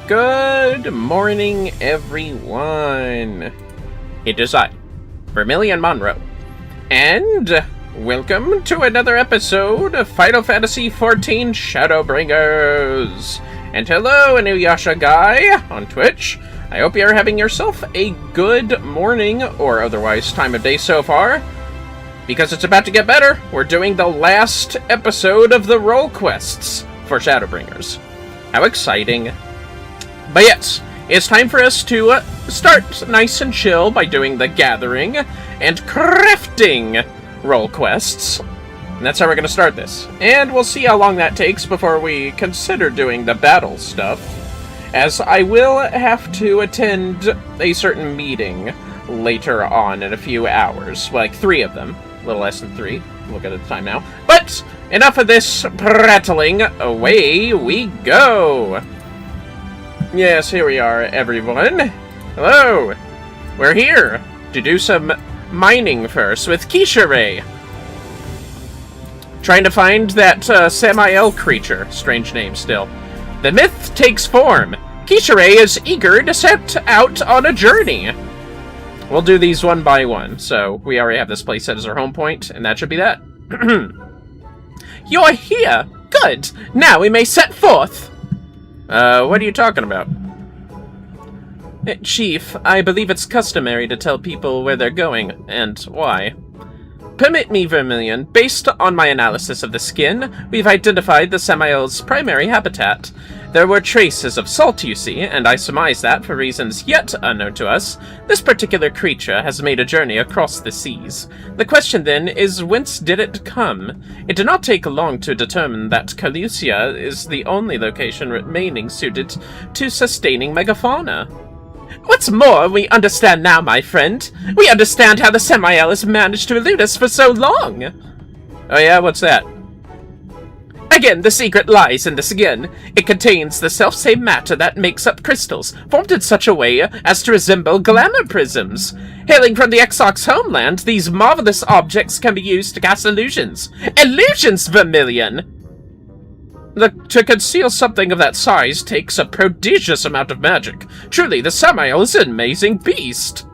Good morning, everyone. It is I, Vermillion Monroe, and welcome to another episode of Final Fantasy XIV Shadowbringers. And hello, Inuyasha guy on Twitch. I hope you're having yourself a good morning or otherwise time of day so far, because it's about to get better. We're doing the last episode of the role quests for Shadowbringers. How exciting. But yes, it's time for us to start nice and chill by doing the gathering and crafting role quests. And that's how we're going to start this. And we'll see how long that takes before we consider doing the battle stuff, as I will have to attend a certain meeting later on in a few hours. Like 3 of them. A little less than 3. Look at the time now. But enough of this prattling. Away we go. Yes, here we are, everyone. Hello. We're here to do some mining first with Kishere. Trying to find that Samael creature. Strange name still. The myth takes form. Kishere is eager to set out on a journey. We'll do these one by one, so we already have this place set as our home point, and that should be that. You're here! Good! Now we may set forth! What are you talking about? Chief, I believe it's customary to tell people where they're going, and why. Permit me, Vermillion. Based on my analysis of the skin, we've identified the Samael's primary habitat. There were traces of salt, you see, and I surmise that, for reasons yet unknown to us, this particular creature has made a journey across the seas. The question, then, is whence did it come? It did not take long to determine that Calusia is the only location remaining suited to sustaining megafauna. What's more, we understand now, my friend. We understand how the Samael has managed to elude us for so long. Oh yeah, what's that? Again, the secret lies in the skin. It contains the selfsame matter that makes up crystals, formed in such a way as to resemble glamour prisms. Hailing from the Exarch's homeland, these marvelous objects can be used to cast illusions. Illusions, Vermillion! To conceal something of that size takes a prodigious amount of magic. Truly, the Samael is an amazing beast.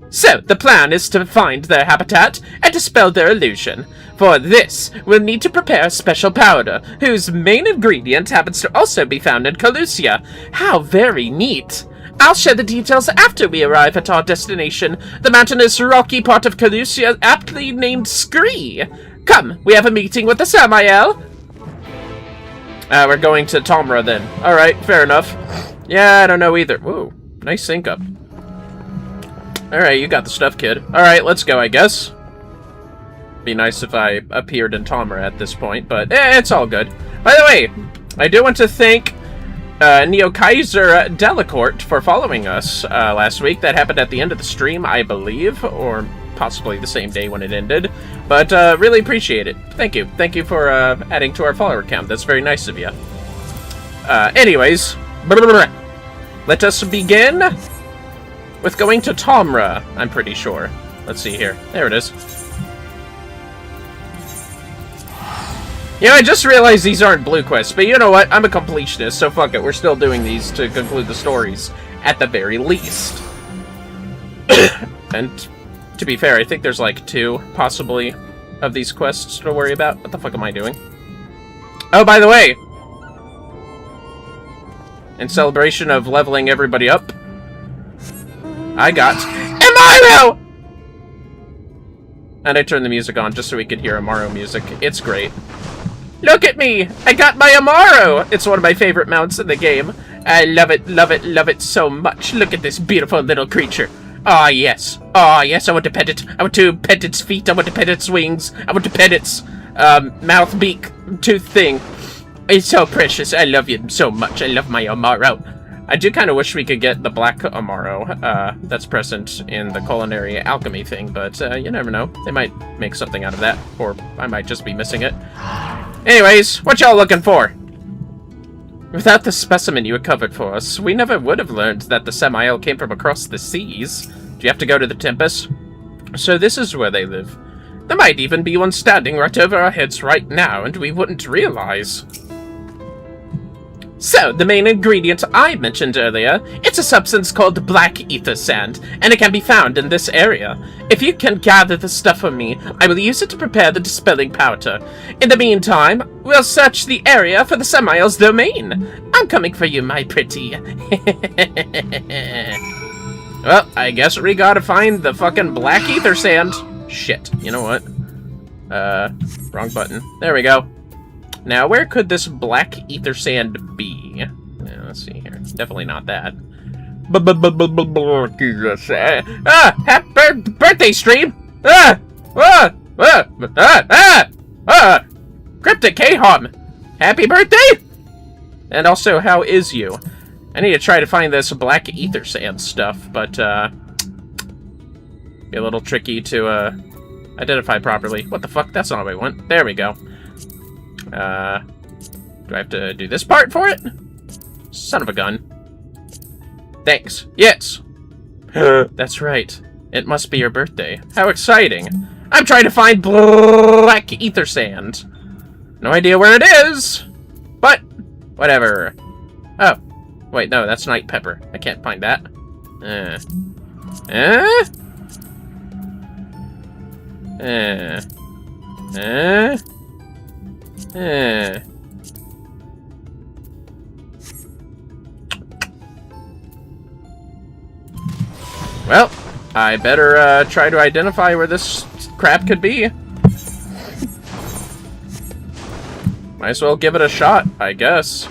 So, the plan is to find their habitat and dispel their illusion. For this, we'll need to prepare a special powder, whose main ingredient happens to also be found in Calusia. How very neat! I'll share the details after we arrive at our destination, the mountainous, rocky part of Calusia aptly named Scree. Come, we have a meeting with the Samael. We're going to Tomra then. Alright, fair enough. Yeah, I don't know either. Whoa, nice sync up. Alright, you got the stuff, kid. Alright, let's go, I guess. Be nice if I appeared in Tomra at this point, but it's all good. By the way, I do want to thank Neo-Kaiser Delacourt for following us last week. That happened at the end of the stream, I believe, or possibly the same day when it ended. But really appreciate it. Thank you. Thank you for adding to our follower count. That's very nice of you. Anyways, let us begin with going to Tomra, I'm pretty sure. Let's see here. There it is. You know, I just realized these aren't blue quests, but you know what? I'm a completionist, so fuck it. We're still doing these to conclude the stories, at the very least. And to be fair, I think there's like 2, possibly, of these quests to worry about. What the fuck am I doing? Oh, by the way! In celebration of leveling everybody up, I got Amaro! And I turned the music on just so we could hear Amaro music. It's great. Look at me! I got my Amaro! It's one of my favorite mounts in the game. I love it, love it, love it so much. Look at this beautiful little creature. Ah, yes. Ah, yes, I want to pet it. I want to pet its feet. I want to pet its wings. I want to pet its mouth, beak, tooth thing. It's so precious. I love you so much. I love my Amaro. I do kind of wish we could get the black Amaro that's present in the culinary alchemy thing, but you never know. They might make something out of that, or I might just be missing it. Anyways, what y'all looking for? Without the specimen you recovered for us, we never would have learned that the Samael came from across the seas. Do you have to go to the Tempest? So this is where they live. There might even be one standing right over our heads right now, and we wouldn't realize. So, the main ingredient I mentioned earlier, it's a substance called black ether sand, and it can be found in this area. If you can gather the stuff for me, I will use it to prepare the dispelling powder. In the meantime, we'll search the area for the Samael's domain. I'm coming for you, my pretty. Well, I guess we gotta find the fucking black ether sand. Shit, you know what? Wrong button. There we go. Now, where could this black ether sand be? Yeah, let's see here. Definitely not that. Happy birthday stream! Cryptic K-Hom! Happy birthday! And also, how is you? I need to try to find this black ether sand stuff, but, be a little tricky to, identify properly. What the fuck? That's not what I want. There we go. Do I have to do this part for it? Son of a gun. Thanks. Yes. That's right. It must be your birthday. How exciting. I'm trying to find black ether sand. No idea where it is, but whatever. Oh. Wait, no, that's night pepper. I can't find that. Well, I better try to identify where this crap could be. Might as well give it a shot, I guess.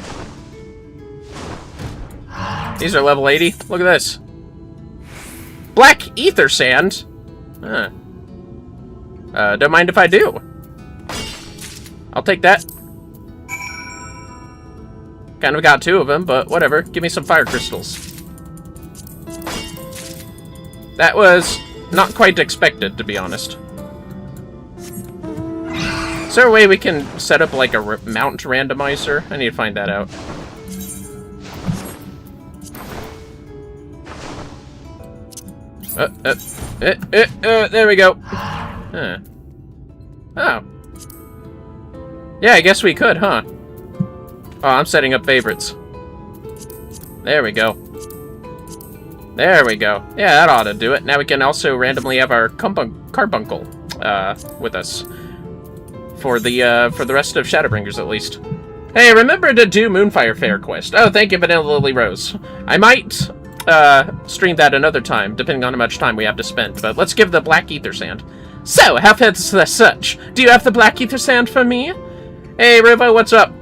These are level 80. Look at this. Black ether sand? Huh. Don't mind if I do. I'll take that. Kind of got 2 of them, but whatever. Give me some fire crystals. That was not quite expected, to be honest. Is there a way we can set up, like, a mount randomizer? I need to find that out. There we go. Huh. Oh. Yeah, I guess we could, huh? Oh, I'm setting up favorites. There we go. There we go. Yeah, that ought to do it. Now we can also randomly have our carbuncle with us. For the rest of Shadowbringers, at least. Hey, remember to do Moonfire Fair quest. Oh, thank you, Vanilla Lily Rose. I might stream that another time, depending on how much time we have to spend. But let's give the black ether sand. So, how fits the search? Do you have the black ether sand for me? Hey, Rivo, what's up?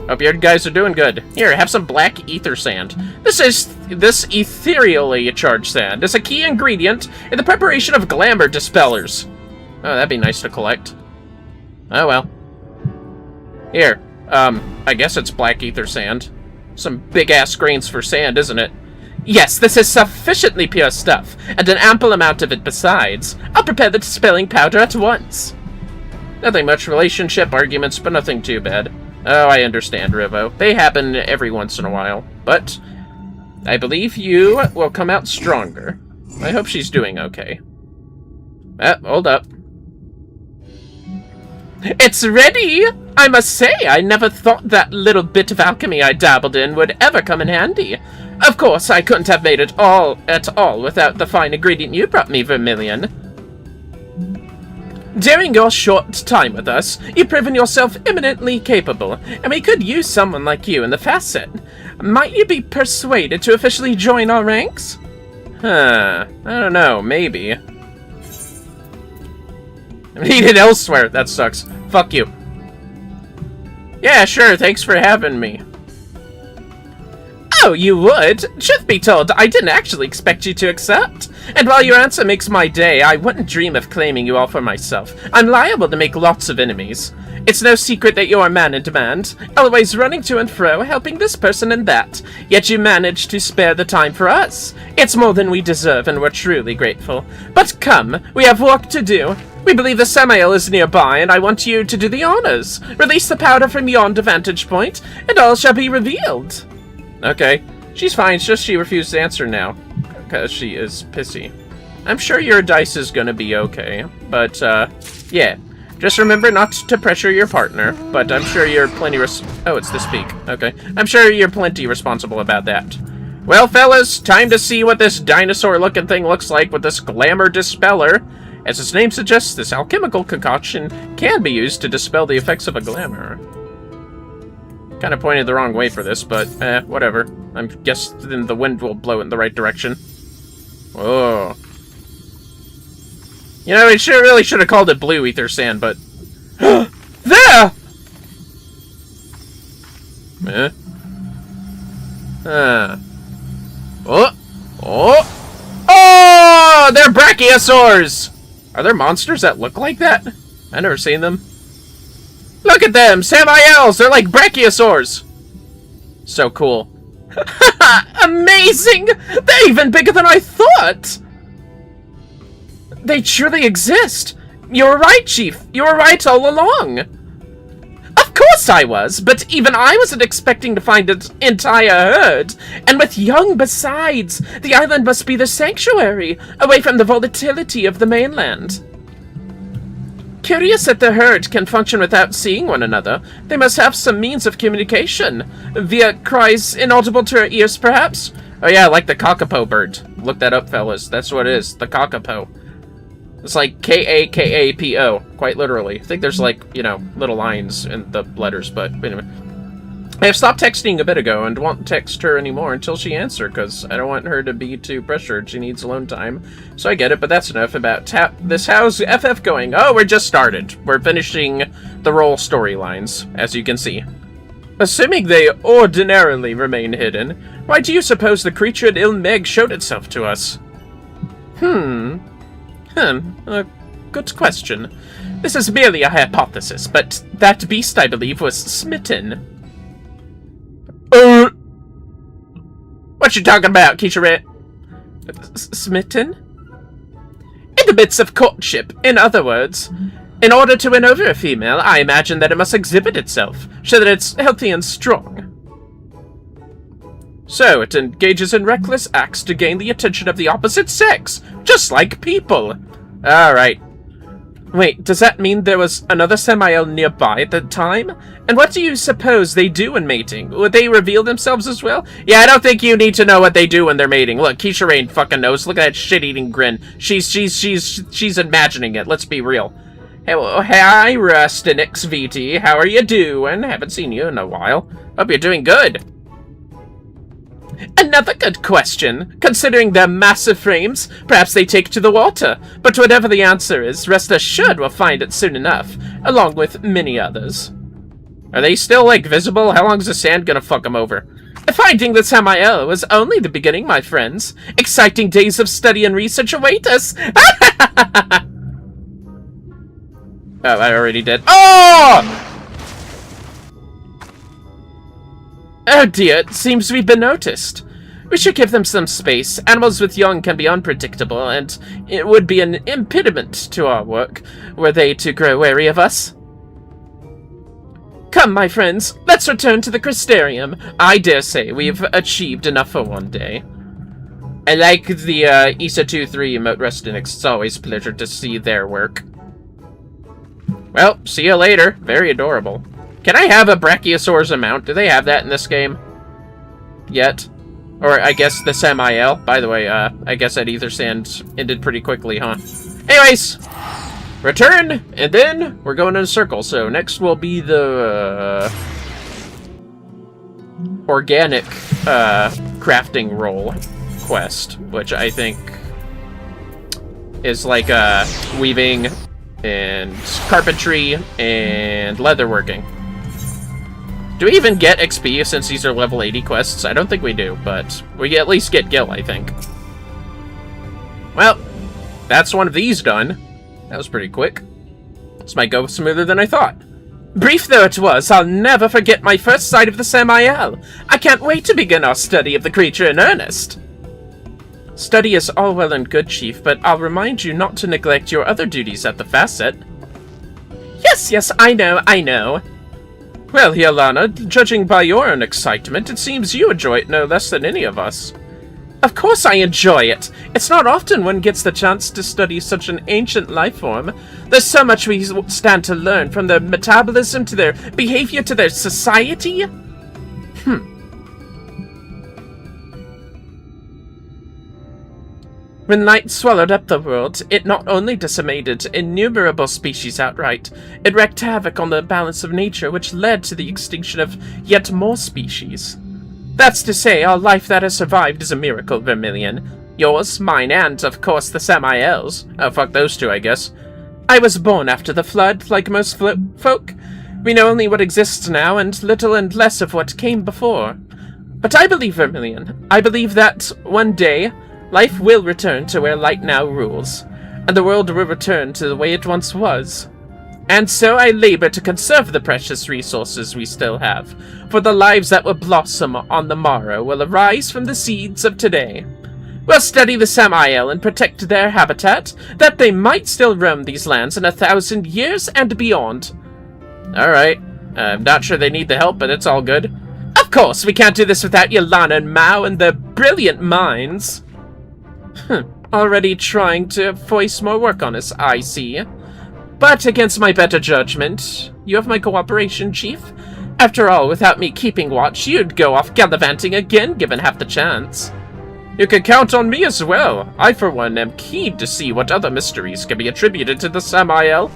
Hope you guys are doing good. Here, have some black ether sand. This ethereally charged sand is a key ingredient in the preparation of glamour dispellers. Oh, that'd be nice to collect. Oh, well. Here, I guess it's black ether sand. Some big-ass grains for sand, isn't it? Yes, this is sufficiently pure stuff, and an ample amount of it besides. I'll prepare the dispelling powder at once. Nothing much relationship arguments, but nothing too bad. Oh, I understand, Rivo. They happen every once in a while, but I believe you will come out stronger. I hope she's doing okay. Hold up. It's ready! I must say, I never thought that little bit of alchemy I dabbled in would ever come in handy. Of course, I couldn't have made it at all without the fine ingredient you brought me, Vermillion. During your short time with us, you've proven yourself eminently capable, and we could use someone like you in the facet. Might you be persuaded to officially join our ranks? Huh, I don't know, maybe. I'm needed elsewhere, that sucks. Fuck you. Yeah, sure, thanks for having me. Oh, you would? Truth be told, I didn't actually expect you to accept. And while your answer makes my day, I wouldn't dream of claiming you all for myself. I'm liable to make lots of enemies. It's no secret that you're a man in demand, always running to and fro, helping this person and that. Yet you managed to spare the time for us. It's more than we deserve, and we're truly grateful. But come, we have work to do. We believe the Samael is nearby, and I want you to do the honors. Release the powder from yonder vantage point, and all shall be revealed. Okay. She's fine, it's just she refused to answer now. Because she is pissy. I'm sure your dice is gonna be okay. But, yeah. Just remember not to pressure your partner, but I'm sure you're plenty oh, it's the speak. Okay. I'm sure you're plenty responsible about that. Well, fellas, time to see what this dinosaur-looking thing looks like with this glamour dispeller. As its name suggests, this alchemical concoction can be used to dispel the effects of a glamour. Kind of pointed the wrong way for this, but whatever. I guess then the wind will blow it in the right direction. Whoa. You know, it really should have called it blue ether sand, but... There! Oh! Oh! Oh! They're brachiosaurs! Are there monsters that look like that? I've never seen them. Look at them! Samaels! They're like brachiosaurs! So cool. Amazing! They're even bigger than I thought! They truly exist! You were right, Chief. You were right all along. Of course I was, but even I wasn't expecting to find an entire herd. And with young besides, the island must be the sanctuary, away from the volatility of the mainland. Curious that the herd can function without seeing one another. They must have some means of communication. Via cries inaudible to our ears, perhaps? Oh yeah, like the kakapo bird. Look that up, fellas. That's what it is, the kakapo. It's like K-A-K-A-P-O, quite literally. I think there's like, you know, little lines in the letters, but anyway. I have stopped texting a bit ago and won't text her anymore until she answers, because I don't want her to be too pressured. She needs alone time. So I get it, but that's enough about this. How's FF going? Oh, we're just started. We're finishing the role storylines, as you can see. Assuming they ordinarily remain hidden, why do you suppose the creature at Ilmeg showed itself to us? Good question. This is merely a hypothesis, but that beast, I believe, was smitten. What you talking about, Kishire? Smitten? In the midst of courtship, in other words. In order to win over a female, I imagine that it must exhibit itself, show that it's healthy and strong. So, it engages in reckless acts to gain the attention of the opposite sex, just like people. Alright. Wait, does that mean there was another Samael nearby at the time? And what do you suppose they do when mating? Would they reveal themselves as well? Yeah, I don't think you need to know what they do when they're mating. Look, Keisha Rain fucking knows. Look at that shit-eating grin. She's imagining it. Let's be real. Hey, well, hi, Rust and XVT. How are you doing? Haven't seen you in a while. Hope you're doing good. Another good question. Considering their massive frames, perhaps they take to the water. But whatever the answer is, rest assured we'll find it soon enough, along with many others. Are they still, like, visible? How long is the sand gonna fuck them over? Finding the Samael was only the beginning, my friends. Exciting days of study and research await us. Oh, I already did. Oh! Oh dear, it seems we've been noticed. We should give them some space. Animals with young can be unpredictable, and it would be an impediment to our work were they to grow wary of us. Come, my friends, let's return to the Crystarium. I dare say we've achieved enough for one day. I like the IsaTwoThree emote Rustinix. It's always a pleasure to see their work. Well, see you later. Very adorable. Can I have a Brachiosaurus mount? Do they have that in this game? Yet? Or, I guess, the Samael. By the way, I guess that Ether Sand ended pretty quickly, huh? Anyways! Return! And then, we're going in a circle. So, next will be the... organic, crafting roll quest. Which I think... is like, weaving... and carpentry and leatherworking. Do we even get XP since these are level 80 quests? I don't think we do, but we at least get Gil, I think. Well, that's one of these done. That was pretty quick. This might go smoother than I thought. Brief though it was, I'll never forget my first sight of the Samael. I can't wait to begin our study of the creature in earnest. Study is all well and good, Chief, but I'll remind you not to neglect your other duties at the facet. Yes, I know. Well, Yolana, judging by your own excitement, it seems you enjoy it no less than any of us. Of course I enjoy it! It's not often one gets the chance to study such an ancient life form. There's so much we stand to learn, from their metabolism to their behavior to their society. When light swallowed up the world, it not only decimated innumerable species outright, it wreaked havoc on the balance of nature, which led to the extinction of yet more species. That's to say, our life that has survived is a miracle, Vermillion. Yours, mine, and, of course, the Samael's. Oh, fuck those two, I guess. I was born after the flood, like most folk. We know only what exists now, and little and less of what came before. But I believe, Vermillion, I believe that, one day, life will return to where light now rules, and the world will return to the way it once was. And so I labor to conserve the precious resources we still have, for the lives that will blossom on the morrow will arise from the seeds of today. We'll study the Samael and protect their habitat, that they might still roam these lands in 1,000 years and beyond. Alright, I'm not sure they need the help, but it's all good. Of course, we can't do this without Yolana and Mao and their brilliant minds. Already trying to foist more work on us, I see. But against my better judgment, you have my cooperation, Chief. After all, without me keeping watch, you'd go off gallivanting again, given half the chance. You can count on me as well. I, for one, am keen to see what other mysteries can be attributed to the Samael.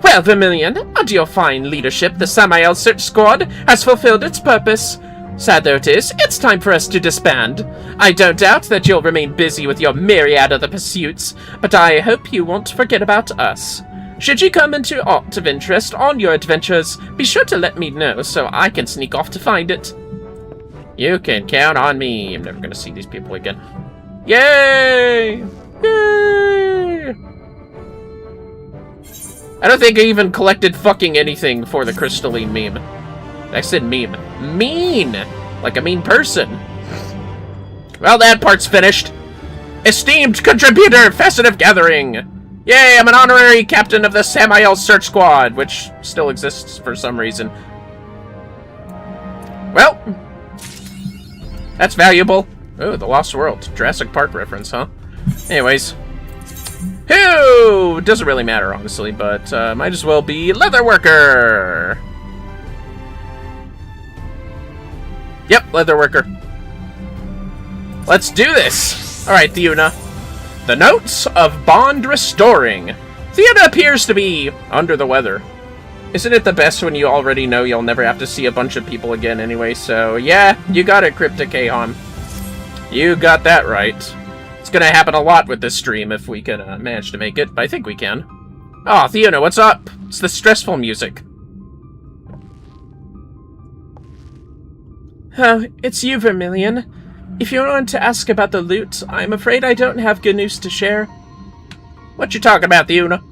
Well, Vermillion, under your fine leadership, the Samael Search Squad has fulfilled its purpose. Sad though it is, it's time for us to disband. I don't doubt that you'll remain busy with your myriad other pursuits, but I hope you won't forget about us. Should you come into aught of interest on your adventures, be sure to let me know so I can sneak off to find it. You can count on me. I'm never going to see these people again. Yay! Yay! I don't think I even collected fucking anything for the crystalline meme. I said meme. Mean! Like a mean person. Well, that part's finished. Esteemed contributor, Festive Gathering! Yay, I'm an honorary captain of the Samael Search Squad, which still exists for some reason. Well, that's valuable. Oh, The Lost World. Jurassic Park reference, huh? Anyways. Who? Doesn't really matter, honestly, but might as well be Leatherworker. Yep, Leatherworker. Let's do this! Alright, Theuna. The notes of bond restoring. Theuna appears to be under the weather. Isn't it the best when you already know you'll never have to see a bunch of people again anyway? So, yeah, you got it, Cryptic Ahon. You got that right. It's gonna happen a lot with this stream if we can manage to make it, but I think we can. Oh, Theuna, what's up? It's the stressful music. Oh, it's you, Vermillion. If you want to ask about the loot, I'm afraid I don't have good news to share. What you talking about, Theuna?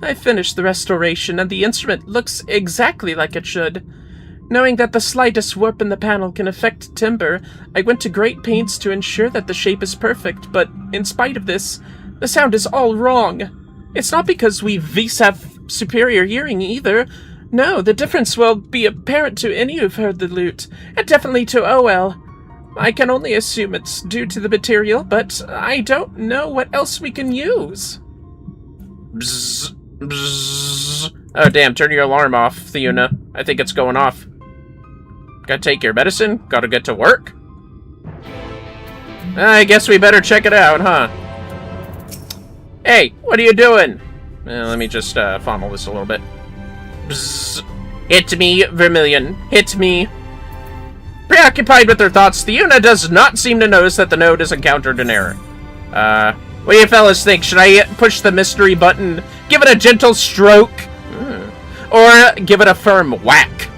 I finished the restoration, and the instrument looks exactly like it should. Knowing that the slightest warp in the panel can affect timber, I went to great pains to ensure that the shape is perfect, but in spite of this, the sound is all wrong. It's not because we Vs have superior hearing either. No, the difference will be apparent to any who've heard the lute, and definitely to OL. I can only assume it's due to the material, but I don't know what else we can use. Bzz, bzz. Oh, damn, turn your alarm off, Theuna. I think it's going off. Gotta take your medicine? Gotta get to work? I guess we better check it out, huh? Hey, what are you doing? Let me just fondle this a little bit. Bzz. Hit me, Vermillion. Hit me. Preoccupied with her thoughts, Theuna does not seem to notice that the node has encountered an error. What do you fellas think? Should I push the mystery button, give it a gentle stroke, or give it a firm whack?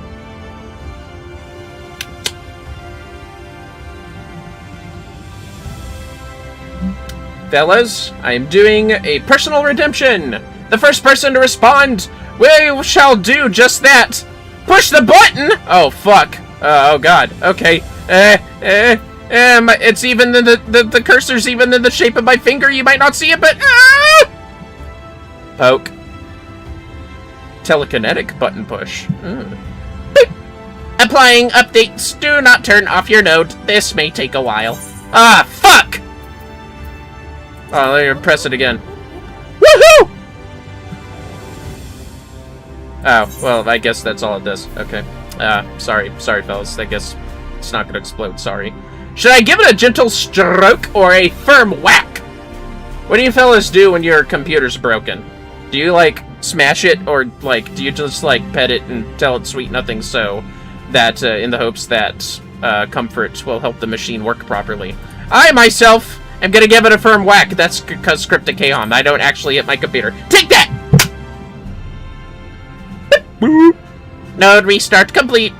Fellas, I am doing a personal redemption. The first person to respond, we shall do just that. Push the button! Oh, fuck. Oh, God. Okay. It's even the cursor's even in the shape of my finger. You might not see it, but... Poke. Telekinetic button push. Applying updates. Do not turn off your node. This may take a while. Ah, fuck! Oh, let me press it again. Woohoo! Oh, well, I guess that's all it does. Okay. Sorry, fellas. I guess it's not gonna explode, sorry. Should I give it a gentle stroke or a firm whack? What do you fellas do when your computer's broken? Do you, like, smash it, or, like, do you just, like, pet it and tell it sweet nothing so that, in the hopes that, comfort will help the machine work properly? I, myself, am gonna give it a firm whack. That's because scripted K-HOM. I don't actually hit my computer. Take that! Node restart complete.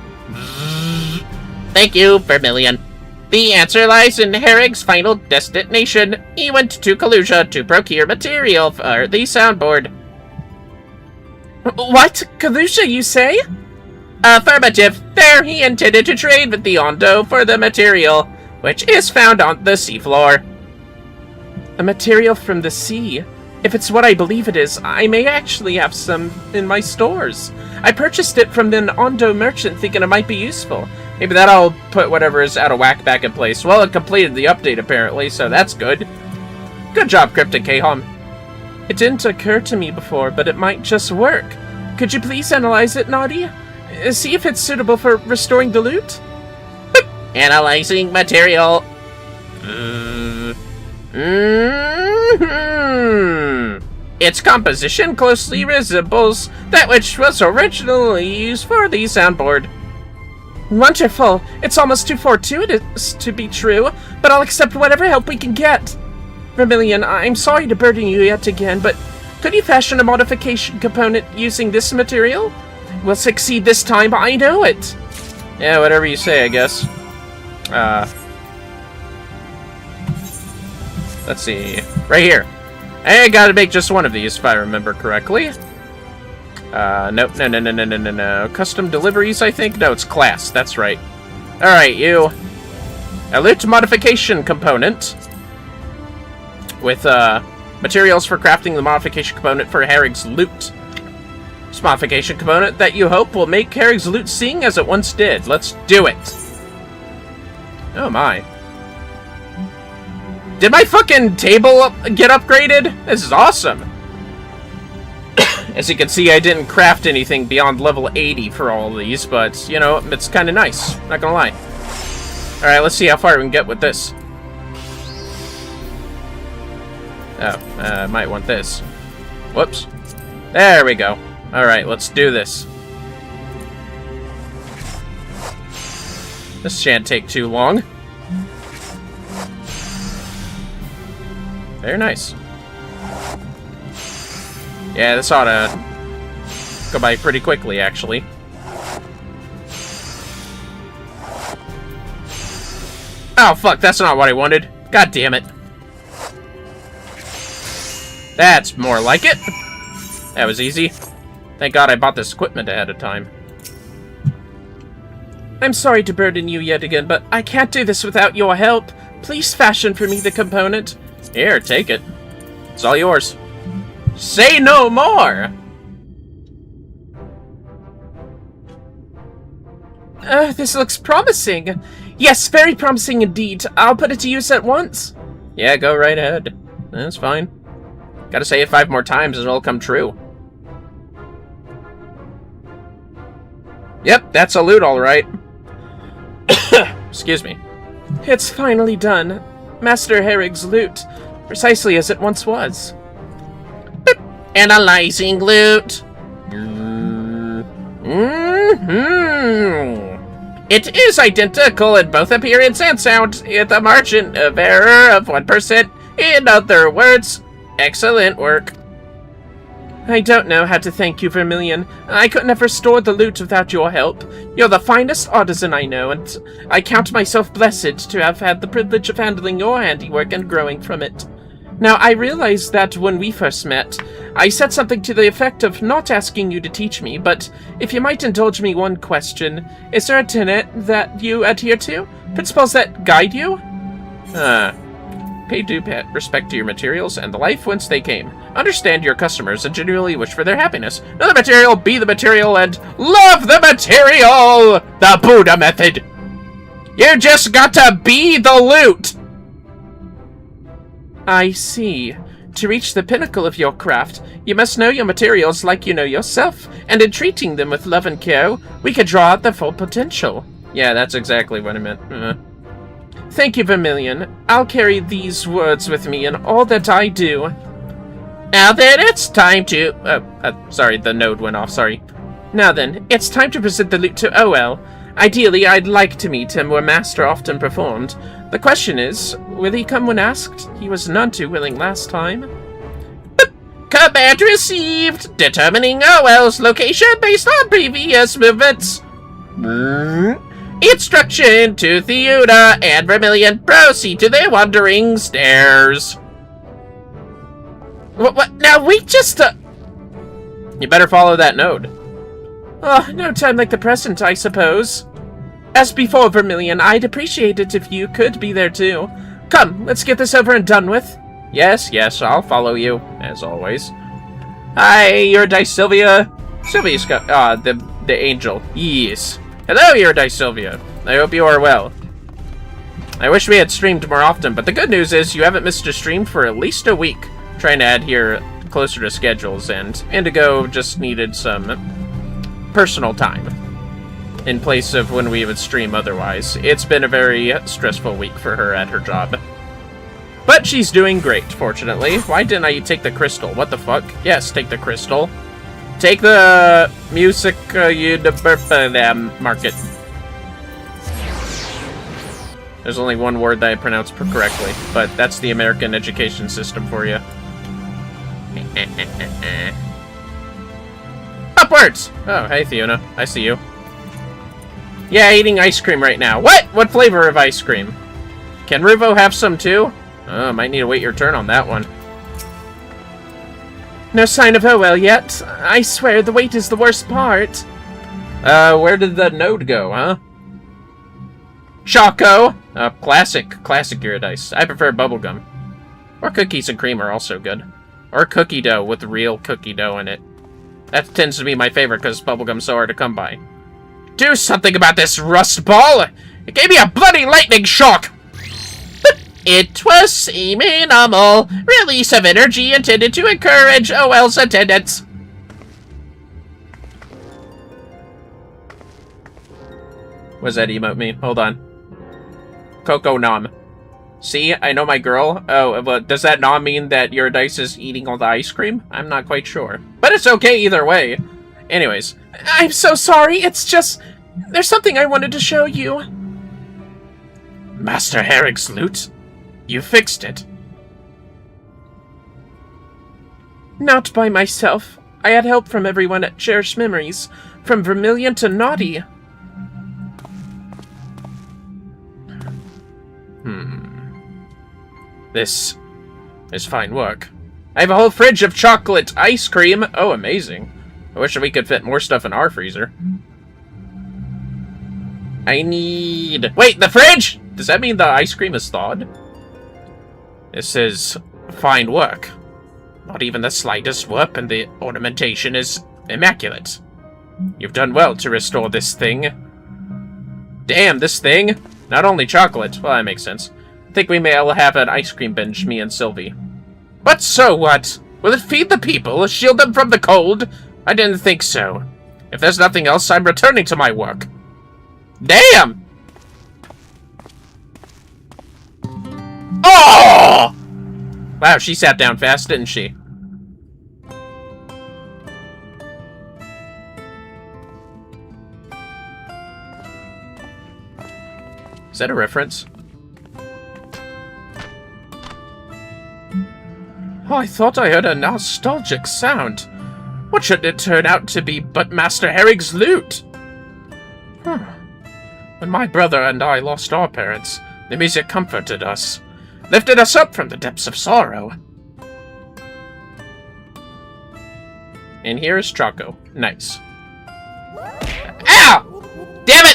Thank you, Vermillion. The answer lies in Herrig's final destination. He went to Kalusia to procure material for the soundboard. What? Kalusia, you say? Affirmative. There he intended to trade with the Ondo for the material, which is found on the seafloor. A material from the sea? If it's what I believe it is, I may actually have some in my stores. I purchased it from an Ondo merchant thinking it might be useful. Maybe that'll put whatever is out of whack back in place. Well, it completed the update, apparently, so that's good. Good job, Cryptic K-HOM. It didn't occur to me before, but it might just work. Could you please analyze it, Naughty? See if it's suitable for restoring the loot? Analyzing material. Its composition closely resembles that which was originally used for the soundboard. Wonderful! It's almost too fortuitous to be true, but I'll accept whatever help we can get. Vermillion, I'm sorry to burden you yet again, but could you fashion a modification component using this material? We'll succeed this time, I know it! Yeah, whatever you say, I guess. Let's see. Right here. I gotta make just one of these, if I remember correctly. Nope. No. Custom deliveries, I think? No, it's class. That's right. Alright, you. A loot modification component. With, materials for crafting the modification component for Herrig's loot. This modification component that you hope will make Herrig's loot sing as it once did. Let's do it. Oh my. Did my fucking table get upgraded? This is awesome. As you can see, I didn't craft anything beyond level 80 for all of these, but, you know, it's kind of nice. Not gonna lie. Alright, let's see how far we can get with this. Oh, might want this. Whoops. There we go. Alright, let's do this. This shan't take too long. Very nice. Yeah, this ought to go by pretty quickly, actually. Oh, fuck, that's not what I wanted. God damn it. That's more like it. That was easy. Thank God I bought this equipment ahead of time. I'm sorry to burden you yet again, but I can't do this without your help. Please fashion for me the component. Here, take it. It's all yours. Say no more! This looks promising. Yes, very promising indeed. I'll put it to use at once. Yeah, go right ahead. That's fine. Gotta say it 5 more times and it'll come true. Yep, that's a loot, alright. Excuse me. It's finally done. Master Herrig's loot, precisely as it once was. Analyzing loot. It is identical in both appearance and sound, with a margin of error of 1%. In other words, excellent work. I don't know how to thank you, Vermillion. I could never store the loot without your help. You're the finest artisan I know, and I count myself blessed to have had the privilege of handling your handiwork and growing from it. Now, I realize that when we first met, I said something to the effect of not asking you to teach me, but if you might indulge me one question, is there a tenet that you adhere to? Principles that guide you? Pay due respect to your materials and the life whence they came. Understand your customers and genuinely wish for their happiness. Know the material, be the material, and love the material! The Buddha method! You just got to be the loot! I see. To reach the pinnacle of your craft, you must know your materials like you know yourself, and in treating them with love and care, we can draw out their full potential. Yeah, that's exactly what I meant. Thank you, Vermillion. I'll carry these words with me in all that I do. Now then, it's time to... sorry, the node went off, sorry. Now then, it's time to present the loot to OL. Ideally, I'd like to meet him where Master often performed. The question is, will he come when asked? He was none too willing last time. Command received! Determining OL's location based on previous movements. Instruction to Theuna and Vermillion. Proceed to their wandering stairs. What? Now, we just... You better follow that node. Oh, no time like the present, I suppose. As before, Vermillion, I'd appreciate it if you could be there too. Come, let's get this over and done with. Yes, I'll follow you, as always. Hi, Eurydice Sylvia. Sylvia's got... the angel. Yes. Hello, Eurydice Sylvia. I hope you are well. I wish we had streamed more often, but the good news is you haven't missed a stream for at least a week. Trying to adhere closer to schedules, and Indigo just needed some personal time in place of when we would stream otherwise. It's been a very stressful week for her at her job. But she's doing great, fortunately. Why didn't I take the crystal? What the fuck? Yes, take the crystal. Take the music market. There's only one word that I pronounced correctly, but that's the American education system for you. Upwards! Oh, hey, Theuna. I see you. Yeah, eating ice cream right now. What? What flavor of ice cream? Can Ruvo have some too? Oh, might need to wait your turn on that one. No sign of OL yet. I swear, the wait is the worst part. Where did the node go, huh? Choco! Classic Eurydice. I prefer bubblegum. Or cookies and cream are also good. Or cookie dough with real cookie dough in it. That tends to be my favorite because bubblegum's so hard to come by. Do something about this rust ball! It gave me a bloody lightning shock! It was a minimal release of energy intended to encourage OL's attendance. What does that emote mean? Hold on. Coco Nom. See, I know my girl. Oh, but does that nom mean that Eurydice is eating all the ice cream? I'm not quite sure. But it's okay either way. Anyways. I'm so sorry, it's just... There's something I wanted to show you. Master Herrick's loot? You fixed it. Not by myself. I had help from everyone at Cherished Memories. From Vermillion to Naughty. This is fine work. I have a whole fridge of chocolate ice cream. Oh, amazing. I wish we could fit more stuff in our freezer. I need... Wait, the fridge? Does that mean the ice cream is thawed? This is fine work. Not even the slightest warp, and the ornamentation is immaculate. You've done well to restore this thing. Damn, this thing? Not only chocolate. Well, that makes sense. I think we may all have an ice cream binge, me and Sylvie. But so what? Will it feed the people? Shield them from the cold? I didn't think so. If there's nothing else, I'm returning to my work. Damn! Oh! Wow, she sat down fast, didn't she? Is that a reference? Oh, I thought I heard a nostalgic sound. What should it turn out to be but Master Herrick's loot? When my brother and I lost our parents, the music comforted us, lifted us up from the depths of sorrow. And here is Choco. Nice. Ow! Damn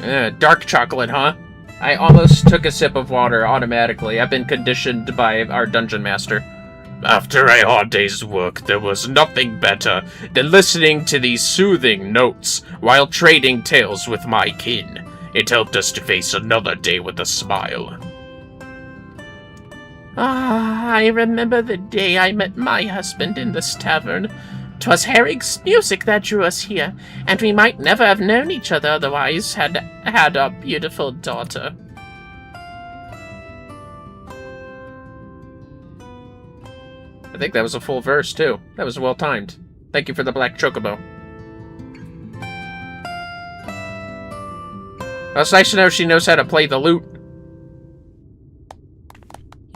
it! Dark chocolate, huh? I almost took a sip of water automatically. I've been conditioned by our dungeon master. After a hard day's work, there was nothing better than listening to these soothing notes while trading tales with my kin. It helped us to face another day with a smile. Ah, I remember the day I met my husband in this tavern. 'Twas Herrig's music that drew us here, and we might never have known each other otherwise had our beautiful daughter. I think that was a full verse, too. That was well timed. Thank you for the black chocobo. Well, it's nice to know she knows how to play the lute.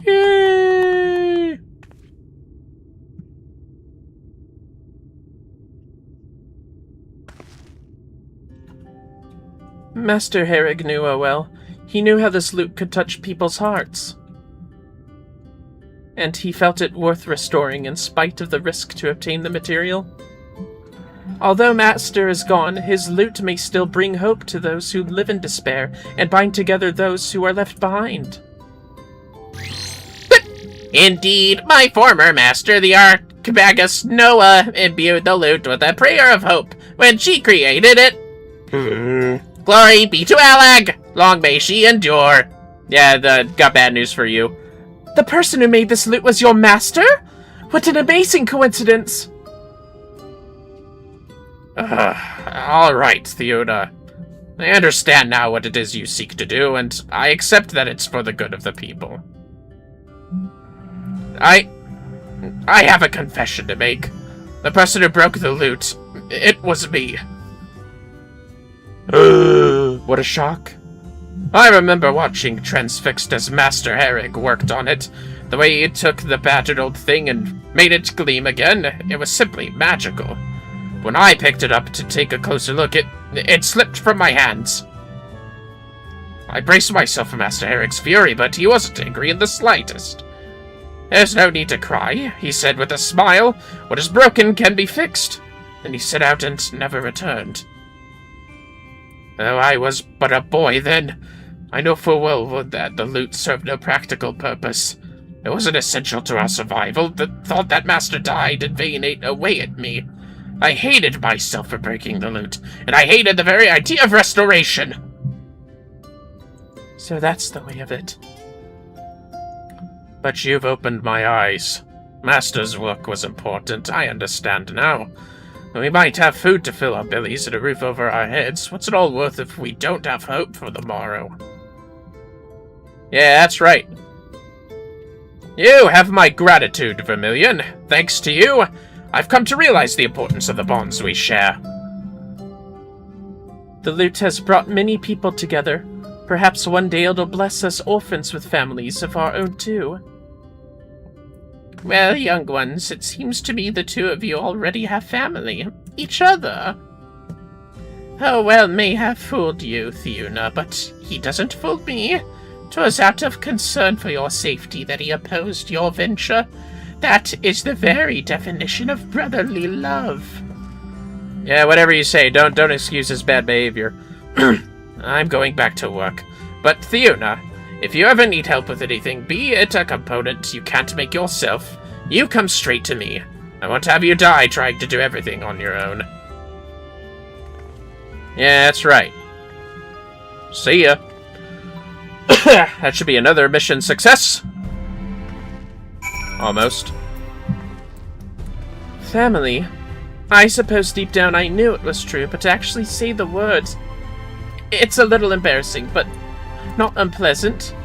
Yay! Master Herrig knew her well. He knew how this lute could touch people's hearts. And he felt it worth restoring in spite of the risk to obtain the material. Although Master is gone, his lute may still bring hope to those who live in despair and bind together those who are left behind. Indeed, my former master, the Archmagus Noah, imbued the lute with a prayer of hope when she created it. Glory be to Alag! Long may she endure. Yeah, got bad news for you. The person who made this lute was your master? What an amazing coincidence! All right, Theoda. I understand now what it is you seek to do, and I accept that it's for the good of the people. I have a confession to make. The person who broke the lute, it was me. What a shock. I remember watching transfixed as Master Herrig worked on it. The way he took the battered old thing and made it gleam again, it was simply magical. When I picked it up to take a closer look, it slipped from my hands. I braced myself for Master Herrig's fury, but he wasn't angry in the slightest. There's no need to cry, he said with a smile. What is broken can be fixed. Then he set out and never returned. Though I was but a boy then, I know full well that the lute served no practical purpose. It wasn't essential to our survival. The thought that Master died in vain ate away at me. I hated myself for breaking the lute, and I hated the very idea of restoration. So that's the way of it. But you've opened my eyes. Master's work was important, I understand now. We might have food to fill our bellies and a roof over our heads. What's it all worth if we don't have hope for the morrow? Yeah, that's right. You have my gratitude, Vermillion. Thanks to you, I've come to realize the importance of the bonds we share. The lute has brought many people together. Perhaps one day it'll bless us orphans with families of our own too. Well, young ones, it seems to me the two of you already have family. Each other. Oh, well, may have fooled you, Theuna, but he doesn't fool me. 'Twas out of concern for your safety that he opposed your venture. That is the very definition of brotherly love. Yeah, whatever you say, don't excuse his bad behavior. I'm going back to work. But Theuna, if you ever need help with anything, be it a component you can't make yourself, you come straight to me. I won't have you die trying to do everything on your own. Yeah, that's right. See ya. That should be another mission success. Almost. Family? I suppose deep down I knew it was true, but to actually say the words... It's a little embarrassing, but not unpleasant.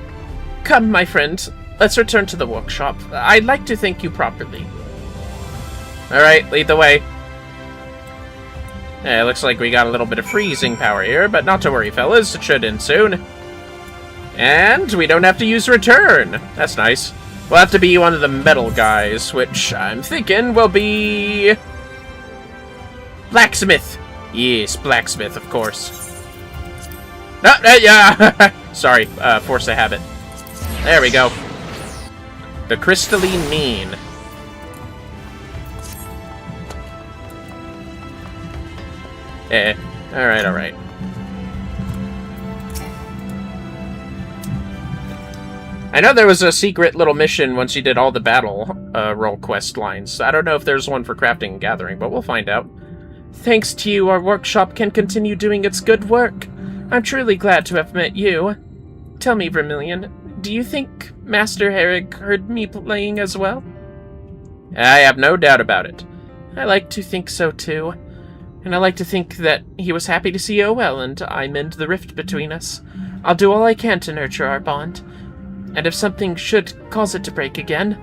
Come, my friend, let's return to the workshop. I'd like to thank you properly. Alright, lead the way. Yeah, it looks like we got a little bit of freezing power here, but not to worry, fellas. It should end soon. And we don't have to use return. That's nice. We'll have to be one of the metal guys, which I'm thinking will be... Blacksmith. Yes, blacksmith, of course. Yeah. Sorry, force of habit. There we go. The crystalline mean. Alright. I know there was a secret little mission once you did all the battle role quest lines. I don't know if there's one for crafting and gathering, but we'll find out. Thanks to you, our workshop can continue doing its good work. I'm truly glad to have met you. Tell me, Vermillion, do you think Master Herrig heard me playing as well? I have no doubt about it. I like to think so, too. And I like to think that he was happy to see OL and I mend the rift between us. I'll do all I can to nurture our bond. And if something should cause it to break again...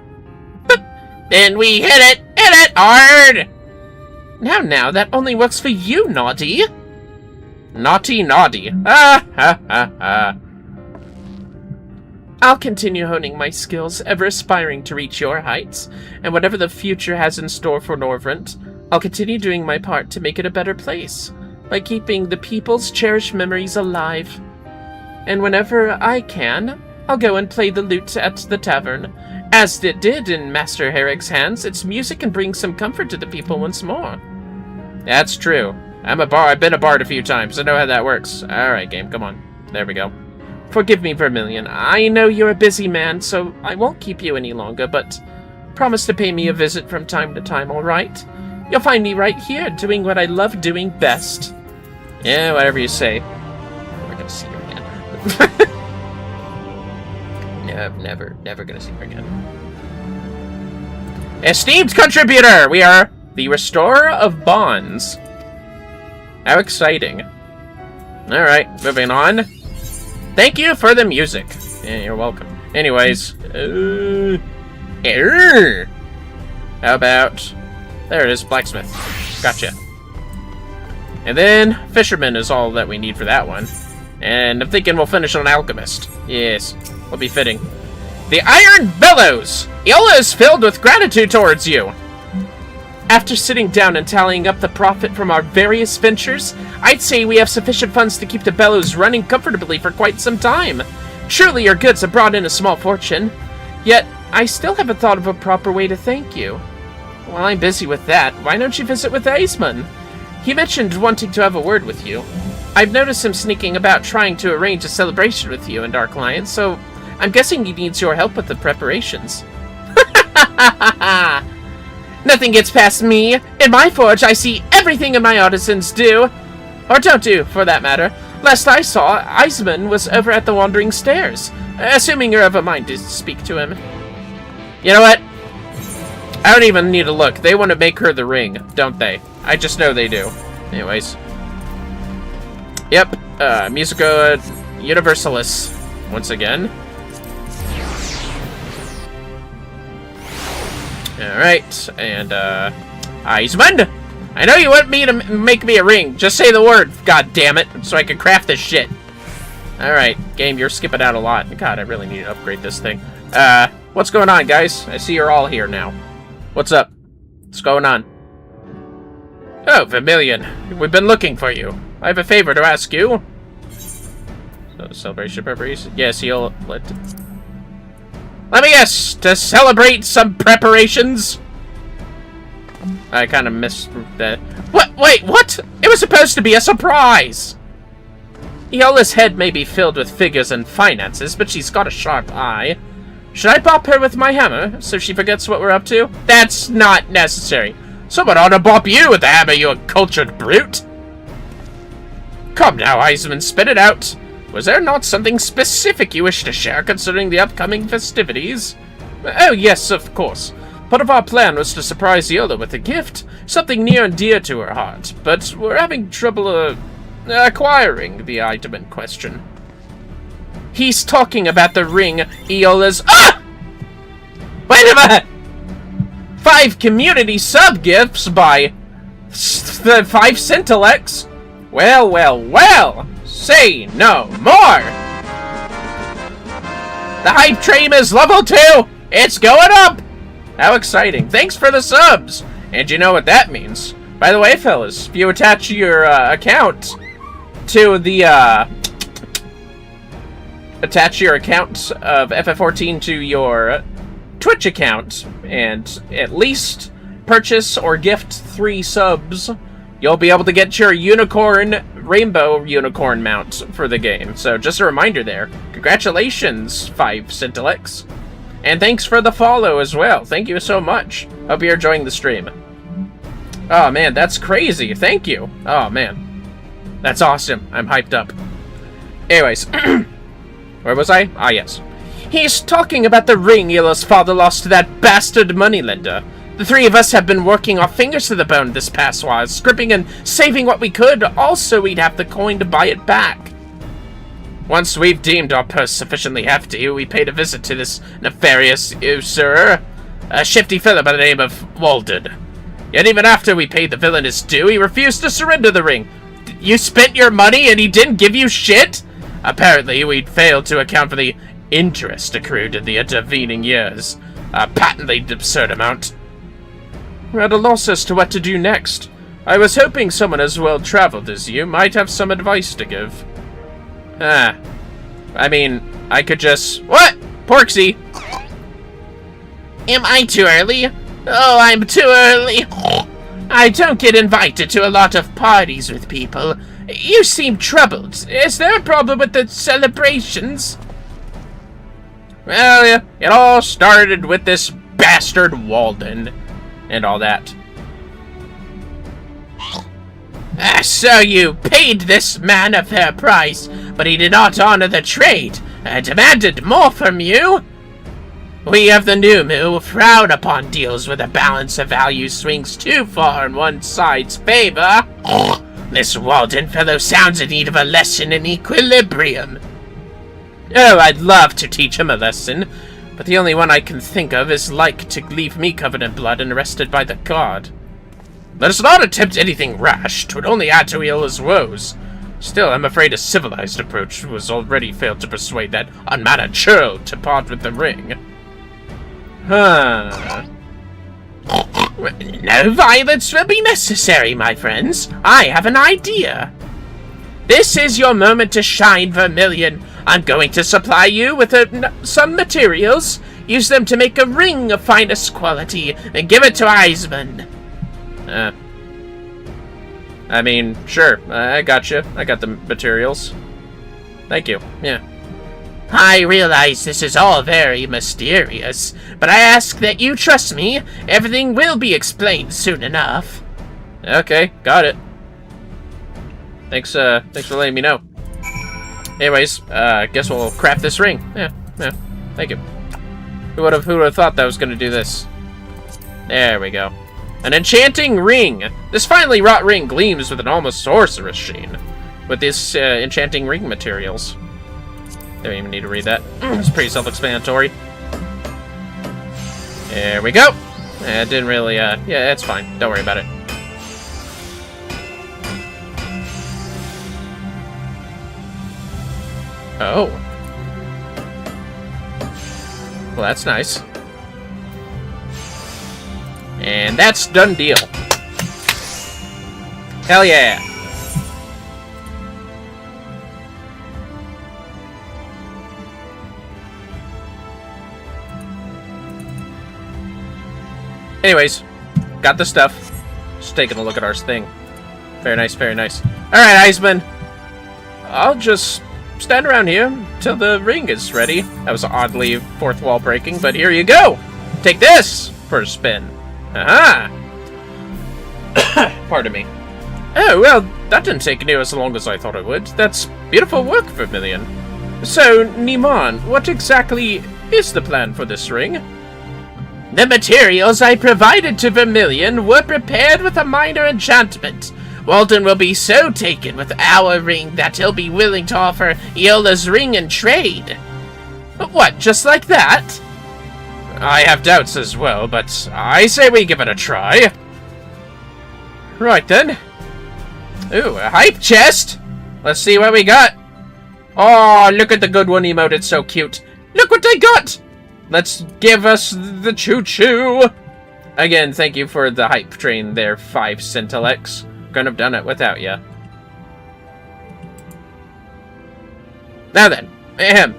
Then we hit it hard! Now, that only works for you, Naughty. Naughty. Ah, ha, ha, ha. I'll continue honing my skills, ever aspiring to reach your heights, and whatever the future has in store for Norvrent, I'll continue doing my part to make it a better place, by keeping the people's cherished memories alive. And whenever I can, I'll go and play the lute at the tavern. As it did in Master Herrig's hands, its music can bring some comfort to the people once more. That's true. I've been a bard a few times. I know how that works. Alright, game, come on. There we go. Forgive me, Vermillion. I know you're a busy man, so I won't keep you any longer, but promise to pay me a visit from time to time, alright? You'll find me right here, doing what I love doing best. Yeah, whatever you say. We're gonna see her again. No, never gonna see her again. Esteemed contributor! We are the Restorer of Bonds. How exciting. Alright, moving on. Thank you for the music. Yeah, you're welcome. Anyways. How about... There it is, blacksmith. Gotcha. And then, fisherman is all that we need for that one. And I'm thinking we'll finish on alchemist. Yes, will be fitting. The Iron Bellows! Iola is filled with gratitude towards you. After sitting down and tallying up the profit from our various ventures, I'd say we have sufficient funds to keep the bellows running comfortably for quite some time. Surely your goods have brought in a small fortune. Yet, I still haven't thought of a proper way to thank you. While I'm busy with that, why don't you visit with Eisman? He mentioned wanting to have a word with you. I've noticed him sneaking about trying to arrange a celebration with you and Dark Lion, so I'm guessing he needs your help with the preparations. Nothing gets past me. In my forge, I see everything in my artisans do. Or don't do, for that matter. Last I saw, Eisman was over at the Wandering Stairs. Assuming you're of a mind to speak to him. You know what? I don't even need to look. They want to make her the ring, don't they? I just know they do. Anyways. Yep. Musica Universalis. Once again. Alright, and, Eisman! I know you want me to make me a ring. Just say the word, god damn it, so I can craft this shit. Alright, game, you're skipping out a lot. God, I really need to upgrade this thing. What's going on, guys? I see you're all here now. What's up? What's going on? Oh, Vermillion. We've been looking for you. I have a favor to ask you. So, celebration preparation? Yes, you'll let me guess! To celebrate some preparations? I kind of missed that. What? Wait, what? It was supposed to be a surprise! Iola's head may be filled with figures and finances, but she's got a sharp eye. Should I bop her with my hammer, so she forgets what we're up to? That's not necessary. Someone ought to bop you with the hammer, you uncultured brute! Come now, Eisman, spit it out. Was there not something specific you wish to share concerning the upcoming festivities? Oh, yes, of course. Part of our plan was to surprise Iola with a gift, something near and dear to her heart, but we're having trouble, acquiring the item in question. He's talking about the ring Iola's— Ah! Wait a minute! 5 community sub-gifts by the 5 Centilex? Well, well, well! Say no more! The hype train is level 2! It's going up! How exciting. Thanks for the subs! And you know what that means. By the way, fellas, if you attach your account to the, attach your account of FF14 to your Twitch account, and at least purchase or gift 3 subs, you'll be able to get your unicorn rainbow unicorn mount for the game. So just a reminder there. Congratulations, 5 Centilex. And thanks for the follow as well. Thank you so much. Hope you're enjoying the stream. Oh man, that's crazy. Thank you. Oh man. That's awesome. I'm hyped up. Anyways. Where was I? Ah, yes. He's talking about the ring Yellow's father lost to that bastard moneylender. The 3 of us have been working our fingers to the bone this past while, scrimping and saving what we could, also we'd have the coin to buy it back. Once we've deemed our purse sufficiently hefty, we paid a visit to this nefarious usurer, a shifty fellow by the name of Walden. Yet even after we paid the villain his due, he refused to surrender the ring. You spent your money and he didn't give you shit? Apparently, we'd failed to account for the interest accrued in the intervening years. A patently absurd amount. We're at a loss as to what to do next. I was hoping someone as well-traveled as you might have some advice to give. I mean, I could just... What? Porksy! Am I too early? Oh, I'm too early. I don't get invited to a lot of parties with people. You seem troubled. Is there a problem with the celebrations? Well, yeah, it all started with this bastard Walden. And all that. So you paid this man a fair price, but he did not honor the trade, and demanded more from you? We of the New Moo frown upon deals where the balance of value swings too far in one side's favor. This Walden fellow sounds in need of a lesson in equilibrium. Oh, I'd love to teach him a lesson, but the only one I can think of is like to leave me covered in blood and arrested by the guard. Let us not attempt anything rash. 'Twould only add to Eola's woes. Still, I'm afraid a civilized approach was already failed to persuade that unmannered churl to part with the ring. Huh. No violence will be necessary, my friends. I have an idea. This is your moment to shine, Vermillion. I'm going to supply you with some materials. Use them to make a ring of finest quality, and give it to Eisman. I mean, sure. I gotcha. I got the materials. Thank you. Yeah. I realize this is all very mysterious, but I ask that you trust me. Everything will be explained soon enough. Okay, got it. Thanks for letting me know. Anyways, guess we'll craft this ring. Yeah, thank you. Who would have thought that was gonna do this? There we go. An enchanting ring! This finely wrought ring gleams with an almost sorcerous sheen. With this enchanting ring materials. Don't even need to read that. It's pretty self-explanatory. There we go! It didn't really, yeah, it's fine. Don't worry about it. Oh. Well, that's nice. And that's done deal. Hell yeah. Anyways, got the stuff. Just taking a look at our thing. Very nice, very nice. Alright, Eisman. I'll just stand around here till the ring is ready. That was oddly fourth wall breaking, but here you go! Take this for a spin. Aha! Pardon me. Oh, well, that didn't take near as long as I thought it would. That's beautiful work, Vermillion. So, Niman, what exactly is the plan for this ring? The materials I provided to Vermillion were prepared with a minor enchantment. Walden will be so taken with our ring that he'll be willing to offer Iola's ring in trade. What, just like that? I have doubts as well, but I say we give it a try. Right then. Ooh, a hype chest! Let's see what we got. Oh, look at the good one emote, it's so cute. Look what I got! Let's give us the choo-choo! Again, thank you for the hype train there, 5 Centilex. Couldn't have done it without ya. Now then, ahem.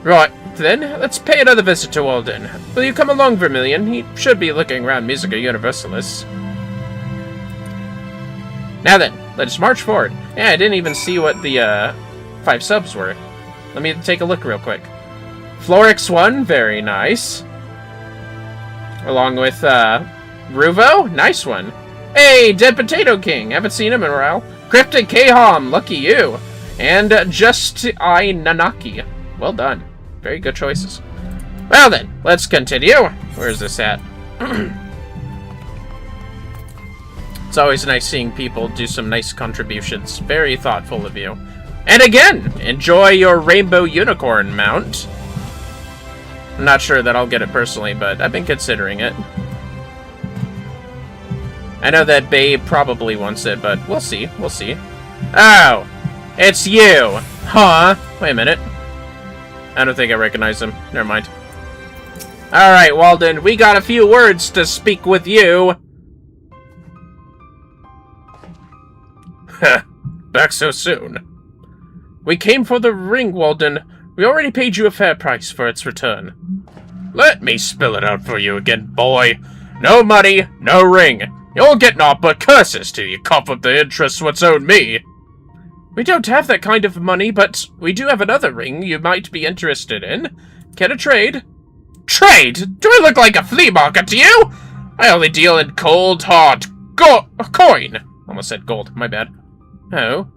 Right, then, let's pay another visit to Walden. Will you come along, Vermillion? He should be looking around Musica Universalis. Now then, Let's march forward. Yeah, I didn't even see what the 5 subs were. Let me take a look real quick. Florix 1, very nice. Along with Ruvo, nice one. Hey, Dead Potato King, haven't seen him in a while. Cryptic K-Hom, lucky you. And Just I Nanaki, well done. Very good choices. Well then, let's continue. Where's this at? It's always nice seeing people do some nice contributions. Very thoughtful of you. And again, enjoy your Rainbow Unicorn mount. I'm not sure that I'll get it personally, but I've been considering it. I know that Babe probably wants it, but we'll see. We'll see. Oh! It's you! Huh? Wait a minute. I don't think I recognize him. Never mind. Alright, Walden, we got a few words to speak with you. Back so soon. We came for the ring, Walden. We already paid you a fair price for its return. Let me spill it out for you again, boy. No money, no ring. You'll get naught but curses till you cough up the interest what's owed me. We don't have that kind of money, but we do have another ring you might be interested in. Can a trade? Trade? Do I look like a flea market to you? I only deal in cold, hard coin. Almost said gold, my bad. Oh.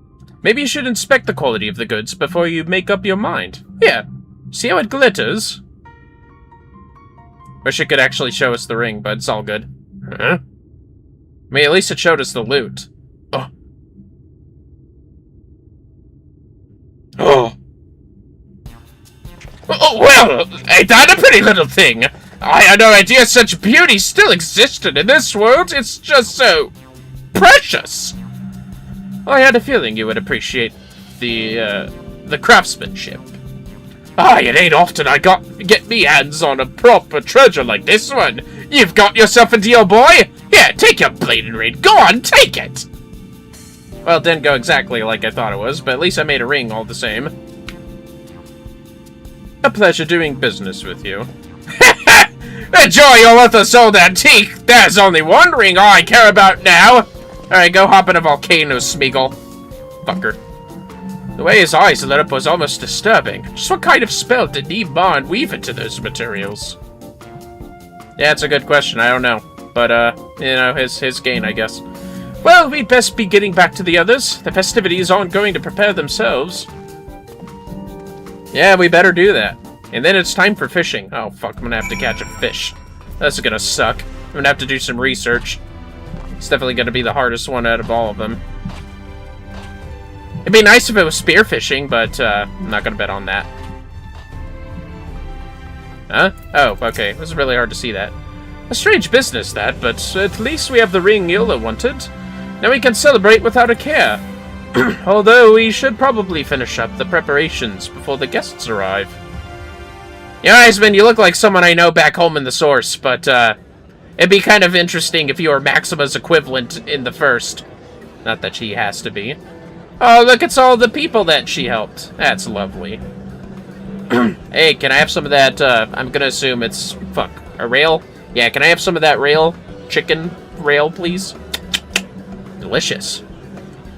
Maybe you should inspect the quality of the goods before you make up your mind. Here, see how it glitters? Wish it could actually show us the ring, but it's all good. Huh? I mean, at least it showed us the loot. Oh. Oh. Oh, well, ain't that a pretty little thing? I had no idea such beauty still existed in this world. It's just so precious. I had a feeling you would appreciate the craftsmanship. It ain't often I get me hands on a proper treasure like this one. You've got yourself a deal, boy. Here, take your bladed ring. Go on, take it. Well, it didn't go exactly like I thought it was, but at least I made a ring all the same. A pleasure doing business with you. Enjoy your worthless old antique. There's only one ring I care about now. Alright, go hop in a volcano, Smeagol. Fucker. The way his eyes lit up was almost disturbing. Just what kind of spell did Niman weave into those materials? Yeah, it's a good question. I don't know. But, you know, his gain, I guess. Well, we'd best be getting back to the others. The festivities aren't going to prepare themselves. Yeah, we better do that. And then it's time for fishing. Oh, fuck, I'm gonna have to catch a fish. That's gonna suck. I'm gonna have to do some research. It's definitely gonna be the hardest one out of all of them. It'd be nice if it was spearfishing, but I'm not gonna bet on that. Huh? Oh, okay. It was really hard to see that. A strange business, that, but at least we have the ring Yola wanted. Now we can celebrate without a care. Although we should probably finish up the preparations before the guests arrive. Yeah, Iceman, you look like someone I know back home in the source, but it'd be kind of interesting if you were Maxima's equivalent in the first. Not that she has to be. Oh, look, it's all the people that she helped. That's lovely. Hey, can I have some of that, I'm gonna assume it's, fuck, a rail? Yeah, can I have some of that rail? Chicken rail, please? Delicious.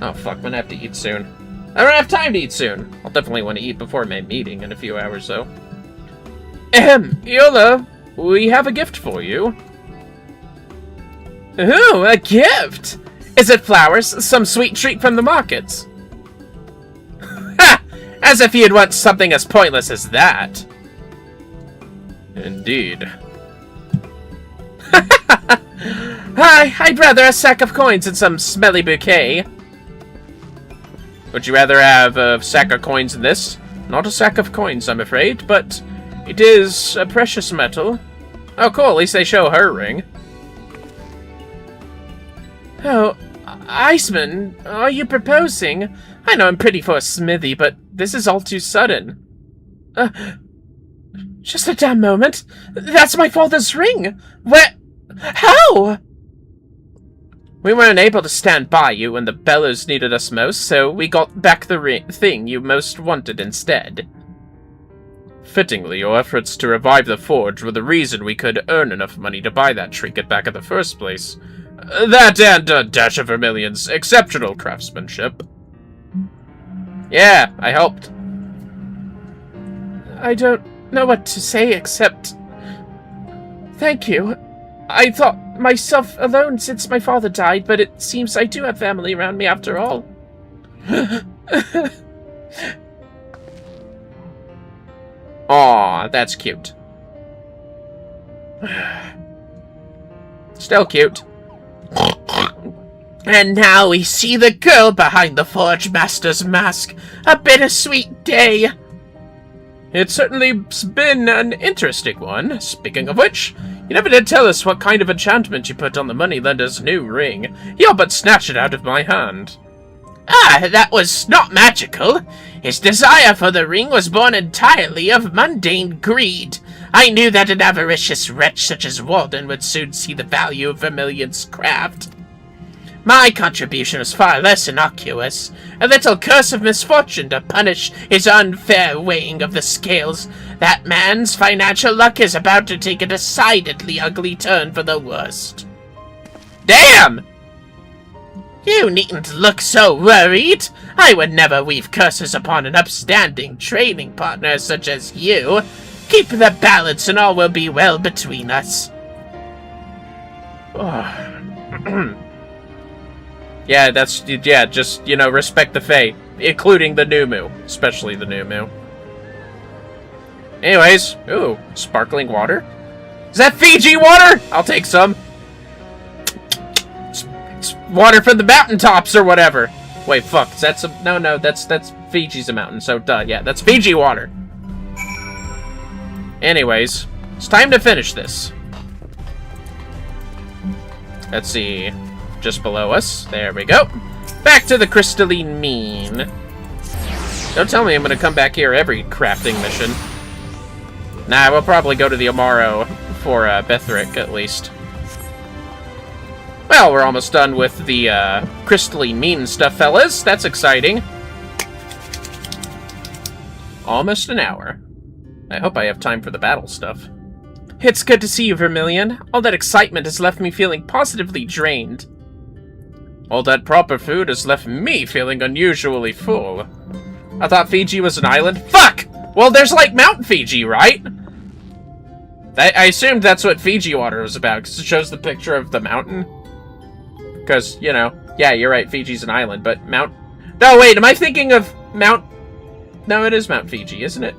Oh, fuck, I'm gonna have to eat soon. I don't have time to eat soon. I'll definitely want to eat before my meeting in a few hours, though. Yola, we have a gift for you. Ooh, a gift! Is it flowers? Some sweet treat from the markets? Ha! As if you'd want something as pointless as that. Indeed. I'd rather a sack of coins than some smelly bouquet. Would you rather have a sack of coins than this? Not a sack of coins, I'm afraid, but it is a precious metal. Oh, cool, at least they show her ring. Oh, Iceman, are you proposing? I know I'm pretty for a smithy, but this is all too sudden. Just a damn moment. That's my father's ring. Where? How? We weren't able to stand by you when the Bellows needed us most, so we got back the thing you most wanted instead. Fittingly, your efforts to revive the forge were the reason we could earn enough money to buy that trinket back in the first place. That and a dash of Vermillion's exceptional craftsmanship. Yeah, I helped. I don't know what to say except... Thank you. I thought myself alone since my father died, but it seems I do have family around me after all. Aw, that's cute. Still cute. And now we see the girl behind the Forge Master's mask. A bittersweet day. It's certainly been an interesting one. Speaking of which, you never did tell us what kind of enchantment you put on the moneylender's new ring. He all but snatched it out of my hand. Ah, that was not magical. His desire for the ring was born entirely of mundane greed. I knew that an avaricious wretch such as Walden would soon see the value of Vermillion's craft. My contribution was far less innocuous. A little curse of misfortune to punish his unfair weighing of the scales. That man's financial luck is about to take a decidedly ugly turn for the worst. Damn! You needn't look so worried. I would never weave curses upon an upstanding trading partner such as you. Keep the balance and all will be well between us. Yeah, just, you know, respect the Fae, including the new Moo, especially the new Moo. Anyways, ooh, sparkling water. Is that Fiji water? I'll take some. It's water from the mountaintops or whatever. Wait, fuck, is that some... No, that's Fiji's a mountain, so duh, yeah, that's Fiji water. Anyways, it's time to finish this. Let's see... Just below us. There we go. Back to the crystalline mean. Don't tell me I'm gonna come back here every crafting mission. Nah, we'll probably go to the Amaro for Bethric, at least. Well, we're almost done with the crystalline mean stuff, fellas. That's exciting. Almost an hour. I hope I have time for the battle stuff. It's good to see you, Vermillion. All that excitement has left me feeling positively drained. All that proper food has left me feeling unusually full. I thought Fiji was an island. Fuck! Well, there's like Mount Fiji, right? I assumed that's what Fiji water was about, because it shows the picture of the mountain. Because, you know, yeah, you're right, Fiji's an island, but Mount... No, wait, am I thinking of Mount... No, it is Mount Fiji, isn't it?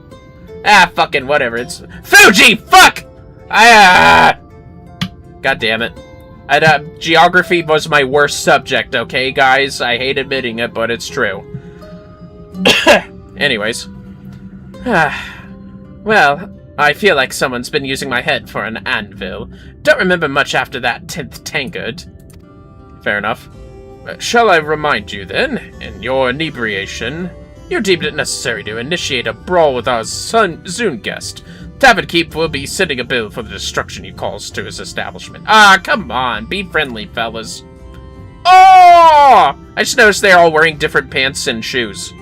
Ah, fucking whatever, it's... Fuji! Fuck! God damn it. Geography was my worst subject, okay, guys? I hate admitting it, but it's true. Anyways. Well, I feel like someone's been using my head for an anvil. Don't remember much after that 10th tankard. Fair enough. Shall I remind you, then, in your inebriation, you deemed it necessary to initiate a brawl with our Zune guest. Keep will be sending a bill for the destruction he caused to his establishment. Ah, come on, be friendly, fellas. Oh! I just noticed they're all wearing different pants and shoes.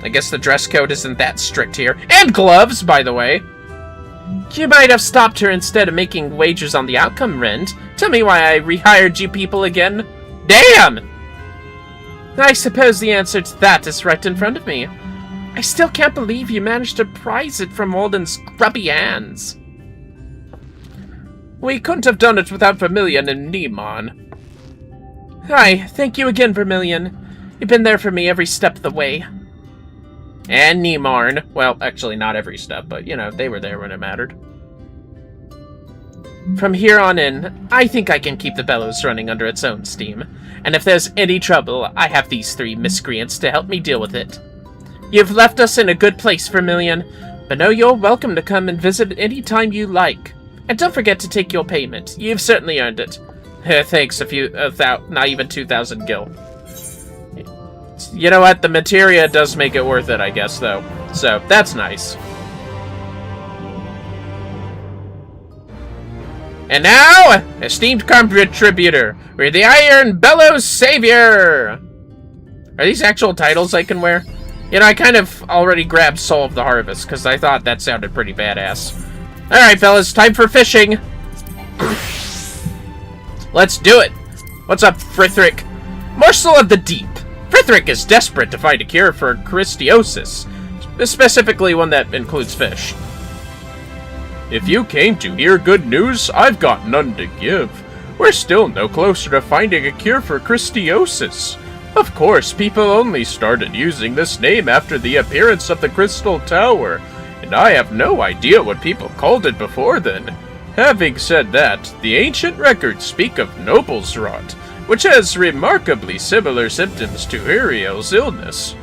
I guess the dress code isn't that strict here. And gloves, by the way. You might have stopped her instead of making wagers on the outcome, Rend. Tell me why I rehired you people again. Damn! I suppose the answer to that is right in front of me. I still can't believe you managed to prize it from Walden's grubby hands. We couldn't have done it without Vermillion and Neemon. Aye, thank you again, Vermillion. You've been there for me every step of the way. And Neemarn. Well, actually not every step, but, you know, they were there when it mattered. From here on in, I think I can keep the bellows running under its own steam. And if there's any trouble, I have these 3 miscreants to help me deal with it. You've left us in a good place, Vermillion, but know you're welcome to come and visit any time you like. And don't forget to take your payment. You've certainly earned it. Thanks, not even 2,000 gil. You know what? The materia does make it worth it, I guess, though. So, that's nice. And now, esteemed contributor, we're the Iron Bellows Savior! Are these actual titles I can wear? You know, I kind of already grabbed Soul of the Harvest, because I thought that sounded pretty badass. Alright, fellas, time for fishing! Let's do it! What's up, Frithric? Morsel of the Deep. Frithric is desperate to find a cure for Christiosis, specifically one that includes fish. If you came to hear good news, I've got none to give. We're still no closer to finding a cure for Christiosis. Of course, people only started using this name after the appearance of the Crystal Tower, and I have no idea what people called it before then. Having said that, the ancient records speak of Noble's Rot, which has remarkably similar symptoms to Uriel's illness.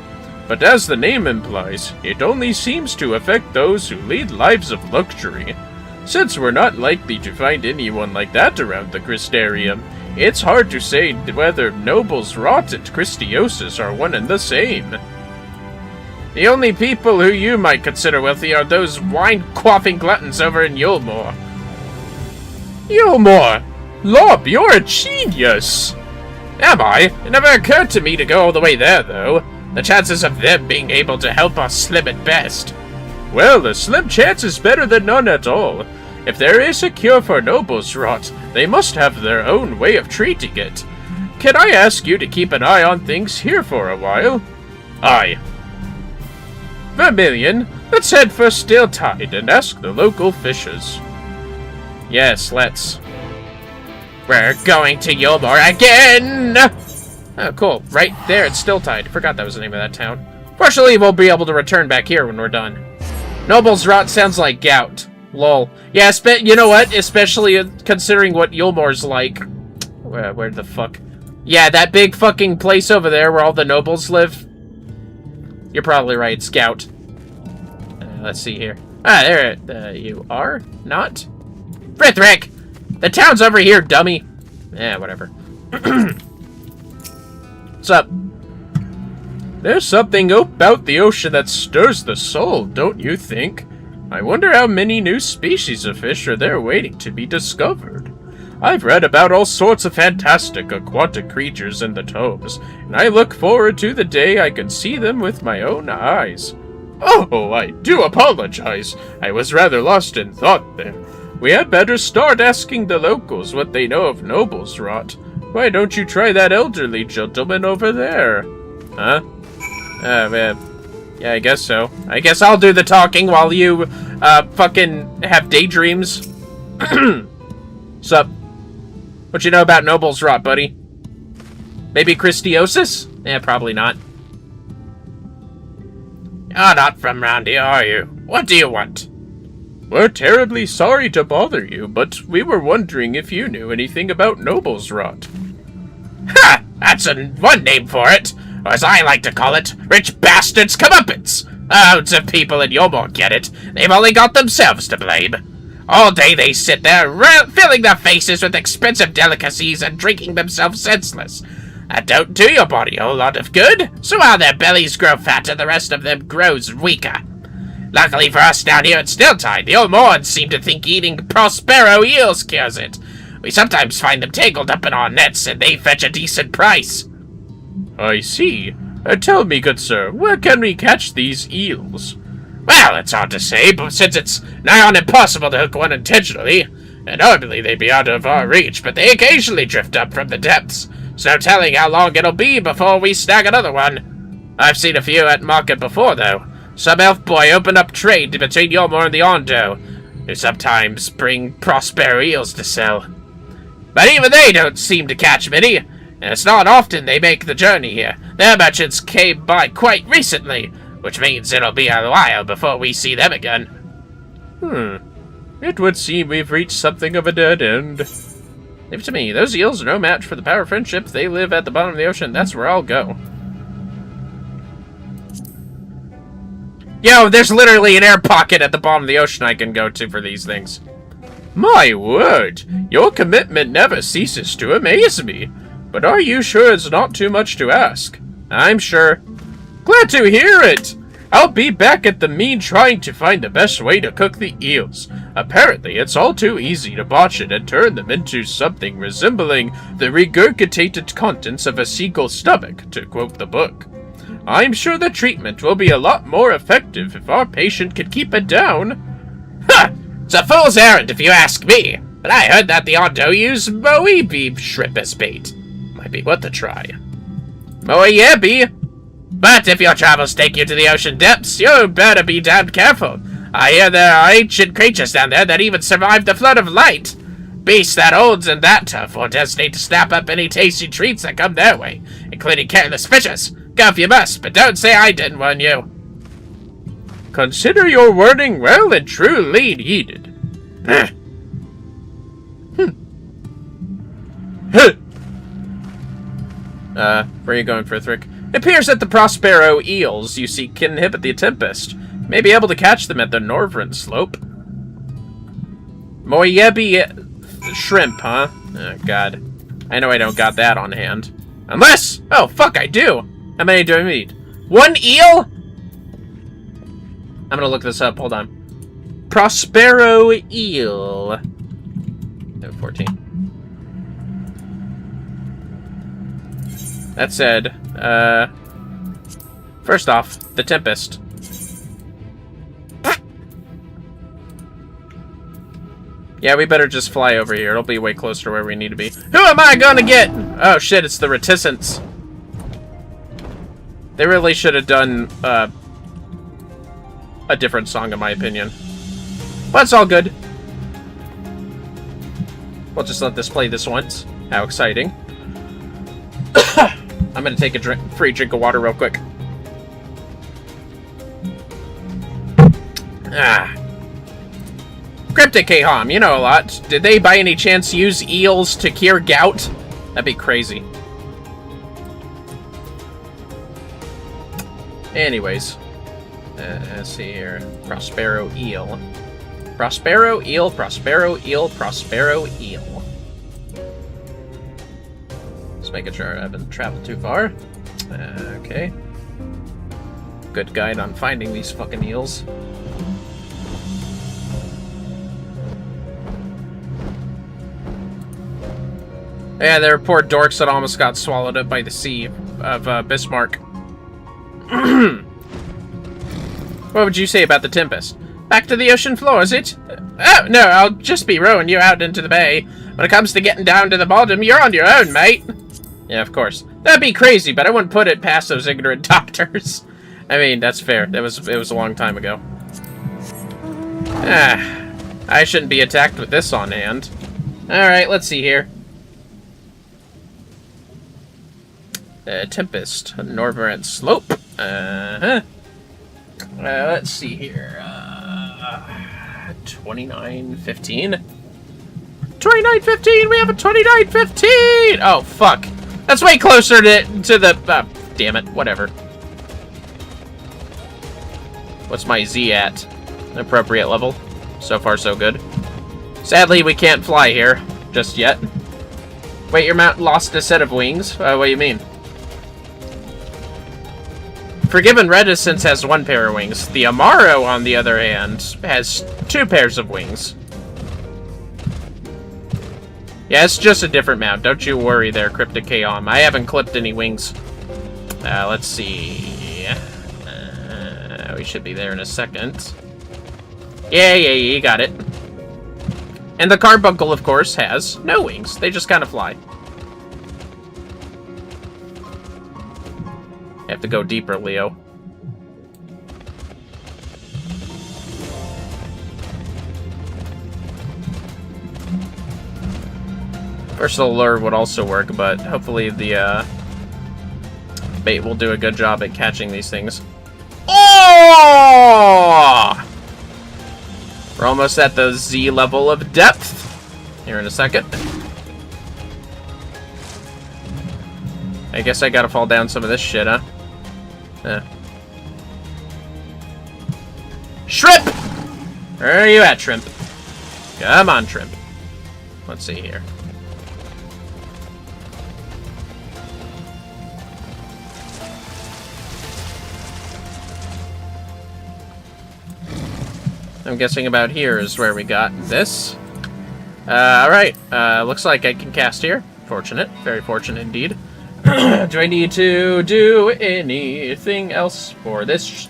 But as the name implies, it only seems to affect those who lead lives of luxury. Since we're not likely to find anyone like that around the Crystarium, it's hard to say whether Noble's Rot and Christiosis are one and the same. The only people who you might consider wealthy are those wine-quaffing gluttons over in Yulmore. Yulmore! Lob, you're a genius! Am I? It never occurred to me to go all the way there, though. The chances of them being able to help are slim at best. Well, a slim chance is better than none at all. If there is a cure for Noble's Rot, they must have their own way of treating it. Can I ask you to keep an eye on things here for a while? Aye. Vermillion, let's head for Steel Tide and ask the local fishers. Yes, let's. We're going to Yulmore again! Oh, cool. Right there at Steel Tide. Forgot that was the name of that town. Fortunately, we'll be able to return back here when we're done. Noble's Rot sounds like gout. Lol. Yeah, you know what? Especially considering what Yulmore's like. Where the fuck? Yeah, that big fucking place over there where all the nobles live. You're probably right, it's gout. Let's see here. Ah, there you are. Not? Frithric! The town's over here, dummy. Yeah, whatever. What's up? There's something about the ocean that stirs the soul, don't you think? I wonder how many new species of fish are there waiting to be discovered. I've read about all sorts of fantastic aquatic creatures in the tomes, and I look forward to the day I can see them with my own eyes. Oh, I do apologize. I was rather lost in thought there. We had better start asking the locals what they know of Noble's Rot. Why don't you try that elderly gentleman over there? Huh? Yeah, I guess so. I guess I'll do the talking while you, fucking have daydreams. Sup? What you know about Noble's Rot, buddy? Maybe Christiosis? Yeah, probably not. You're not from round here, are you? What do you want? We're terribly sorry to bother you, but we were wondering if you knew anything about Noble's Rot. Ha! That's one name for it! Or as I like to call it, rich bastards' comeuppance! Loads of people in Yulmore get it. They've only got themselves to blame. All day they sit there, filling their faces with expensive delicacies and drinking themselves senseless. That don't do your body a whole lot of good, so while their bellies grow fatter, the rest of them grows weaker. Luckily for us down here at Steel Tide, the old Morns seem to think eating Prospero eels cures it. We sometimes find them tangled up in our nets, and they fetch a decent price. I see. Tell me, good sir, where can we catch these eels? Well, it's hard to say, but since it's nigh on impossible to hook one intentionally, and normally they'd be out of our reach, but they occasionally drift up from the depths. So no telling how long it'll be before we snag another one. I've seen a few at market before, though. Some elf boy opened up trade between Yulmore and the Ondo, who sometimes bring Prospero eels to sell. But even they don't seem to catch many, and it's not often they make the journey here. Their merchants came by quite recently, which means it'll be a while before we see them again. It would seem we've reached something of a dead end. Leave it to me. Those eels are no match for the power of friendship. They live at the bottom of the ocean. That's where I'll go. Yo, there's literally an air pocket at the bottom of the ocean I can go to for these things. My word, your commitment never ceases to amaze me. But are you sure it's not too much to ask? I'm sure. Glad to hear it! I'll be back at the mean trying to find the best way to cook the eels. Apparently, it's all too easy to botch it and turn them into something resembling the regurgitated contents of a seagull's stomach, to quote the book. I'm sure the treatment will be a lot more effective if our patient can keep it down. Ha! It's a fool's errand if you ask me, but I heard that the Ondo use moebi shrimp as bait. be worth a try. Oh, yeah, be. But if your travels take you to the ocean depths, you better be damned careful. I hear there are ancient creatures down there that even survived the flood of light. Beasts that old and that tough will designate to snap up any tasty treats that come their way, including careless fishes. Go if you must, but don't say I didn't warn you. Consider your warning well and truly heeded. Where are you going, Frithric? It appears that the Prospero eels you seek can inhibit the Tempest. You may be able to catch them at the Norvryn slope. Moyebi shrimp, huh? Oh, God. I know I don't got that on hand. Unless... Oh, fuck, I do! How many do I need? 1 eel? I'm gonna look this up, hold on. Prospero eel. 14. That said, first off, the Tempest. Yeah, we better just fly over here. It'll be way closer to where we need to be. Who am I gonna get? Oh shit, it's the Reticents. They really should have done, a different song, in my opinion. But it's all good. We'll just let this play this once. How exciting. I'm gonna take a free drink of water real quick. Cryptic Kahom, you know a lot. Did they by any chance use eels to cure gout? That'd be crazy. Anyways. Let's see here. Prospero eel. Prospero eel, Prospero eel, Prospero eel. Just making sure I haven't traveled too far. Okay. Good guide on finding these fucking eels. Yeah, there were poor dorks that almost got swallowed up by the sea of Bismarck. What would you say about the Tempest? Back to the ocean floor, is it? Oh, no, I'll just be rowing you out into the bay. When it comes to getting down to the bottom, you're on your own, mate. Yeah, of course. That'd be crazy, but I wouldn't put it past those ignorant doctors. I mean, that's fair. It was a long time ago. I shouldn't be attacked with this on hand. Alright, let's see here. Tempest, Norvryn slope. Let's see here. 2915. 2915! We have a 2915! Oh, fuck. That's way closer to the... damn it. Whatever. What's my Z at? An appropriate level. So far, so good. Sadly, we can't fly here. Just yet. Wait, your mount lost a set of wings? What do you mean? Forgiven Reticence has 1 pair of wings. The Amaro, on the other hand, has 2 pairs of wings. Yeah, it's just a different mount. Don't you worry there, Cryptic Chaos. I haven't clipped any wings. Let's see. We should be there in a second. Yeah, you got it. And the Carbuncle, of course, has no wings. They just kind of fly. You have to go deeper, Leo. Versatile lure would also work, but hopefully the bait will do a good job at catching these things. Oh! We're almost at the Z level of depth. Here in a second. I guess I gotta fall down some of this shit, huh? Shrimp! Where are you at, Shrimp? Come on, Shrimp. Let's see here. I'm guessing about here is where we got this. Alright. Looks like I can cast here. Fortunate. Very fortunate indeed. Do I need to do anything else for this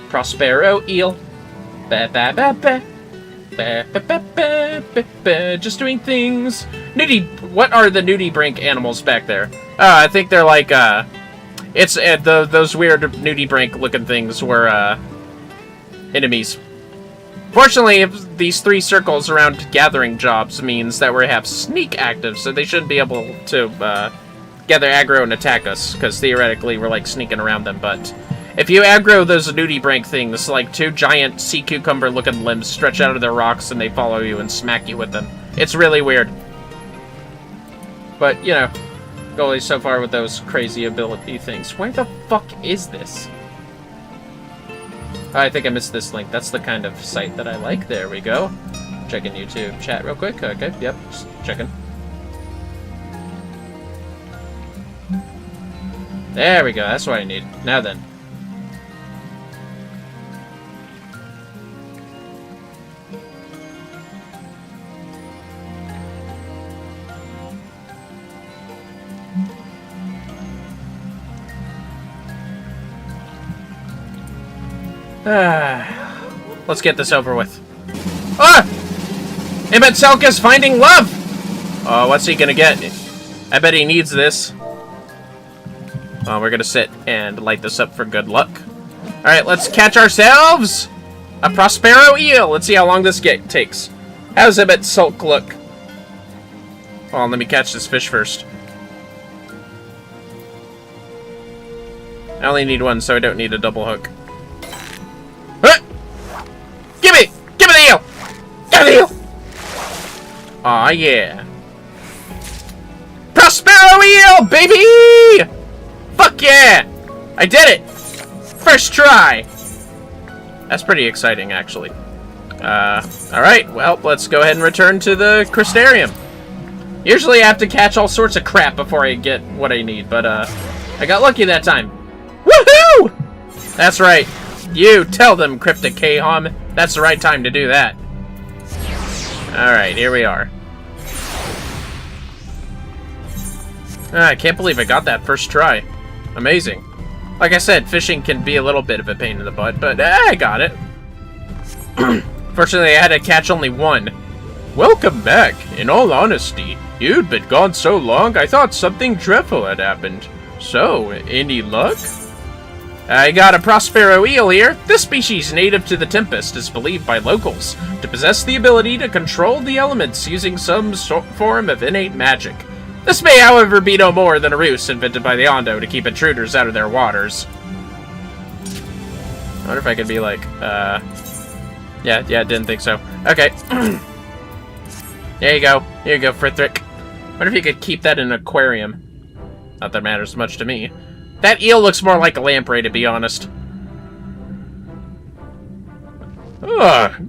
Prospero eel? Just doing things. What are the nudie brink animals back there? I think they're like, it's those weird nudie brink looking things were, enemies. Fortunately, these 3 circles around gathering jobs means that we have sneak active, so they shouldn't be able to, gather aggro and attack us, because theoretically we're, like, sneaking around them, but if you aggro those nudie brink things, like 2 giant sea cucumber-looking limbs stretch out of their rocks and they follow you and smack you with them. It's really weird. But, you know, goalies so far with those crazy ability things. Where the fuck is this? I think I missed this link. That's the kind of site that I like. There we go. Checking YouTube chat real quick. Okay, yep, just checking. There we go. That's what I need. Now then. Let's get this over with. Ah! Imetselka's finding love! Oh, what's he gonna get? I bet he needs this. Well, we're gonna sit and light this up for good luck. Alright, let's catch ourselves a Prospero eel. Let's see how long this takes. How's Imetselk look? Well, let me catch this fish first. I only need one, so I don't need a double hook. Give me the eel! Give me the eel! Aw, yeah. Prospero eel, baby! Fuck yeah! I did it! First try! That's pretty exciting, actually. Alright, well, let's go ahead and return to the crystarium. Usually I have to catch all sorts of crap before I get what I need, but, I got lucky that time. Woohoo! That's right. You tell them, Cryptic K-Hom. That's the right time to do that. Alright, here we are. I can't believe I got that first try. Amazing. Like I said, fishing can be a little bit of a pain in the butt, but I got it. Fortunately, I had to catch only one. Welcome back. In all honesty, you'd been gone so long, I thought something dreadful had happened. So, any luck? I got a Prospero eel here. This species, native to the Tempest, is believed by locals to possess the ability to control the elements using some form of innate magic. This may, however, be no more than a ruse invented by the Ondo to keep intruders out of their waters. I wonder if I could be like, yeah, didn't think so. Okay. There you go. Here you go, Frithric. Wonder if you could keep that in an aquarium. Not that it matters much to me. That eel looks more like a lamprey, to be honest.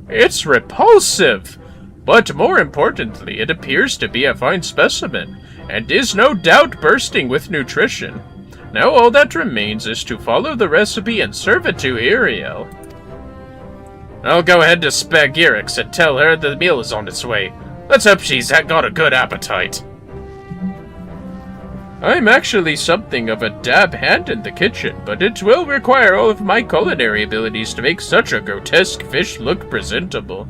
It's repulsive. But more importantly, it appears to be a fine specimen, and is no doubt bursting with nutrition. Now all that remains is to follow the recipe and serve it to Iriel. I'll go ahead to Spagirix and tell her the meal is on its way. Let's hope she's got a good appetite. I'm actually something of a dab hand in the kitchen, but it will require all of my culinary abilities to make such a grotesque fish look presentable.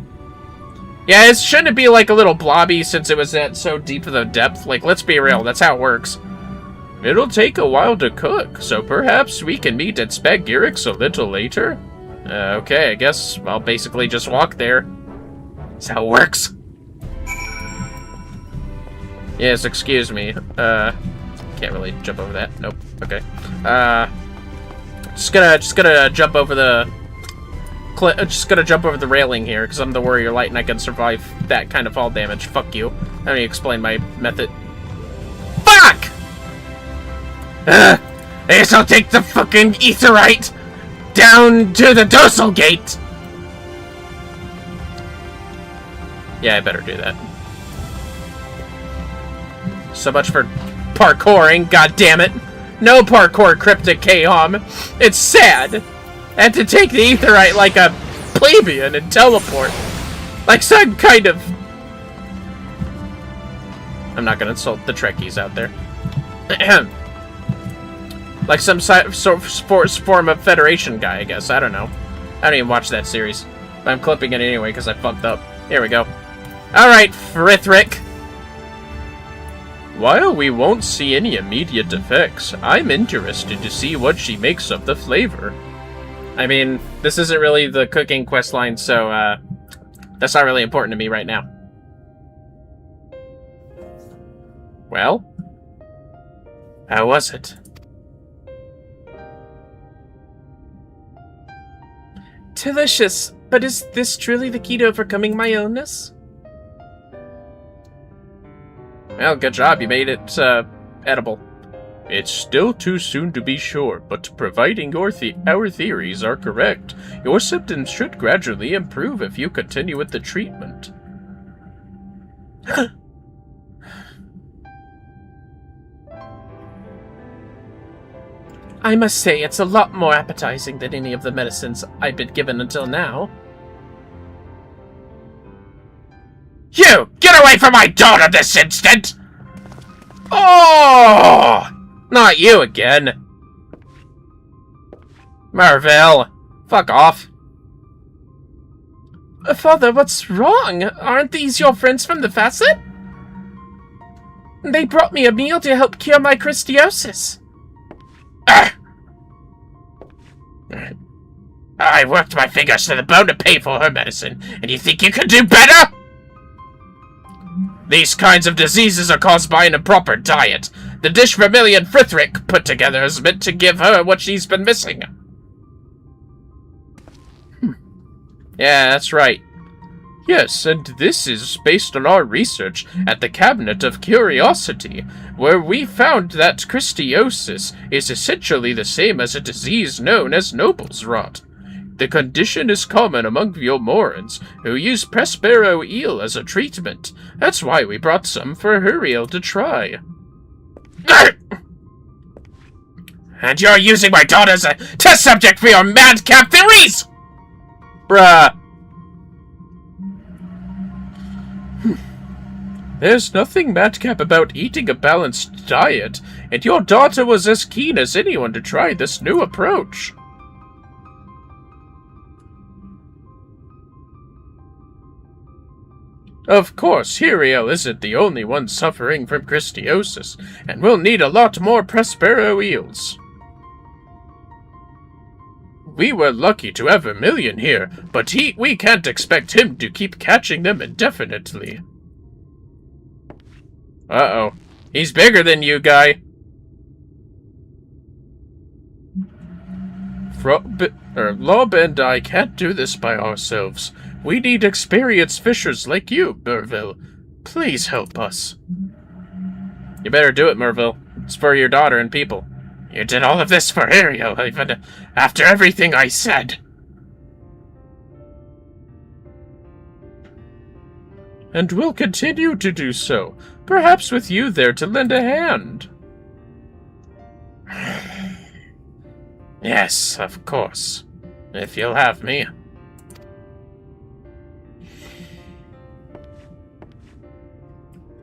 Yeah, it shouldn't be like a little blobby since it was at so deep of a depth. Like, let's be real, that's how it works. It'll take a while to cook, so perhaps we can meet at Spagirix a little later? Okay, I guess I'll basically just walk there. That's how it works. Yes, excuse me. Can't really jump over that. Nope. Okay. Just gonna jump over the... Just gonna jump over the railing here, because I'm the warrior light and I can survive that kind of fall damage. Fuck you. Let me explain my method. Fuck! I guess I'll take the fucking etherite down to the dorsal gate! Yeah, I better do that. So much for parkouring, goddammit. No parkour, Cryptic K-Hom. It's sad. I had to take the etherite like a plebeian and teleport. Like some kind of... I'm not gonna insult the Trekkies out there. Like some form of Federation guy, I guess. I don't know. I don't even watch that series. But I'm clipping it anyway because I fucked up. Here we go. Alright, Frithric. While we won't see any immediate effects, I'm interested to see what she makes of the flavor. I mean, this isn't really the cooking questline, so, that's not really important to me right now. Well? How was it? Delicious, but is this truly the key to overcoming my illness? Well, good job, you made it, edible. It's still too soon to be sure, but providing our theories are correct, your symptoms should gradually improve if you continue with the treatment. I must say, it's a lot more appetizing than any of the medicines I've been given until now. You! Get away from my daughter this instant! Oh! Not you again. Marvel, fuck off. Father, what's wrong? Aren't these your friends from the facet? They brought me a meal to help cure my Christiosis. I worked my fingers to the bone to pay for her medicine, and you think you could do better? These kinds of diseases are caused by an improper diet. The dish Vermillion Frithric put together is meant to give her what she's been missing. Yeah, that's right. Yes, and this is based on our research at the Cabinet of Curiosity, where we found that Christiosis is essentially the same as a disease known as Noble's Rot. The condition is common among Viomorans, who use Prospero eel as a treatment. That's why we brought some for Huriel to try. And you're using my daughter as a test subject for your madcap theories! Bruh. There's nothing madcap about eating a balanced diet, and your daughter was as keen as anyone to try this new approach. Of course, Huriel isn't the only one suffering from Christiosis, and we'll need a lot more Prospero eels. We were lucky to have Vermillion here, but we can't expect him to keep catching them indefinitely. Uh-oh. He's bigger than you, guy. Lob and I can't do this by ourselves. We need experienced fishers like you, Merville. Please help us. You better do it, Merville. It's for your daughter and people. You did all of this for Ariel, even after everything I said. And we'll continue to do so, perhaps with you there to lend a hand. Yes, of course. If you'll have me.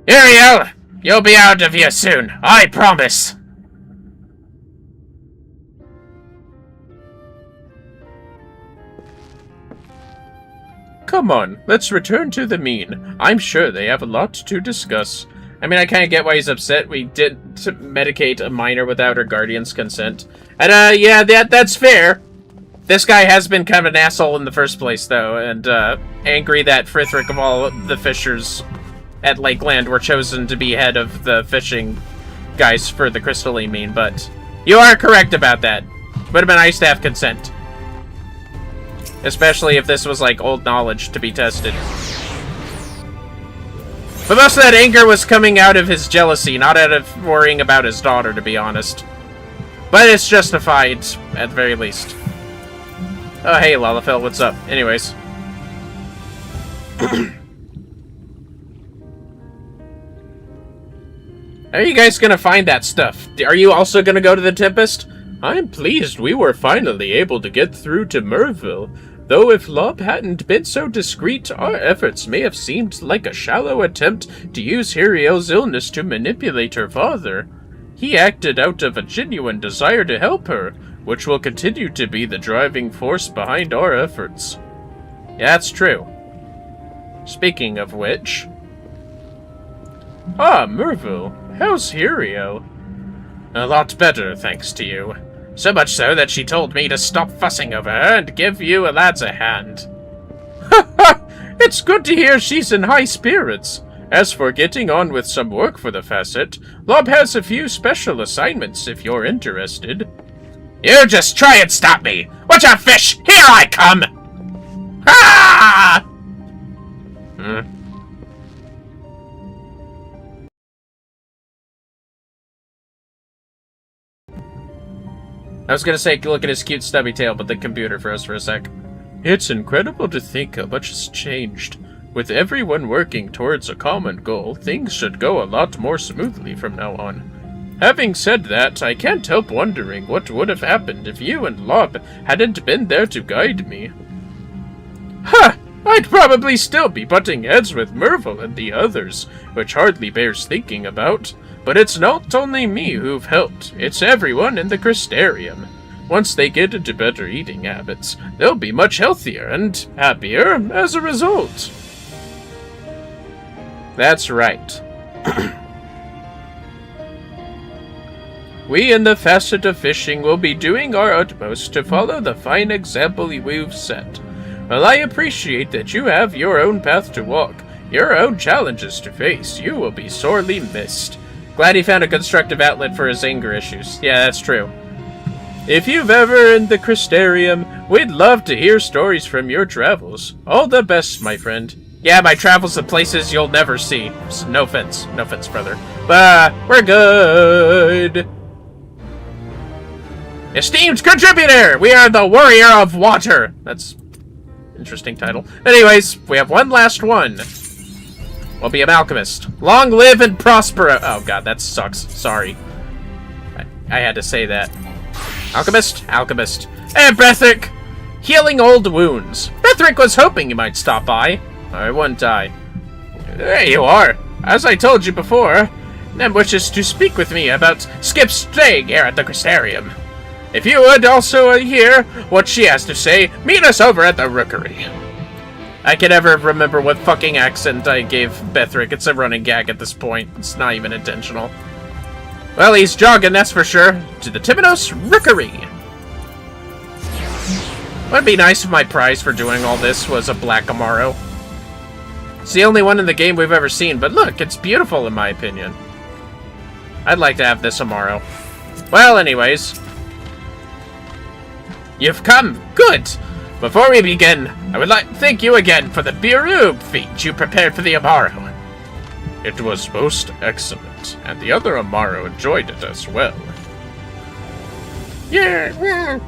Ariel! You'll be out of here soon, I promise! Come on, let's return to the mean. I'm sure they have a lot to discuss. I mean, I kind of get why he's upset. We didn't medicate a minor without her guardian's consent. And, yeah, that's fair. This guy has been kind of an asshole in the first place, though, and, angry that Frithric of all the fishers at Lakeland were chosen to be head of the fishing guys for the crystalline mean, but you are correct about that. Would have been nice to have consent. Especially if this was, like, old knowledge to be tested. But most of that anger was coming out of his jealousy, not out of worrying about his daughter, to be honest. But it's justified, at the very least. Oh, hey, Lalafell, what's up? Anyways. How are you guys gonna find that stuff? Are you also gonna go to the Tempest? I'm pleased we were finally able to get through to Merville. Though if Lob hadn't been so discreet, our efforts may have seemed like a shallow attempt to use Huriel's illness to manipulate her father. He acted out of a genuine desire to help her, which will continue to be the driving force behind our efforts. Yeah, that's true. Speaking of which... Ah, Merville, how's Hirio? A lot better, thanks to you. So much so that she told me to stop fussing over her and give you lads a hand. Ha ha! It's good to hear she's in high spirits. As for getting on with some work for the facet, Lob has a few special assignments if you're interested. You just try and stop me! Watch out, fish! Here I come! Ah! I was gonna say, look at his cute stubby tail, but the computer froze for a sec. It's incredible to think how much has changed. With everyone working towards a common goal, things should go a lot more smoothly from now on. Having said that, I can't help wondering what would have happened if you and Lob hadn't been there to guide me. Ha! I'd probably still be butting heads with Merville and the others, which hardly bears thinking about. But it's not only me who've helped, it's everyone in the Crystarium. Once they get into better eating habits, they'll be much healthier and happier as a result. That's right. We in the facet of fishing will be doing our utmost to follow the fine example we've set. While I appreciate that you have your own path to walk, your own challenges to face, you will be sorely missed. Glad he found a constructive outlet for his anger issues. Yeah, that's true. If you've ever in the Crystarium, we'd love to hear stories from your travels. All the best, my friend. Yeah, my travels to places you'll never see. No offense, brother. But we're good. Esteemed contributor, we are the Warrior of Water. That's interesting title. Anyways, we have one last one. We'll be an alchemist. Long live and prosper. Oh god, that sucks. Sorry. I had to say that. Alchemist? Alchemist. Hey, Bethric! Healing old wounds. Bethric was hoping you might stop by. I won't die. There you are. As I told you before, Nem wishes to speak with me about Skip's staying here at the Crystarium. If you would also hear what she has to say, meet us over at the Rookery. I can never remember what fucking accent I gave Bethric. It's a running gag at this point. It's not even intentional. Well, he's jogging, that's for sure. To the Timonos Rookery. What'd be nice if my prize for doing all this was a black Amaro. It's the only one in the game we've ever seen, but look, it's beautiful in my opinion. I'd like to have this Amaro. Well, anyways. You've come! Good! Before we begin, I would like to thank you again for the Birub feat you prepared for the Amaro. It was most excellent, and the other Amaro enjoyed it as well. Yeah.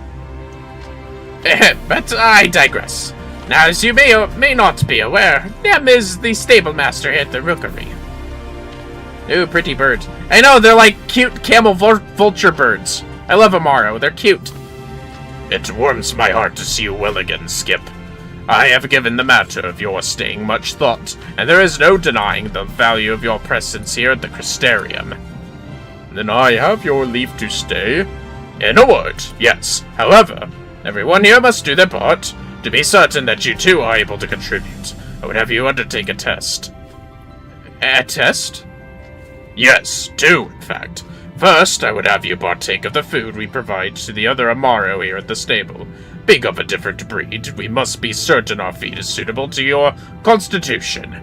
But I digress. Now, as you may or may not be aware, Nem is the stable master here at the Rookery. Ooh, pretty bird. I know, they're like cute camel vulture birds. I love Amaro, they're cute. It warms my heart to see you well again, Skip. I have given the matter of your staying much thought, and there is no denying the value of your presence here at the Crystarium. Then I have your leave to stay? In a word, yes. However, everyone here must do their part. To be certain that you too are able to contribute, I would have you undertake a test. A test? Yes, two, in fact. First, I would have you partake of the food we provide to the other Amaro here at the stable. Being of a different breed, we must be certain our feed is suitable to your constitution.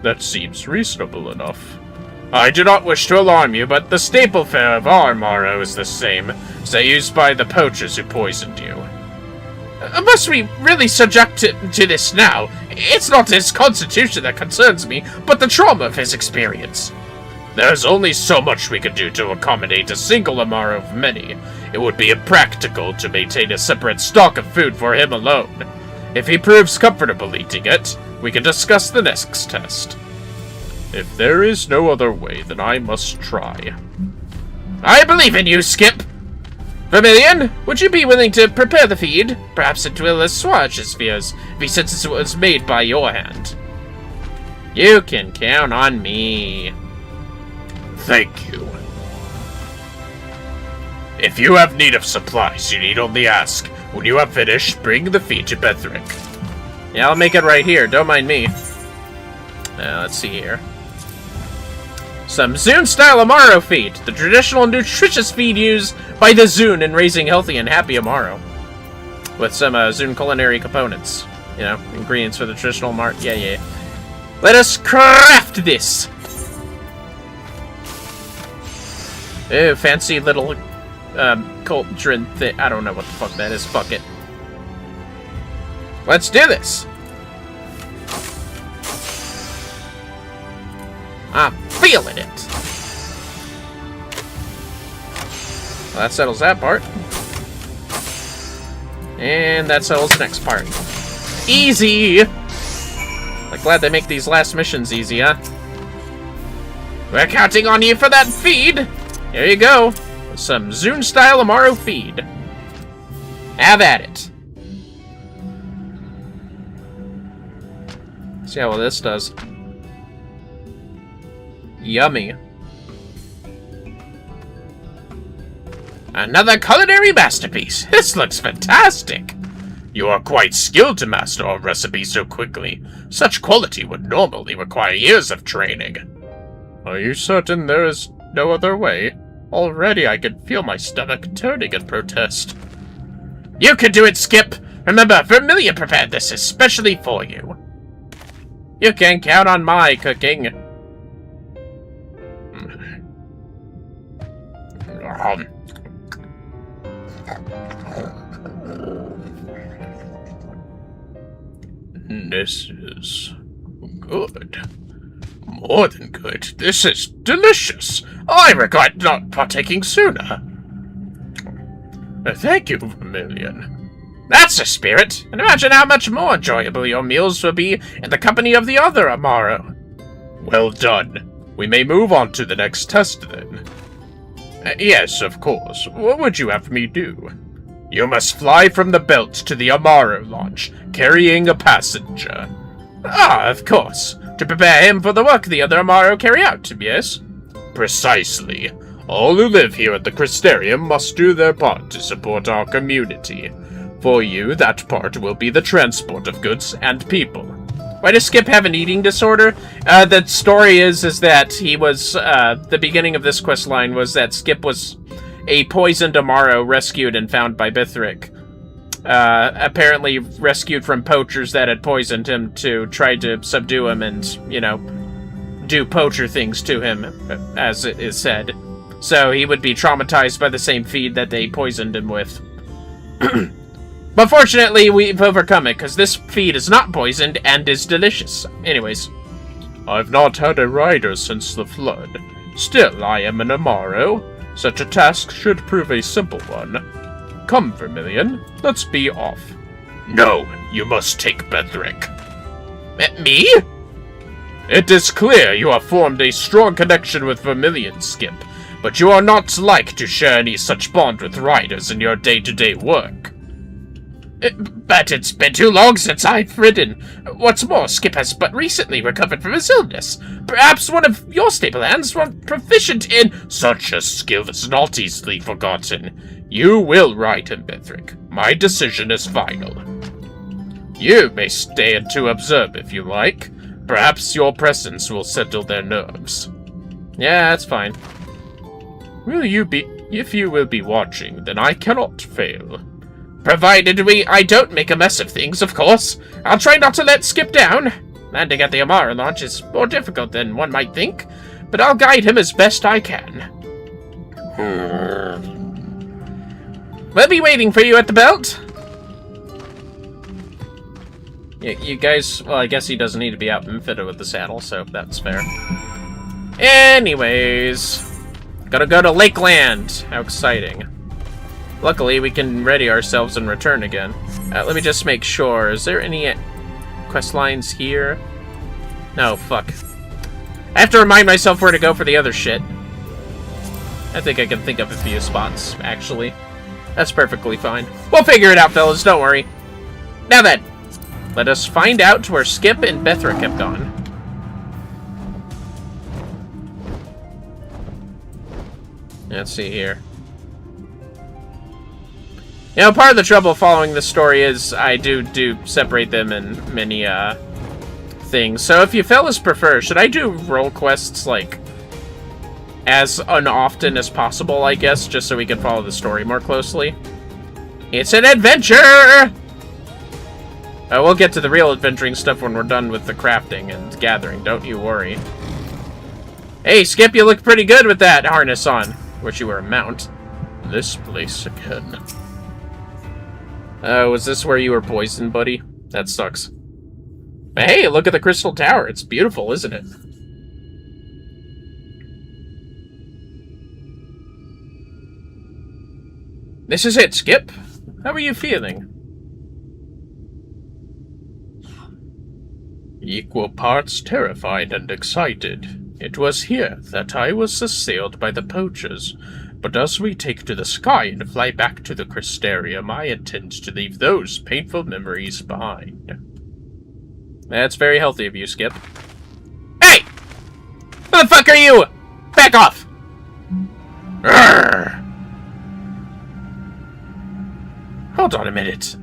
That seems reasonable enough. I do not wish to alarm you, but the staple fare of our Amaro is the same, say used by the poachers who poisoned you. Must we really subject to this now? It's not his constitution that concerns me, but the trauma of his experience. There's only so much we could do to accommodate a single Amaro of many. It would be impractical to maintain a separate stock of food for him alone. If he proves comfortable eating it, we can discuss the next test. If there is no other way, then I must try. I believe in you, Skip! Vermillion, would you be willing to prepare the feed? Perhaps it will assuage his fears, if he senses it was made by your hand. You can count on me. Thank you. If you have need of supplies, you need only ask. When you have finished, bring the feed to Bethric. Yeah, I'll make it right here, don't mind me. Let's see here. Some Zune-style Amaro feed. The traditional nutritious feed used by the Zune in raising healthy and happy Amaro. With some Zune culinary components. You know, ingredients for the traditional Amaro. Yeah. Let us craft this! Ew, fancy little cauldron thing. I don't know what the fuck that is. Fuck it. Let's do this! I'm feeling it! Well, that settles that part. And that settles the next part. Easy! I'm glad they make these last missions easy, huh? We're counting on you for that feed! Here you go. Some Zune-style Amaro feed. Have at it. See how well this does. Yummy. Another culinary masterpiece. This looks fantastic. You are quite skilled to master a recipe so quickly. Such quality would normally require years of training. Are you certain there is no other way? Already I can feel my stomach turning in protest. You can do it, Skip! Remember, Vermillion prepared this especially for you. You can count on my cooking. This is good. More than good. This is delicious. I regret not partaking sooner. Thank you, Vermillion. That's the spirit. And imagine how much more enjoyable your meals will be in the company of the other Amaro. Well done. We may move on to the next test then. Yes, of course. What would you have me do? You must fly from the belt to the Amaro launch, carrying a passenger. Ah, of course. To prepare him for the work the other Amaro carry out, yes? Precisely. All who live here at the Crystarium must do their part to support our community. For you, that part will be the transport of goods and people. Why does Skip have an eating disorder? The story is that he was, the beginning of this quest line was that Skip was a poisoned Amaro rescued and found by Bithric. Apparently rescued from poachers that had poisoned him to try to subdue him and, you know, do poacher things to him, as it is said. So he would be traumatized by the same feed that they poisoned him with. But fortunately, we've overcome it, because this feed is not poisoned and is delicious. Anyways. I've not had a rider since the flood. Still, I am an Amaro. Such a task should prove a simple one. Come, Vermillion, let's be off. No, you must take Bethric. Me? It is clear you have formed a strong connection with Vermillion, Skip, but you are not like to share any such bond with riders in your day-to-day work. But it's been too long since I've ridden. What's more, Skip has but recently recovered from his illness. Perhaps one of your stable hands, one proficient in... Such a skill is not easily forgotten. You will ride him, Bethric. My decision is final. You may stay and to observe if you like. Perhaps your presence will settle their nerves. Yeah, that's fine. Will you be... If you will be watching, then I cannot fail. Provided I don't make a mess of things, of course. I'll try not to let Skip down. Landing at the Amaro launch is more difficult than one might think, but I'll guide him as best I can. We'll be waiting for you at the belt. You guys, well, I guess he doesn't need to be outfitted with the saddle, so that's fair. Anyways, gotta go to Lakeland. How exciting. Luckily, we can ready ourselves and return again. Let me just make sure. Is there any quest lines here? No, fuck. I have to remind myself where to go for the other shit. I think I can think of a few spots, actually. That's perfectly fine. We'll figure it out, fellas, don't worry. Now then, let us find out where Skip and Bethric have gone. Let's see here. You know, part of the trouble following this story is I do separate them in many thing. So if you fellas prefer, should I do role quests, like, as often as possible, I guess, just so we can follow the story more closely? It's an adventure! We'll get to the real adventuring stuff when we're done with the crafting and gathering, don't you worry. Hey, Skip, you look pretty good with that harness on. Wish you were a mount. This place again. Was this where you were poisoned, buddy? That sucks. But hey, look at the Crystal Tower. It's beautiful, isn't it? This is it, Skip. How are you feeling? Equal parts terrified and excited. It was here that I was assailed by the poachers. But as we take to the sky and fly back to the Crystarium, I intend to leave those painful memories behind. That's very healthy of you, Skip. Hey! Who the fuck are you? Back off! Urgh. Hold on a minute.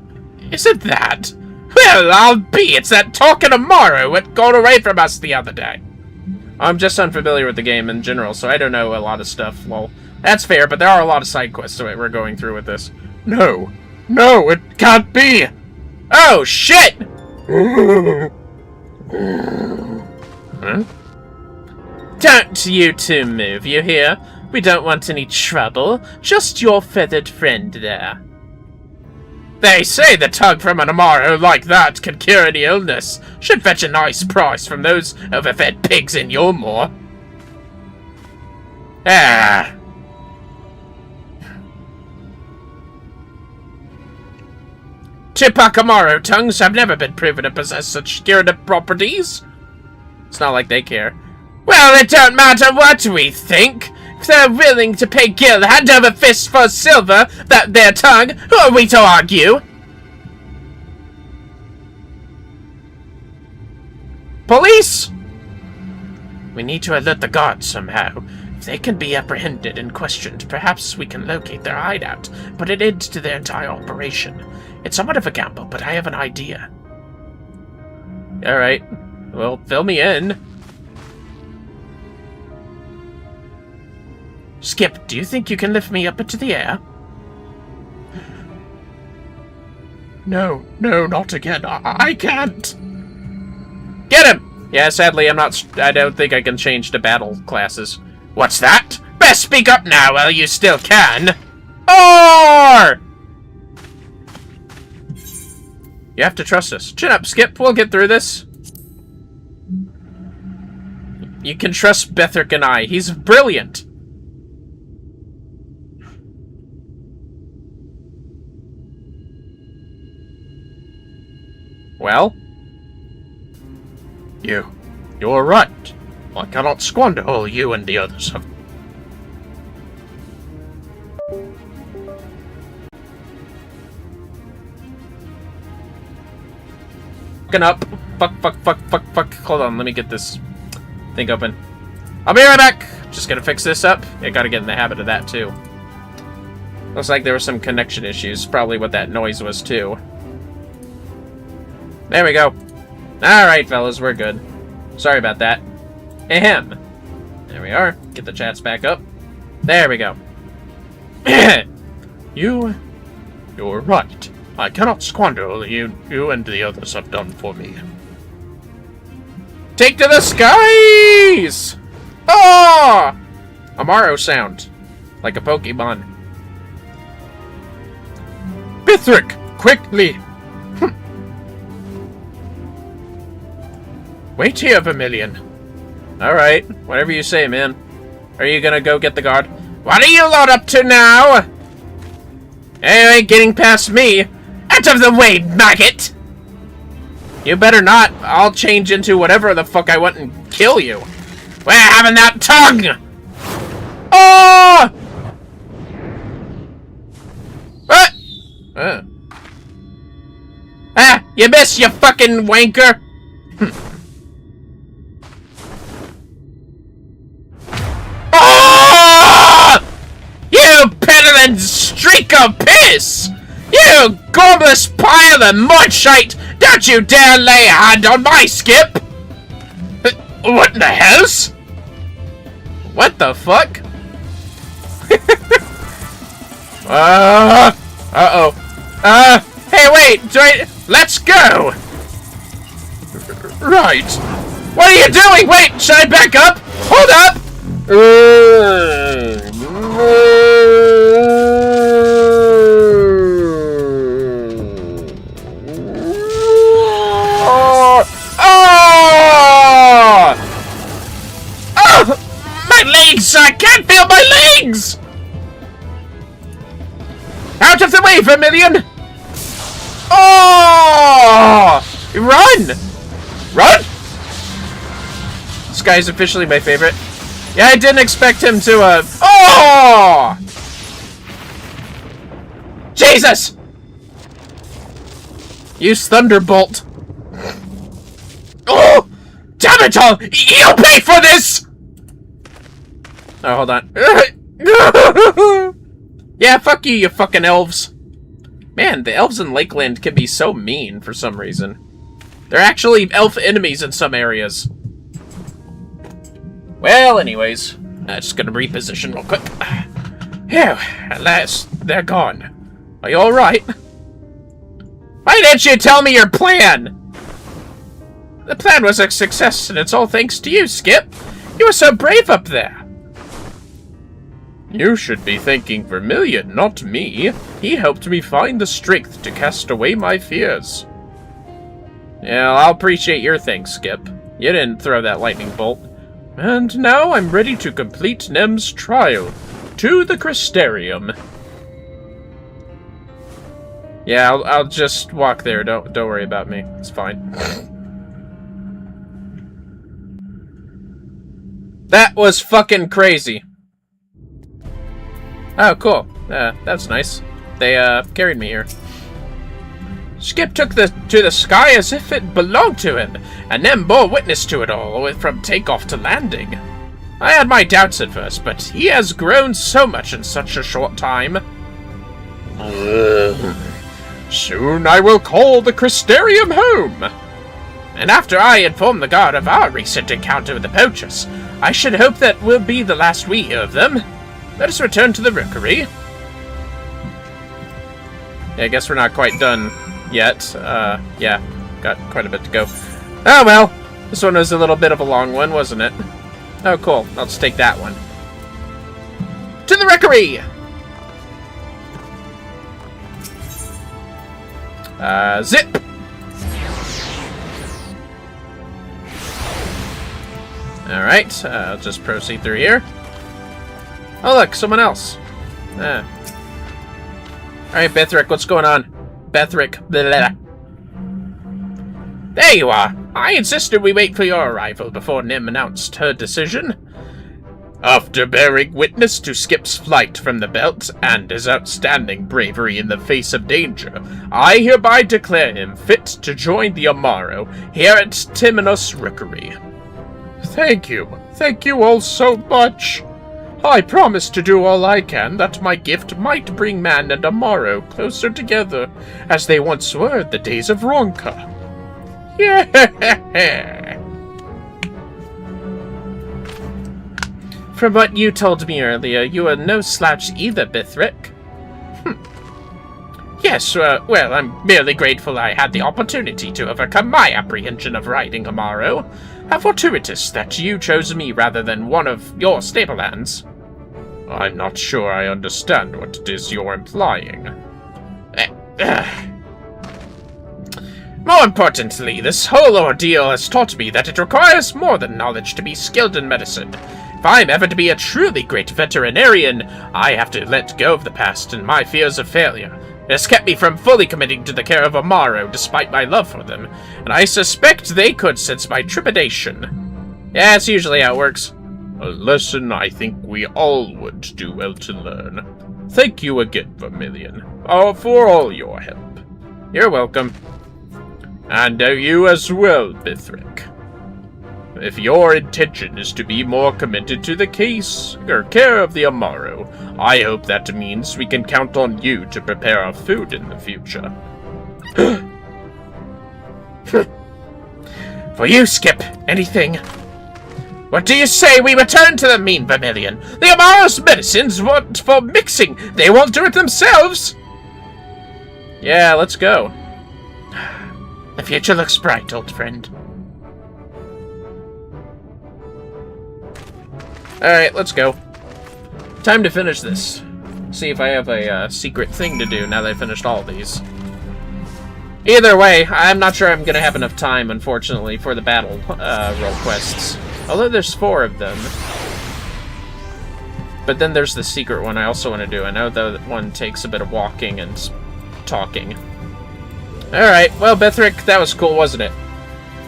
Is it that? Well, I'll be. It's that talking tomorrow what got away from us the other day. I'm just unfamiliar with the game in general, so I don't know a lot of stuff. Well, that's fair, but there are a lot of side quests that we're going through with this. No. No, it can't be! Oh, shit! Huh? Don't you two move, you hear? We don't want any trouble. Just your feathered friend there. They say the tug from an Amaro like that can cure any illness. Should fetch a nice price from those overfed pigs in your moor. Ah. Chipak Amaro tongues have never been proven to possess such curative properties. It's not like they care. Well, it don't matter what we think. If they're willing to pay Gil hand over fist for silver, that their tongue, who are we to argue? Police! We need to alert the guards somehow. If they can be apprehended and questioned, perhaps we can locate their hideout, put an end to their entire operation. It's somewhat of a gamble, but I have an idea. Alright. Well, fill me in. Skip, do you think you can lift me up into the air? No, not again. I can't. Get him! Yeah, sadly, I don't think I can change to battle classes. What's that? Best speak up now while you still can. Or! You have to trust us. Chin up, Skip. We'll get through this. You can trust Bethrick and I. He's brilliant. Well? You're right. I cannot squander all you and the others have. Fucking up. Fuck. Hold on, let me get this thing open. I'll be right back. Just gonna fix this up. I gotta get in the habit of that, too. Looks like there were some connection issues. Probably what that noise was, too. There we go. Alright, fellas, we're good. Sorry about that. Ahem. There we are. Get the chats back up. There we go. You're right. I cannot squander all you and the others have done for me. Take to the skies! Oh! Amaro sound. Like a Pokemon. Bithrick, quickly! Wait here, Vermillion. Alright, whatever you say, man. Are you gonna go get the guard? What are you lot up to now? Anyway, getting past me. Out of the way, maggot! You better not. I'll change into whatever the fuck I want and kill you. We're having that tongue! Oh! What? Ah, you missed, you fucking wanker! Oh! You peddling streak of piss! You gormless pile of mud shite! Don't you dare lay a hand on my Skip! What in the house? What the fuck? Uh-oh. Hey, wait! Let's go! Right. What are you doing? Wait, should I back up? Hold up! My legs! I can't feel my legs! Out of the way, Vermillion! Oh! Run! Run! This guy's officially my favorite. Yeah, I didn't expect him to, Oh! Jesus! Use Thunderbolt. Oh! Damn it all! You'll pay for this! Oh, hold on. Yeah, fuck you, you fucking elves. Man, the elves in Lakeland can be so mean for some reason. They're actually elf enemies in some areas. Well, anyways, just gonna reposition real quick. Phew, at last, they're gone. Are you alright? Why didn't you tell me your plan? The plan was a success, and it's all thanks to you, Skip. You were so brave up there. You should be thanking Vermillion, not me. He helped me find the strength to cast away my fears. Yeah, I'll appreciate your thanks, Skip. You didn't throw that lightning bolt. And now I'm ready to complete Nem's trial. To the Crystarium. Yeah, I'll just walk there. Don't worry about me. It's fine. That was fucking crazy. Oh, cool. That's nice. They, carried me here. Skip took to the sky as if it belonged to him, and Nem bore witness to it all, from takeoff to landing. I had my doubts at first, but he has grown so much in such a short time. Soon I will call the Crystarium home. And after I inform the guard of our recent encounter with the poachers, I should hope that will be the last we hear of them. Let us return to the rookery. Yeah, I guess we're not quite done yet. Yeah, got quite a bit to go. Oh well, this one was a little bit of a long one, wasn't it? Oh, cool. I'll just take that one. To the rookery! Zip! Alright, I'll just proceed through here. Oh look, someone else. Alright, Bethrick, what's going on? Bethrick, blah. There you are! I insisted we wait for your arrival before Nim announced her decision. After bearing witness to Skip's flight from the belt and his outstanding bravery in the face of danger, I hereby declare him fit to join the Amaro here at Timonos Rookery. Thank you all so much. I promise to do all I can that my gift might bring man and Amaro closer together, as they once were in the days of Ronka. Yeah. From what you told me earlier, you are no slouch either, Bithrick. Yes, well, I'm merely grateful I had the opportunity to overcome my apprehension of riding Amaro. How fortuitous that you chose me rather than one of your stable hands. I'm not sure I understand what it is you're implying. More importantly, this whole ordeal has taught me that it requires more than knowledge to be skilled in medicine. If I'm ever to be a truly great veterinarian, I have to let go of the past and my fears of failure. It has kept me from fully committing to the care of Amaro despite my love for them, and I suspect they could sense my trepidation. Yeah, that's usually how it works. A lesson I think we all would do well to learn. Thank you again, Vermillion, for all your help. You're welcome. And you as well, Bithrick. If your intention is to be more committed to the case or care of the Amaro, I hope that means we can count on you to prepare our food in the future. For you, Skip, anything. What do you say we return to the mean Vermillion? The Amaro's medicines want for mixing. They won't do it themselves. Yeah, let's go. The future looks bright, old friend. Alright, let's go. Time to finish this. See if I have a secret thing to do now that I finished all these. Either way, I'm not sure I'm gonna have enough time, unfortunately, for the battle role quests. Although there's 4 of them. But then there's the secret one I also want to do. I know that one takes a bit of walking and talking. Alright, well, Bethrick, that was cool, wasn't it?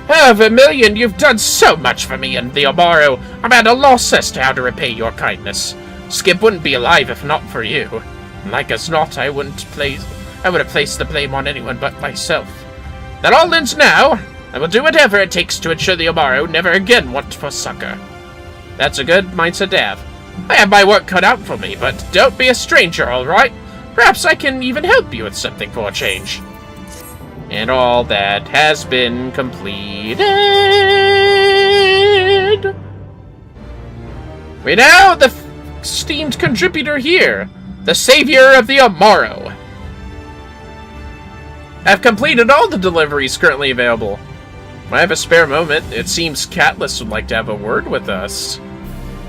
Oh, Vermillion, you've done so much for me and the Amaro. I'm at a loss as to how to repay your kindness. Skip wouldn't be alive if not for you. Like as not, I would have placed the blame on anyone but myself. That all ends now. I will do whatever it takes to ensure the Amaro never again want for succor. That's a good mindset to have. I have my work cut out for me, but don't be a stranger, alright? Perhaps I can even help you with something for a change. And all that has been completed. We now the esteemed contributor here, the savior of the Amaro. I've completed all the deliveries currently available. When I have a spare moment, it seems Catless would like to have a word with us.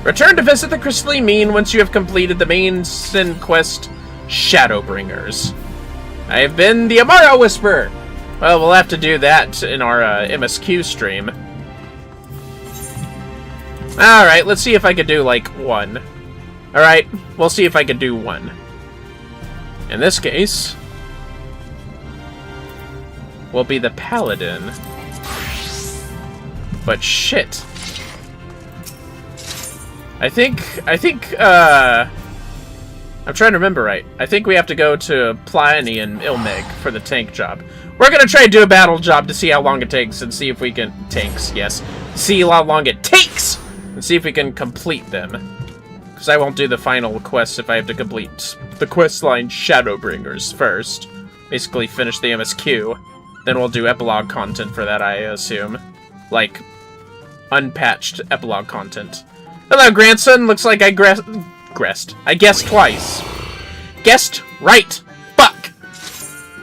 Return to visit the crystally mean once you have completed the main sin quest, Shadowbringers. I have been the Amaro Whisperer. Well, we'll have to do that in our MSQ stream. Alright, let's see if I could do, like, 1. Alright, we'll see if I could do 1. In this case, we'll be the Paladin. But shit. I think, I'm trying to remember right. I think we have to go to Pliny and Ilmeg for the tank job. We're gonna try to do a battle job to see how long it takes and see if we can... Tanks, yes. See how long it takes! And see if we can complete them. Because I won't do the final quest if I have to complete the quest line Shadowbringers first. Basically finish the MSQ. Then we'll do epilogue content for that, I assume. Like, unpatched epilogue content. Hello, grandson. Looks like I guessed twice. Guessed right. Fuck.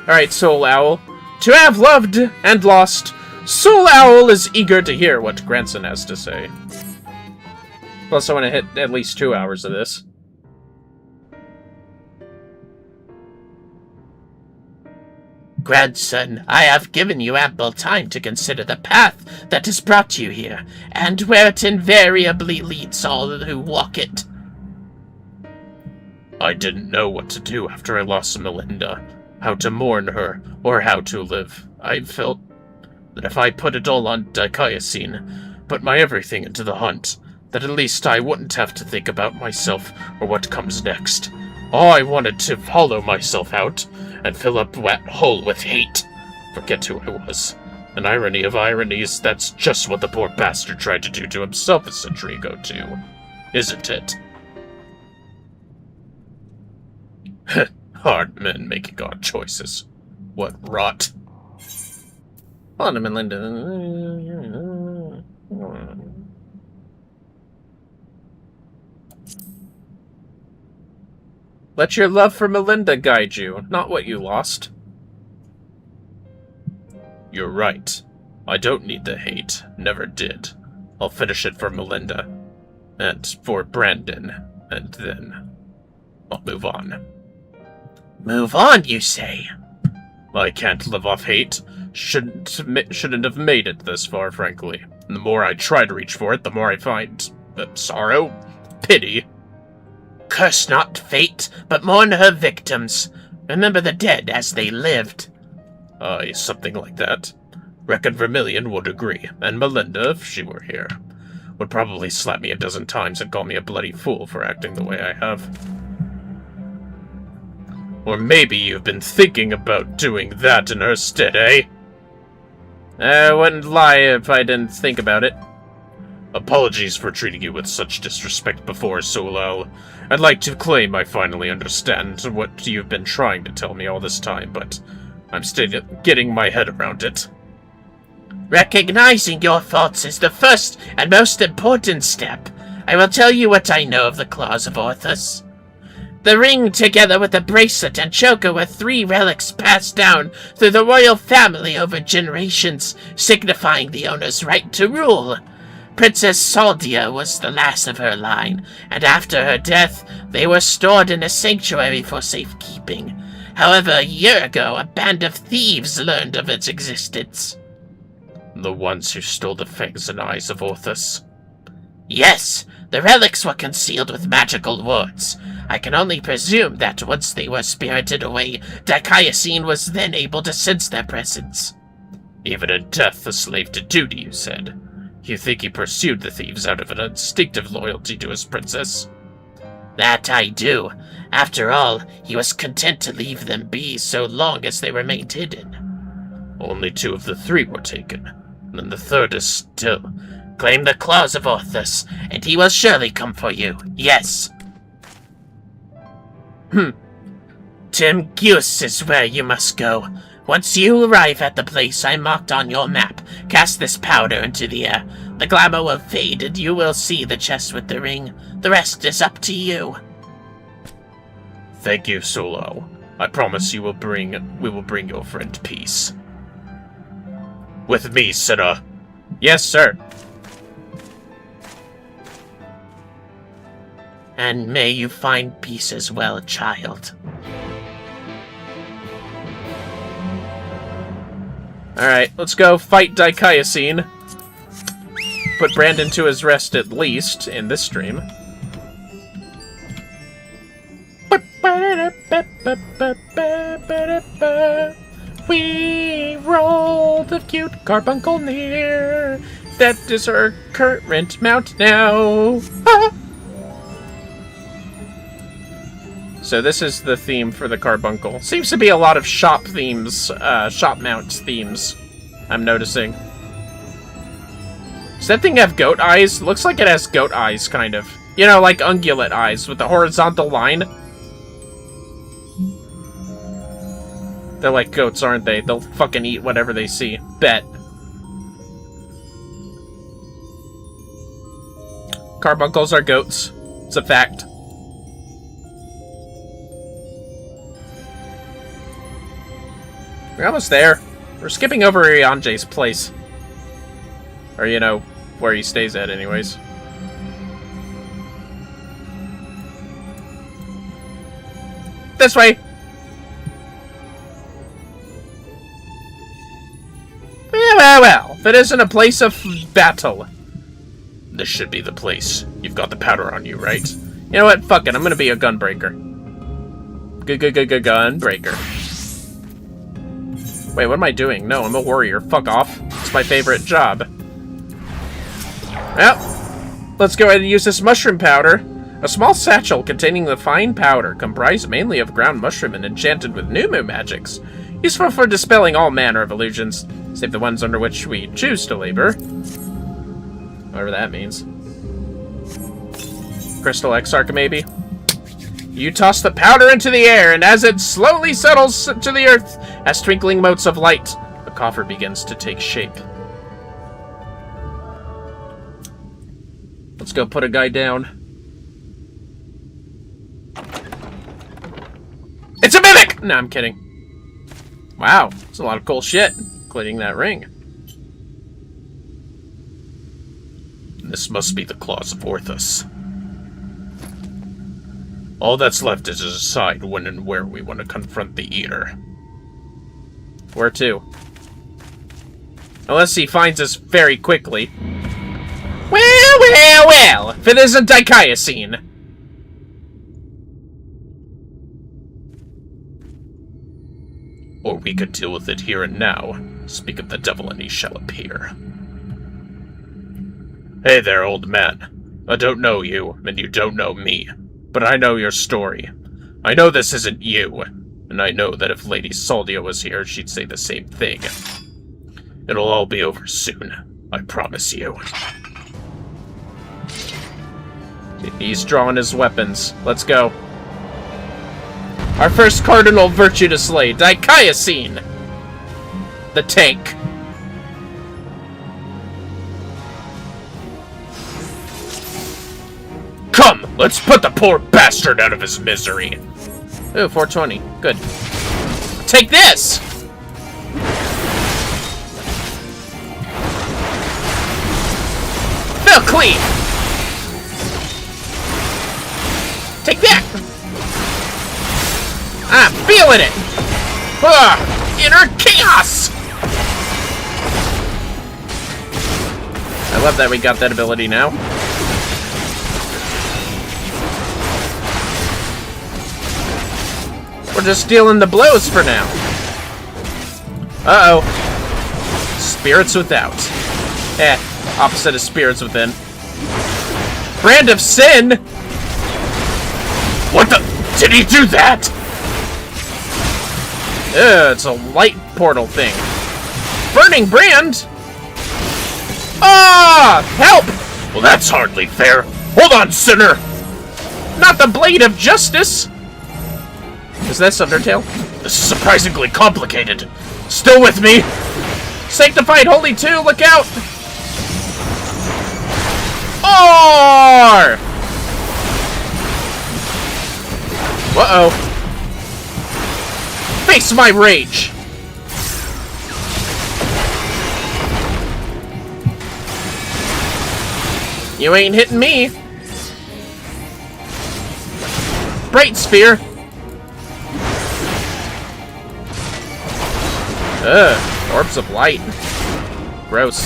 Alright, Soul Owl. To have loved and lost, Soul Owl is eager to hear what grandson has to say. Plus, I want to hit at least 2 hours of this. Grandson, I have given you ample time to consider the path that has brought you here, and where it invariably leads all who walk it. I didn't know what to do after I lost Melinda, how to mourn her, or how to live. I felt that if I put it all on Dikaiosine, put my everything into the hunt, that at least I wouldn't have to think about myself or what comes next. All I wanted to hollow myself out and fill up that hole with hate. Forget who I was. An irony of ironies, that's just what the poor bastard tried to do to himself a century ago, too. Isn't it? Hard men making odd choices. What rot. Hold on, Melinda. Let your love for Melinda guide you, not what you lost. You're right. I don't need the hate. Never did. I'll finish it for Melinda. And for Brandon. And then I'll move on. Move on, you say? I can't live off hate. Shouldn't have made it this far, frankly. And the more I try to reach for it, the more I find sorrow, pity. Curse not fate, but mourn her victims. Remember the dead as they lived. Aye, something like that. Reckon Vermillion would agree, and Melinda, if she were here, would probably slap me a dozen times and call me a bloody fool for acting the way I have. Or maybe you've been thinking about doing that in her stead, eh? I wouldn't lie if I didn't think about it. Apologies for treating you with such disrespect before, Soul. I'd like to claim I finally understand what you've been trying to tell me all this time, but I'm still getting my head around it. Recognizing your faults is the first and most important step. I will tell you what I know of the Claws of Orthus. The ring, together with the bracelet and choker, were 3 relics passed down through the royal family over generations, signifying the owner's right to rule. Princess Saldia was the last of her line, and after her death, they were stored in a sanctuary for safekeeping. However, a year ago, a band of thieves learned of its existence. The ones who stole the fangs and eyes of Orthus? Yes, the relics were concealed with magical wards. I can only presume that once they were spirited away, Dicayosine was then able to sense their presence. Even in death, a slave to duty, you said. You think he pursued the thieves out of an instinctive loyalty to his princess? That I do. After all, he was content to leave them be so long as they remained hidden. Only 2 of the 3 were taken, and the 3rd is still... Claim the Claws of Orthus, and he will surely come for you. Yes. Timgus is where you must go. Once you arrive at the place I marked on your map, cast this powder into the air. The glamour will fade, and you will see the chest with the ring. The rest is up to you. Thank you, Solo. I promise we will bring your friend peace. With me, Sinna. Yes, sir. And may you find peace as well, child. Alright, let's go fight Dicayosine. Put Brandon to his rest at least in this stream. We roll the cute carbuncle near. That is her current mount now. Ah! So this is the theme for the carbuncle. Seems to be a lot of shop themes, shop mounts themes, I'm noticing. Does that thing have goat eyes? Looks like it has goat eyes, kind of. You know, like ungulate eyes with the horizontal line. They're like goats, aren't they? They'll fucking eat whatever they see. Bet. Carbuncles are goats. It's a fact. We're almost there. We're skipping over Ianje's place. Or, you know, where he stays at anyways. This way! Well, if it isn't a place of battle. This should be the place. You've got the powder on you, right? You know what? Fuck it. I'm gonna be a gunbreaker. Gunbreaker. Wait, what am I doing? No, I'm a warrior. Fuck off. It's my favorite job. Well, let's go ahead and use this mushroom powder. A small satchel containing the fine powder, comprised mainly of ground mushroom and enchanted with Numu magics. Useful for dispelling all manner of illusions, save the ones under which we choose to labor. Whatever that means. Crystal Exarch, maybe? You toss the powder into the air, and as it slowly settles to the earth, as twinkling motes of light, the coffer begins to take shape. Let's go put a guy down. It's a mimic! No, I'm kidding. Wow, it's a lot of cool shit, including that ring. This must be the Claws of Orthus. All that's left is to decide when and where we want to confront the Eater. Where to? Unless he finds us very quickly. Well, if it isn't Dicayosine. Or we could deal with it here and now. Speak of the devil and he shall appear. Hey there, old man. I don't know you, and you don't know me. But I know your story. I know this isn't you. And I know that if Lady Saldia was here, she'd say the same thing. It'll all be over soon. I promise you. He's drawing his weapons. Let's go. Our first cardinal virtue to slay, Dicayosine! The tank. Come, let's put the poor bastard out of his misery. Ooh, 420. Good. Take this! Feel clean! Take that! I'm feeling it! Inner chaos! I love that we got that ability now. We're just dealing the blows for now. Uh-oh. Spirits without. Opposite of spirits within. Brand of sin! What the? Did he do that? It's a light portal thing. Burning brand? Ah! Help! Well, that's hardly fair. Hold on, sinner! Not the blade of justice! Is this Undertale? This is surprisingly complicated. Still with me? Sanctified Holy 2, look out! Or! Uh-oh. Face my rage! You ain't hitting me! Bright Sphere! Ugh, orbs of light. Gross.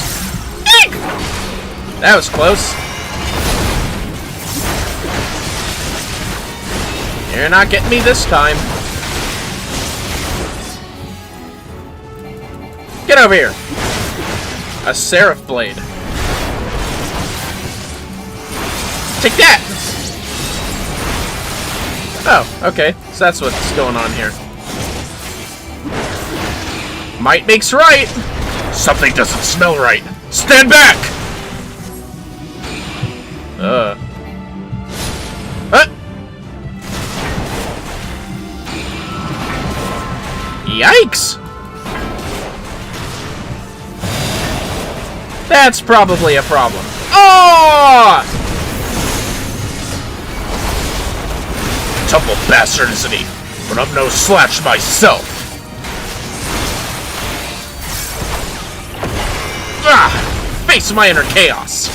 Eek! That was close. You're not getting me this time. Get over here. A Seraph Blade. Take that! Oh, okay. So that's what's going on here. Might makes right! Something doesn't smell right. Stand back! Yikes! That's probably a problem. Oh! Tumble bastard, isn't he? But I'm no slouch myself. Face my inner chaos!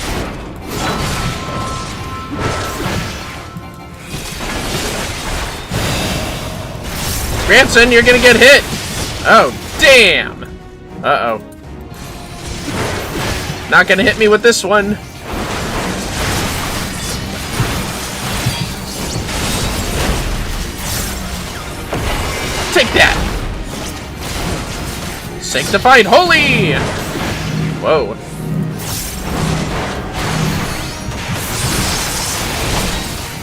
Grandson, you're gonna get hit! Oh, damn! Uh-oh. Not gonna hit me with this one. Take that! Sanctified Holy! Whoa.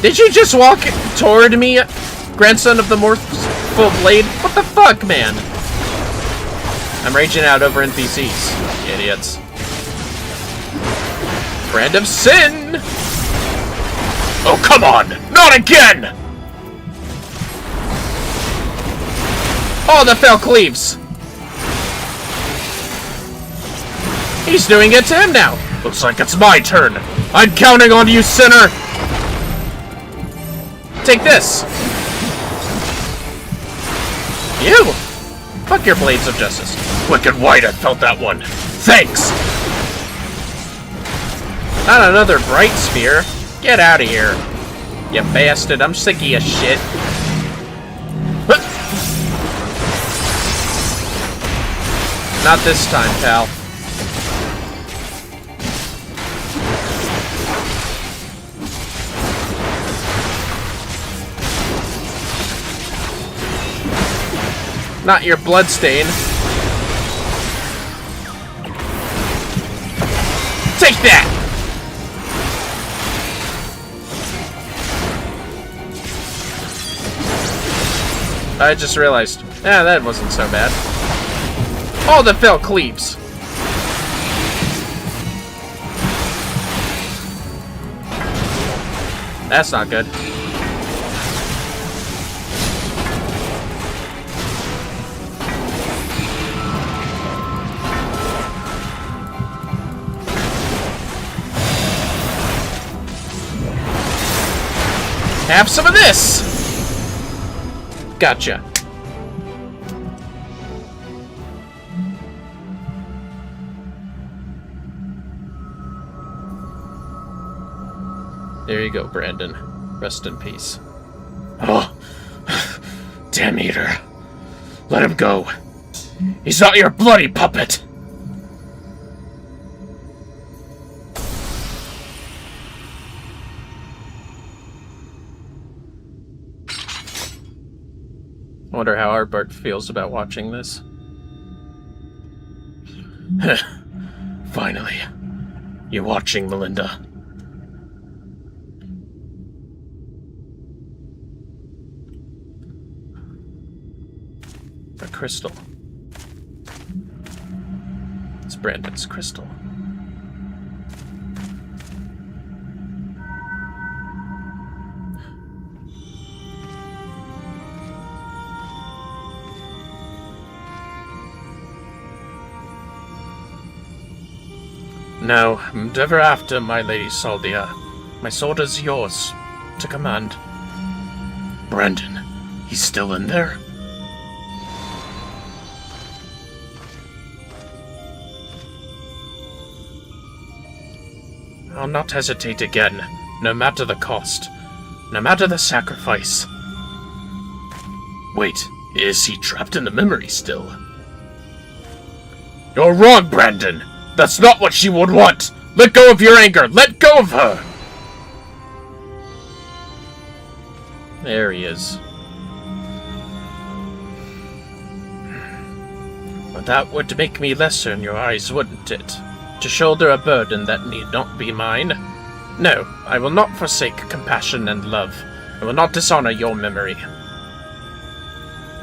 Did you just walk toward me, grandson of the Morphful Blade? What the fuck, man? I'm raging out over NPCs, idiots. Brand of Sin! Oh, come on! Not again! Oh, the Fell Cleaves! He's doing it to him now! Looks like it's my turn! I'm counting on you, sinner! Take this! You! Fuck your Blades of Justice. Quick and white, I felt that one. Thanks! Not another Bright Sphere. Get out of here. You bastard, I'm sick of your shit. Not this time, pal. Not your bloodstain. Take that! I just realized. Yeah, that wasn't so bad. Oh, the Fell Cleaves! That's not good. Have some of this! Gotcha. There you go, Brandon. Rest in peace. Oh, damn eater. Let him go. He's not your bloody puppet. I wonder how Arbart feels about watching this. Finally. You're watching, Melinda. A crystal. It's Brandon's crystal. Now, and ever after, my lady Saldia, my sword is yours to command. Brandon, he's still in there? I'll not hesitate again, no matter the cost, no matter the sacrifice. Wait, is he trapped in the memory still? You're wrong, Brandon! That's not what she would want! Let go of your anger! Let go of her! There he is. But that would make me lesser in your eyes, wouldn't it? To shoulder a burden that need not be mine? No, I will not forsake compassion and love. I will not dishonor your memory.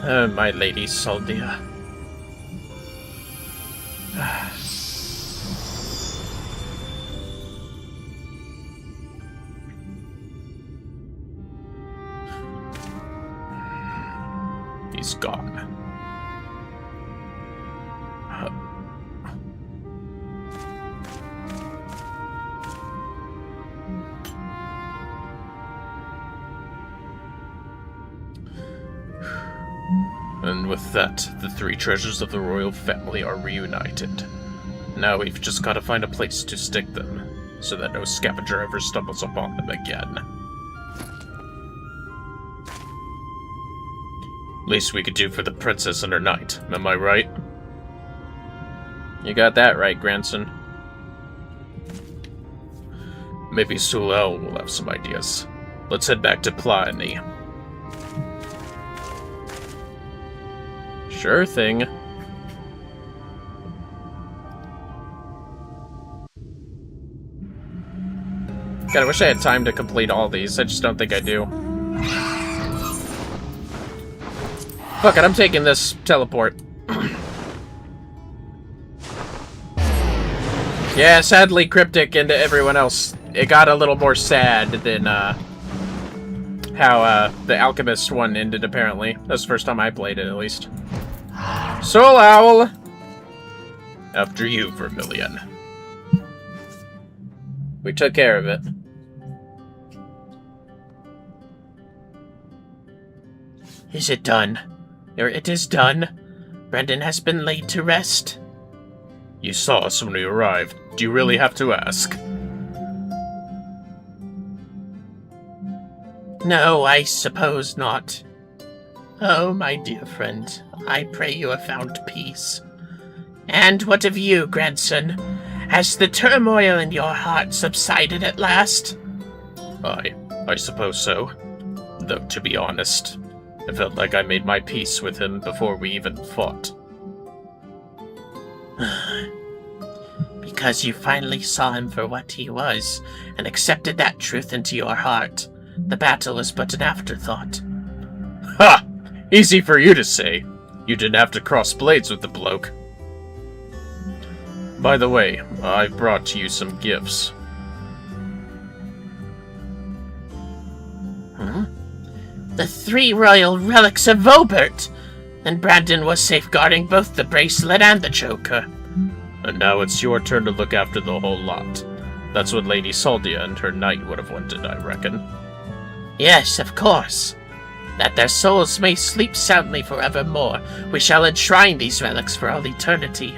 Oh, my lady Saldia. He's gone. And with that, the three treasures of the royal family are reunited. Now we've just got to find a place to stick them, so that no scavenger ever stumbles upon them again. Least we could do for the princess and her knight, am I right? You got that right, grandson. Maybe Sulel will have some ideas. Let's head back to Pliny. Sure thing. God, I wish I had time to complete all these. I just don't think I do. Fuck it, I'm taking this teleport. Yeah, sadly cryptic into everyone else. It got a little more sad than how the Alchemist one ended, apparently. That was the first time I played it, at least. Soul Owl! After you, Vermillion. We took care of it. Is it done? Or it is done. Brandon has been laid to rest. You saw us when we arrived. Do you really have to ask? No, I suppose not. Oh, my dear friend, I pray you have found peace. And what of you, grandson? Has the turmoil in your heart subsided at last? I suppose so. Though, to be honest, I felt like I made my peace with him before we even fought. Because you finally saw him for what he was, and accepted that truth into your heart. The battle was but an afterthought. Ha! Easy for you to say. You didn't have to cross blades with the bloke. By the way, I brought you some gifts. Huh? The 3 royal relics of Vobert! And Brandon was safeguarding both the bracelet and the choker. And now it's your turn to look after the whole lot. That's what Lady Saldia and her knight would have wanted, I reckon. Yes, of course. That their souls may sleep soundly forevermore, we shall enshrine these relics for all eternity.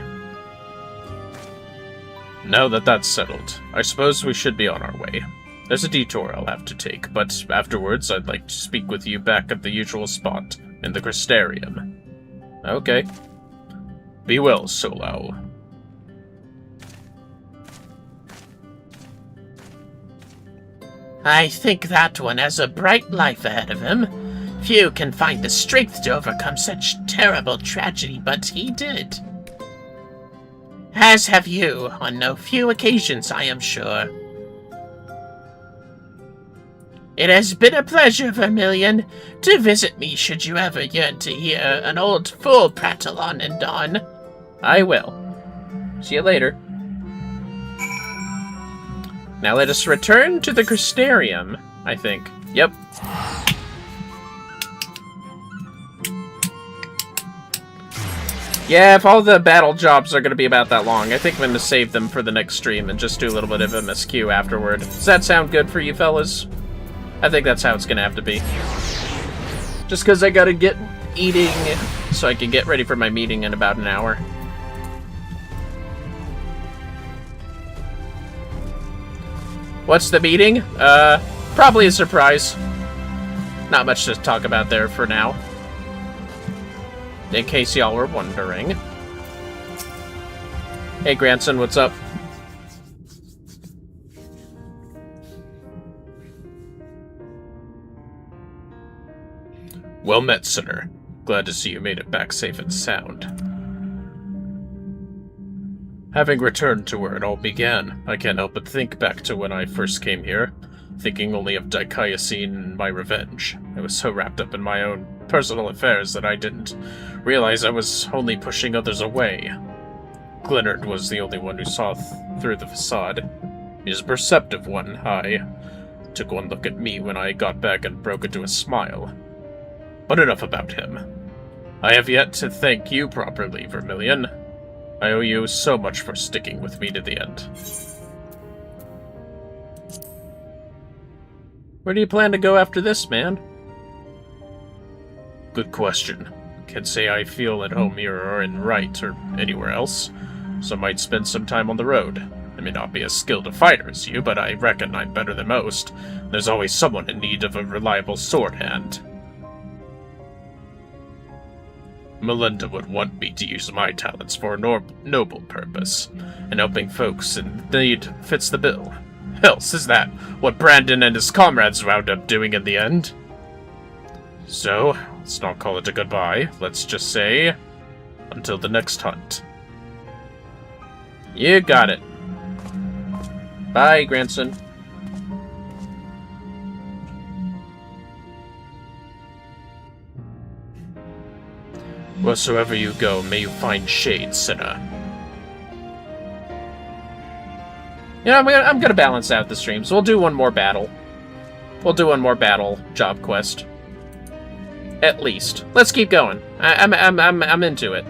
Now that that's settled, I suppose we should be on our way. There's a detour I'll have to take, but afterwards I'd like to speak with you back at the usual spot, in the Crystarium. Okay. Be well, Solo. I think that one has a bright life ahead of him. Few can find the strength to overcome such terrible tragedy, but he did. As have you, on no few occasions, I am sure. It has been a pleasure, Vermillion, to visit me should you ever yearn to hear an old fool prattle on and on. I will. See you later. Now let us return to the Crystarium, I think. Yep. Yeah, if all the battle jobs are going to be about that long, I think I'm going to save them for the next stream and just do a little bit of MSQ afterward. Does that sound good for you fellas? I think that's how it's going to have to be. Just because I got to get eating so I can get ready for my meeting in about an hour. What's the meeting? Probably a surprise. Not much to talk about there for now. In case y'all were wondering. Hey, grandson, what's up? Well met, sinner. Glad to see you made it back safe and sound. Having returned to where it all began, I can't help but think back to when I first came here, thinking only of Dicayacine and my revenge. I was so wrapped up in my own personal affairs that I didn't realize I was only pushing others away. Glennard was the only one who saw through the facade. He's a perceptive one, took one look at me when I got back and broke into a smile. But enough about him. I have yet to thank you properly, Vermillion. I owe you so much for sticking with me to the end. Where do you plan to go after this, man? Good question. Can't say I feel at home here or in Wright or anywhere else, so might spend some time on the road. I may not be as skilled a fighter as you, but I reckon I'm better than most. There's always someone in need of a reliable sword hand. Melinda would want me to use my talents for a noble purpose, and helping folks in need fits the bill. Else is that what Brandon and his comrades wound up doing in the end? So, let's not call it a goodbye. Let's just say, until the next hunt. You got it. Bye, grandson. Wheresoever you go, may you find shade, sinner. Yeah, I'm gonna balance out the streams. We'll do one more battle. We'll do one more battle job quest. At least. Let's keep going. I'm into it.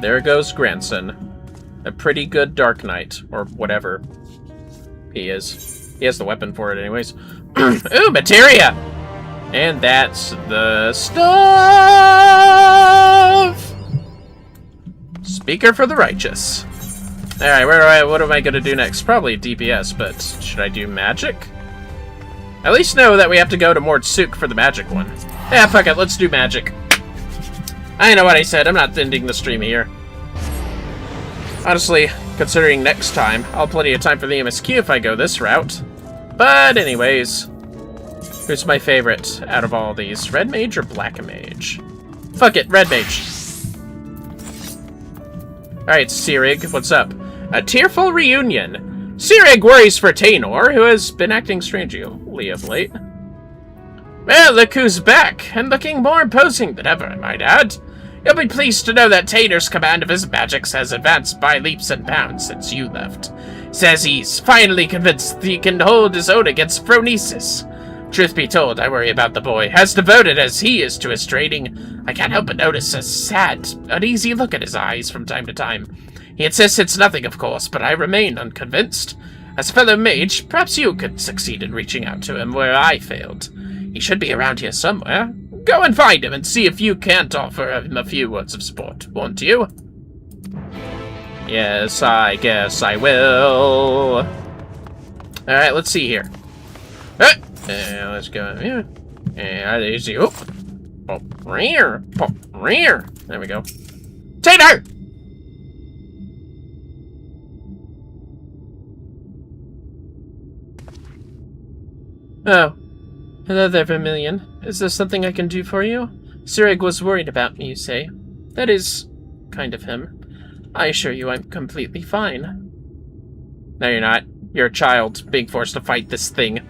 There goes grandson. A pretty good Dark Knight, or whatever he is. He has the weapon for it anyways. Ooh, materia! And that's the stuff! Speaker for the righteous. Alright, what am I gonna do next? Probably DPS, but should I do magic? At least know that we have to go to Mordsuk for the magic one. Yeah, fuck it, let's do magic. I know what I said, I'm not ending the stream here. Honestly, considering next time, I'll have plenty of time for the MSQ if I go this route. But anyways, who's my favorite out of all these? Red Mage or Black Mage? Fuck it, Red Mage. Alright, Sirig, what's up? A tearful reunion. Sirig worries for Taynor, who has been acting strangely of late. Well, look who's back, and looking more imposing than ever, I might add. You'll be pleased to know that Taynor's command of his magics has advanced by leaps and bounds since you left. Says he's finally convinced he can hold his own against Phronesis. Truth be told, I worry about the boy. As devoted as he is to his trading, I can't help but notice a sad, uneasy look at his eyes from time to time. He insists it's nothing, of course, but I remain unconvinced. As a fellow mage, perhaps you could succeed in reaching out to him where I failed. He should be around here somewhere. Go and find him and see if you can't offer him a few words of support, won't you? Yes, I guess I will. Alright, let's see here. Let's go here. There's you. Rear. There we go. Tater! Oh. Hello there, Vermillion. Is there something I can do for you? Sirig was worried about me, you say. That is kind of him. I assure you I'm completely fine. No, you're not. You're a child, being forced to fight this thing.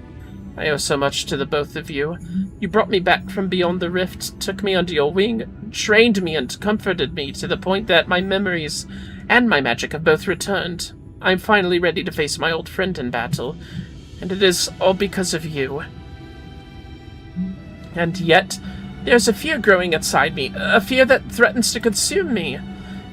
I owe so much to the both of you. You brought me back from beyond the rift, took me under your wing, trained me and comforted me to the point that my memories and my magic have both returned. I'm finally ready to face my old friend in battle, and it is all because of you. And yet, there's a fear growing inside me, a fear that threatens to consume me.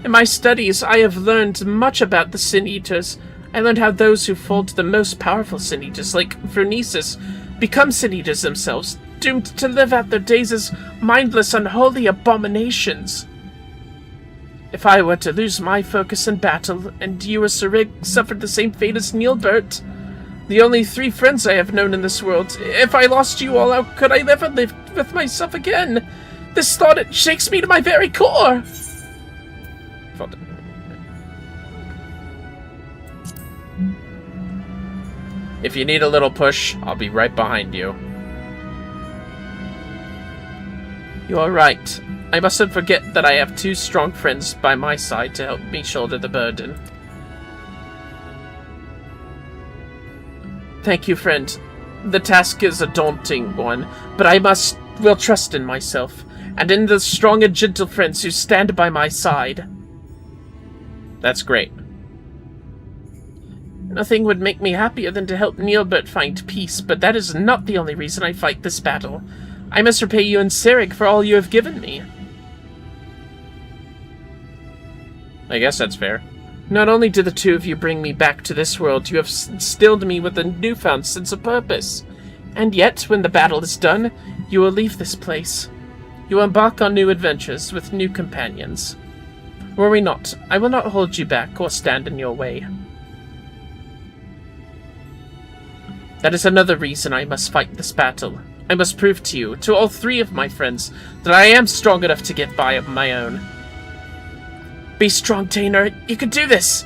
In my studies, I have learned much about the Sin Eaters. I learned how those who fall to the most powerful Sin Eaters, like Vernices, become Sin Eaters themselves, doomed to live out their days as mindless, unholy abominations. If I were to lose my focus in battle, and you or Sirig suffered the same fate as Neilbert, the only 3 friends I have known in this world, if I lost you all, how could I ever live with myself again? This thought, it shakes me to my very core! If you need a little push, I'll be right behind you. You are right. I mustn't forget that I have 2 strong friends by my side to help me shoulder the burden. Thank you, friend. The task is a daunting one, but I will trust in myself, and in the strong and gentle friends who stand by my side. That's great. Nothing would make me happier than to help Neilbert find peace, but that is not the only reason I fight this battle. I must repay you and Sirig for all you have given me. I guess that's fair. Not only do the 2 of you bring me back to this world, you have instilled me with a newfound sense of purpose. And yet, when the battle is done, you will leave this place. You will embark on new adventures with new companions. Worry not, I will not hold you back or stand in your way. That is another reason I must fight this battle. I must prove to you, to all 3 of my friends, that I am strong enough to get by on my own. Be strong, Tainer. You can do this!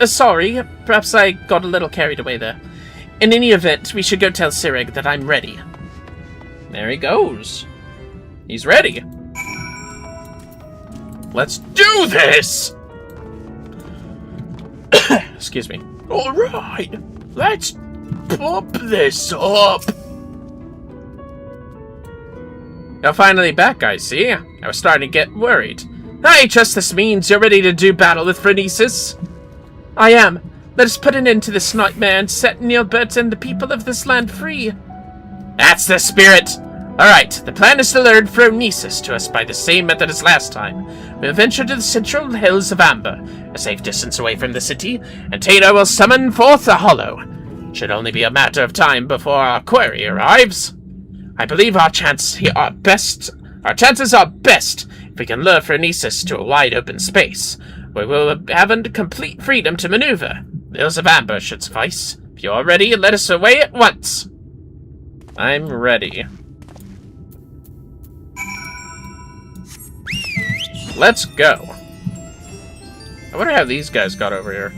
Sorry, perhaps I got a little carried away there. In any event, we should go tell Sirig that I'm ready. There he goes. He's ready. Let's do this! Excuse me. Alright, let's pump this up. You're finally back, I see. I was starting to get worried. I trust this means you're ready to do battle with Vernices. I am. Let us put an end to this nightmare and set Neilbert and the people of this land free. That's the spirit! Alright, the plan is to lure Vernices to us by the same method as last time. We'll venture to the central hills of Amber, a safe distance away from the city, and Tainer will summon forth a hollow. Should only be a matter of time before our quarry arrives. I believe our chances are best if we can lure Vernices to a wide open space, where we'll have complete freedom to maneuver. The hills of Amber should suffice. If you're ready, let us away at once. I'm ready. Let's go. I wonder how these guys got over here.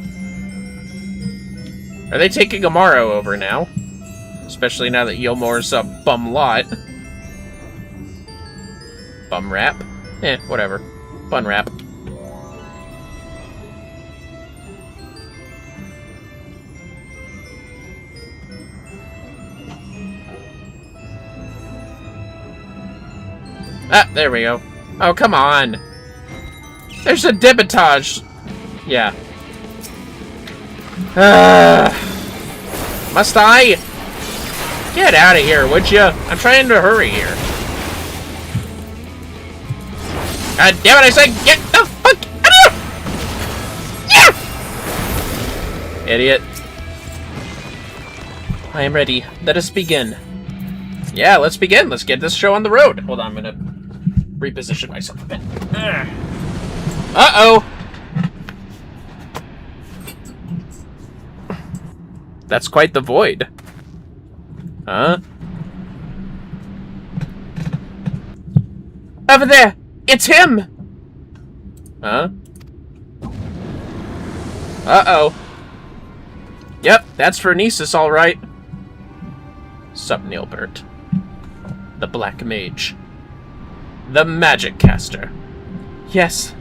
Are they taking Amaro over now? Especially now that Yilmore's a bum lot. Bum rap? Whatever. Bun rap. Ah, there we go. Oh, come on. There's a debitage. Yeah. Must I? Get out of here, would you? I'm trying to hurry here. God damn it, I said get the fuck out of here! Yeah! Idiot. I am ready. Let us begin. Yeah, let's begin. Let's get this show on the road. Hold on, I'm gonna reposition myself a bit. Uh-oh! That's quite the void. Huh? Over there! It's him! Huh? Uh-oh. Yep, that's Vernisus, alright. Sup, Nilbert. The Black Mage. The Magic Caster. Yes.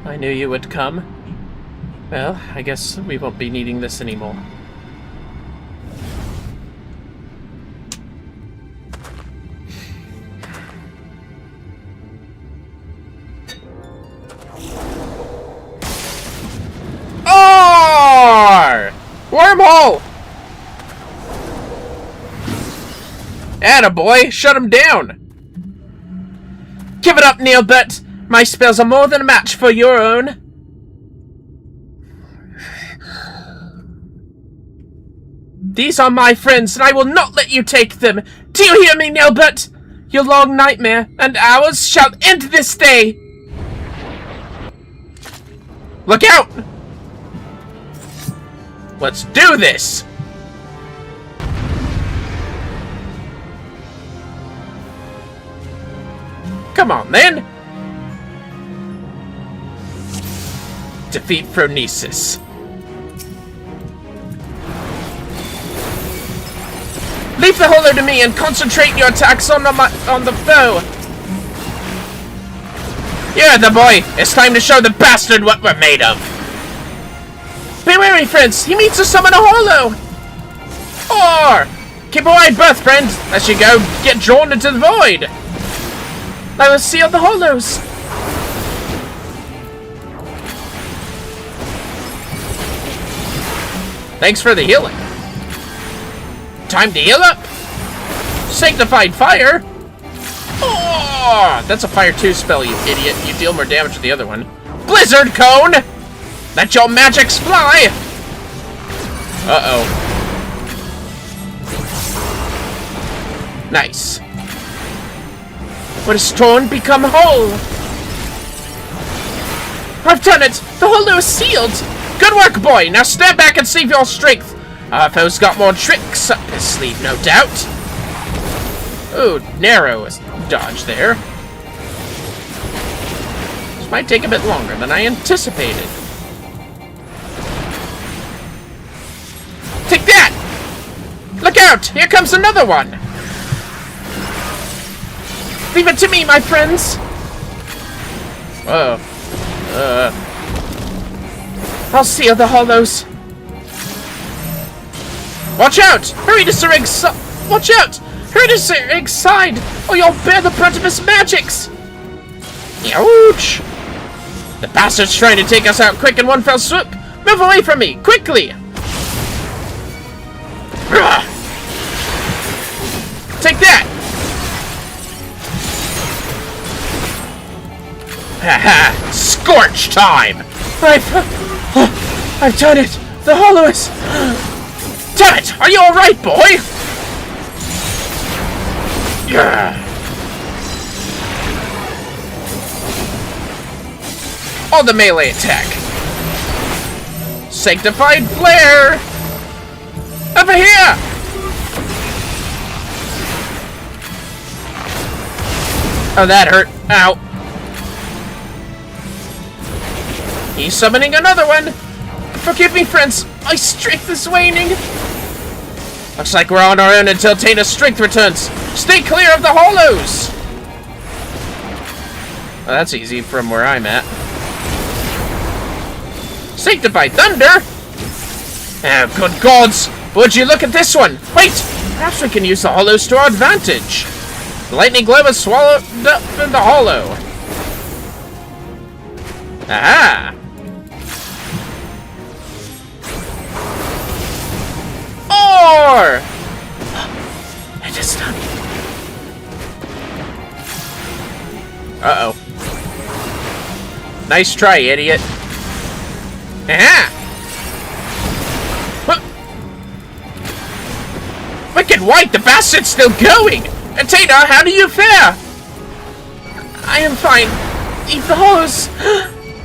I knew you would come. Well, I guess we won't be needing this anymore. Wormhole! Attaboy, shut him down! Give it up, Nilbert! My spells are more than a match for your own. These are my friends, and I will not let you take them! Do you hear me, Nilbert? Your long nightmare and ours shall end this day! Look out! Let's do this! Come on, then! Defeat Phronesis. Leave the hollow to me and concentrate your attacks on the foe! You're the boy! It's time to show the bastard what we're made of! Be wary, friends! He means to summon a hollow! Or! Keep a wide berth, friend, lest you go get drawn into the void! I will seal the hollows! Thanks for the healing. Time to heal up! Sanctified Fire! Oh! That's a Fire 2 spell, you idiot. You deal more damage to the other one. Blizzard Cone! Let your magics fly! Uh-oh. Nice. What is torn, become whole! I've done it! The hollow is sealed! Good work, boy! Now stand back and save your strength! Our foe's got more tricks up his sleeve, no doubt. Ooh, narrow dodge there. This might take a bit longer than I anticipated. Take that! Look out! Here comes another one! Leave it to me, my friends! I'll seal the hollows. Watch out! Hurry to Sirig's side! Watch out! Hurry to Sirig's side, or you'll bear the brunt of his magics! Ouch! The bastard's trying to take us out quick in one fell swoop! Move away from me, quickly! Take that! Haha! Scorch time! I've done it! The hollow is... Damn it! Are you alright, boy? Yeah. On the melee attack. Sanctified Flare! Over here! Oh, that hurt. Ow. He's summoning another one! Forgive me, friends! My strength is waning! Looks like we're on our own until Tana's strength returns! Stay clear of the hollows! Well, that's easy from where I'm at. Sanctified Thunder! Oh, good gods! Would you look at this one? Wait! Perhaps we can use the hollows to our advantage! The lightning globe is swallowed up in the hollow. Aha! It is done. Uh-oh. Nice try, idiot. Aha! Huh. Wicked White, the bastard's still going! Athena, how do you fare? I am fine. Leave the hollows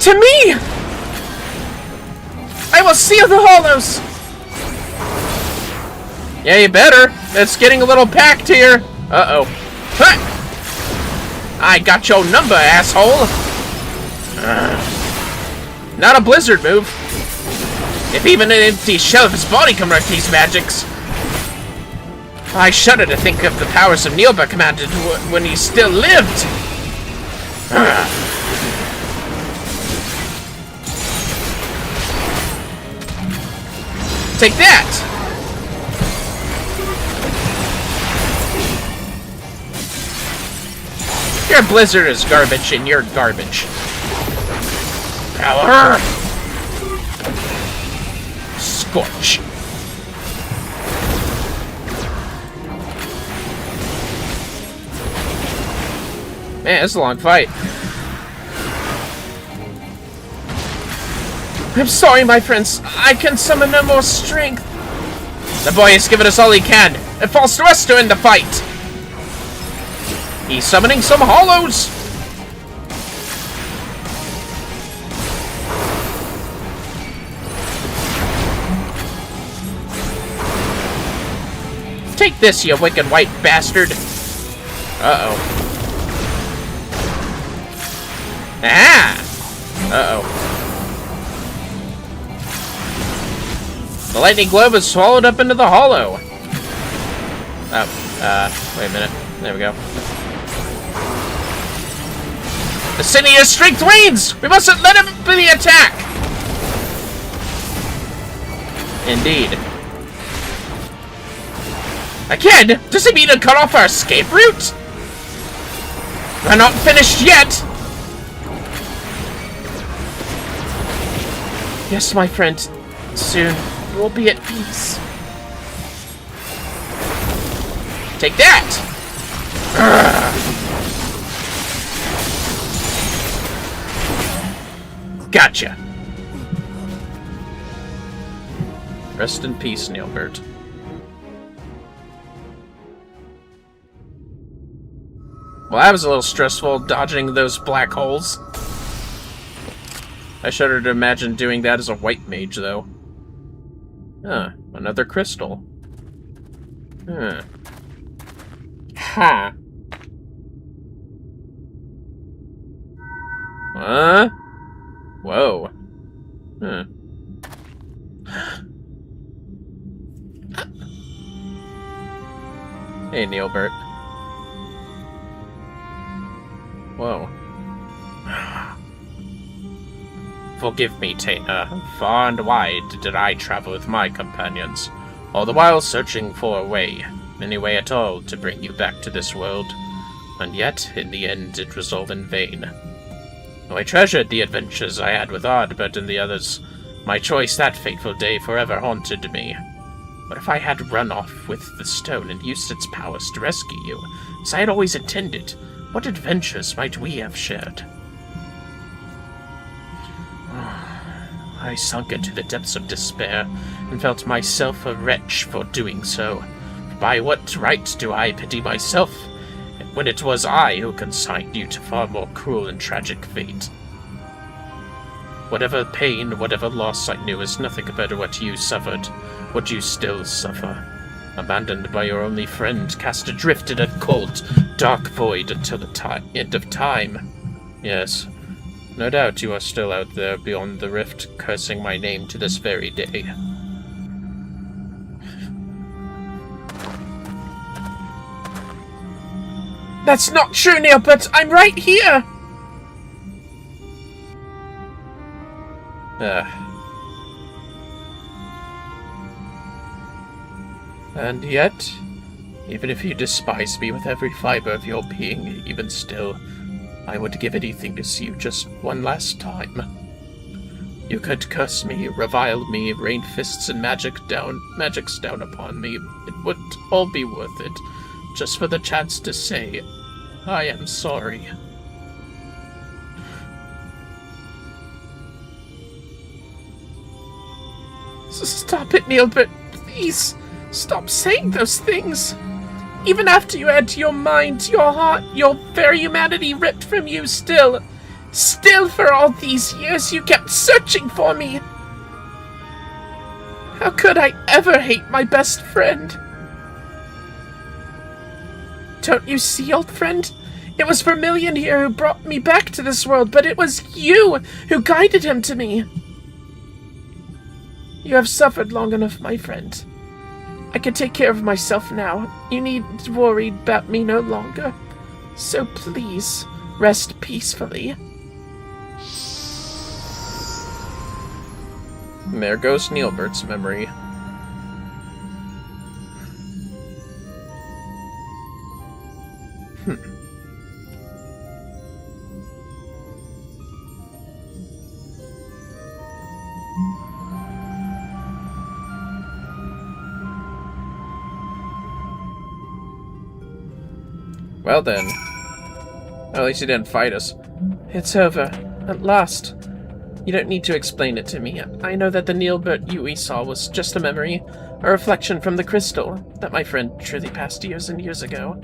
to me! I will seal the hollows! Yeah, you better. It's getting a little packed here. Uh-oh. Huh. I got your number, asshole. Not a blizzard move. If even an empty shell of his body can work these magics. I shudder to think of the powers of Nilba commanded when he still lived. Take that! Your blizzard is garbage, and you're garbage. Power! Scorch. Man, it's a long fight. I'm sorry, my friends. I can summon no more strength. The boy has given us all he can. It falls to us to end the fight. He's summoning some hollows. Take this, you wicked white bastard. Uh-oh. Ah! Uh-oh. The lightning globe is swallowed up into the hollow. Oh, wait a minute. There we go. The Sinia's strength wanes! We mustn't let him be the attack! Indeed. Again? Does it mean to cut off our escape route? We're not finished yet! Yes, my friend. Soon, we'll be at peace. Take that! Gotcha. Rest in peace, Neilbert. Well, that was a little stressful, dodging those black holes. I shudder to imagine doing that as a white mage, though. Huh, another crystal. Huh. Ha! Huh? Whoa. Huh. Hey, Neilbert. Whoa. Forgive me, Taina. Far and wide did I travel with my companions, all the while searching for a way, any way at all, to bring you back to this world. And yet, in the end, it was all in vain. Though I treasured the adventures I had with R.E.P.O and the others, my choice that fateful day forever haunted me. What if I had run off with the stone and used its powers to rescue you, as I had always intended? What adventures might we have shared? I sunk into the depths of despair, and felt myself a wretch for doing so. By what right do I pity myself, when it was I who consigned you to far more cruel and tragic fate? Whatever pain, whatever loss I knew is nothing compared to what you suffered, what you still suffer. Abandoned by your only friend, cast adrift in a cold, dark void until the end of time. Yes, no doubt you are still out there beyond the rift, cursing my name to this very day. That's not true, Neilbert. I'm right here. And yet, even if you despise me with every fiber of your being, even still, I would give anything to see you just one last time. You could curse me, revile me, rain fists and magics down upon me. It would all be worth it. just for the chance to say, I am sorry. Stop it, Nilbert. Please. Stop saying those things. Even after you had your mind, your heart, your very humanity ripped from you, still for all these years you kept searching for me. How could I ever hate my best friend? Don't you see, old friend? It was Vermillion here who brought me back to this world, but it was you who guided him to me. You have suffered long enough, my friend. I can take care of myself now. You need worry about me no longer. So please, rest peacefully. And there goes Nilbert's memory. Well then. At least he didn't fight us. It's over. At last. You don't need to explain it to me. I know that the Nilbert we saw was just a memory, a reflection from the crystal that my friend truly passed years and years ago.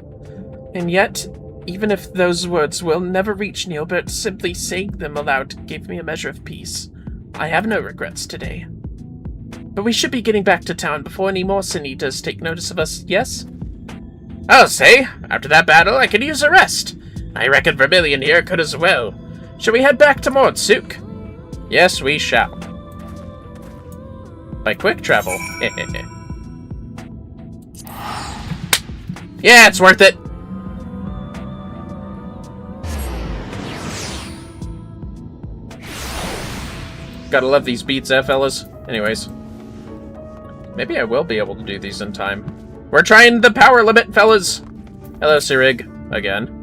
And yet, even if those words will never reach Nilbert, simply saying them aloud gave me a measure of peace. I have no regrets today. But we should be getting back to town before any more Sinitas take notice of us, yes? I'll say, after that battle, I could use a rest. I reckon Vermillion here could as well. Shall we head back to Mordsuk? Yes, we shall. By quick travel. Yeah, it's worth it. Gotta love these beats, fellas. Anyways. Maybe I will be able to do these in time. We're trying the power limit, fellas! Hello, Sirig. Again.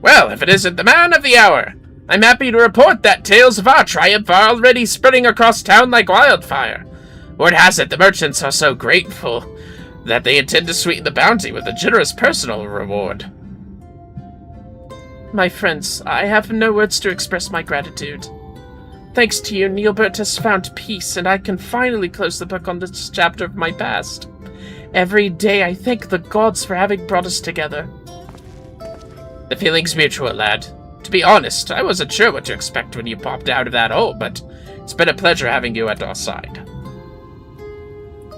Well, if it isn't the man of the hour, I'm happy to report that tales of our triumph are already spreading across town like wildfire. Word has it the merchants are so grateful that they intend to sweeten the bounty with a generous personal reward. My friends, I have no words to express my gratitude. Thanks to you, Nilbert has found peace, and I can finally close the book on this chapter of my past. Every day I thank the gods for having brought us together. The feeling's mutual, lad. To be honest, I wasn't sure what to expect when you popped out of that hole, but it's been a pleasure having you at our side.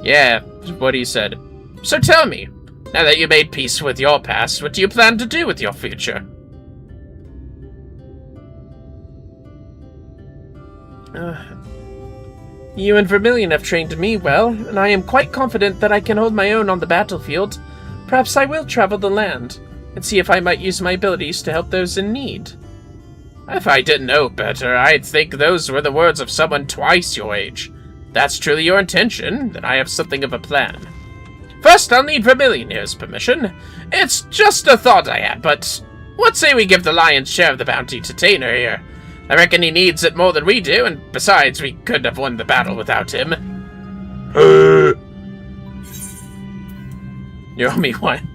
Yeah, what he said. So tell me, now that you made peace with your past, what do you plan to do with your future? You and Vermillion have trained me well, and I am quite confident that I can hold my own on the battlefield. Perhaps I will travel the land, and see if I might use my abilities to help those in need. If I didn't know better, I'd think those were the words of someone twice your age. If that's truly your intention, then I have something of a plan. First, I'll need Vermillion here's permission. It's just a thought I had, but what say we give the lion's share of the bounty to Tainer here? I reckon he needs it more than we do, and besides, we couldn't have won the battle without him. You owe me one.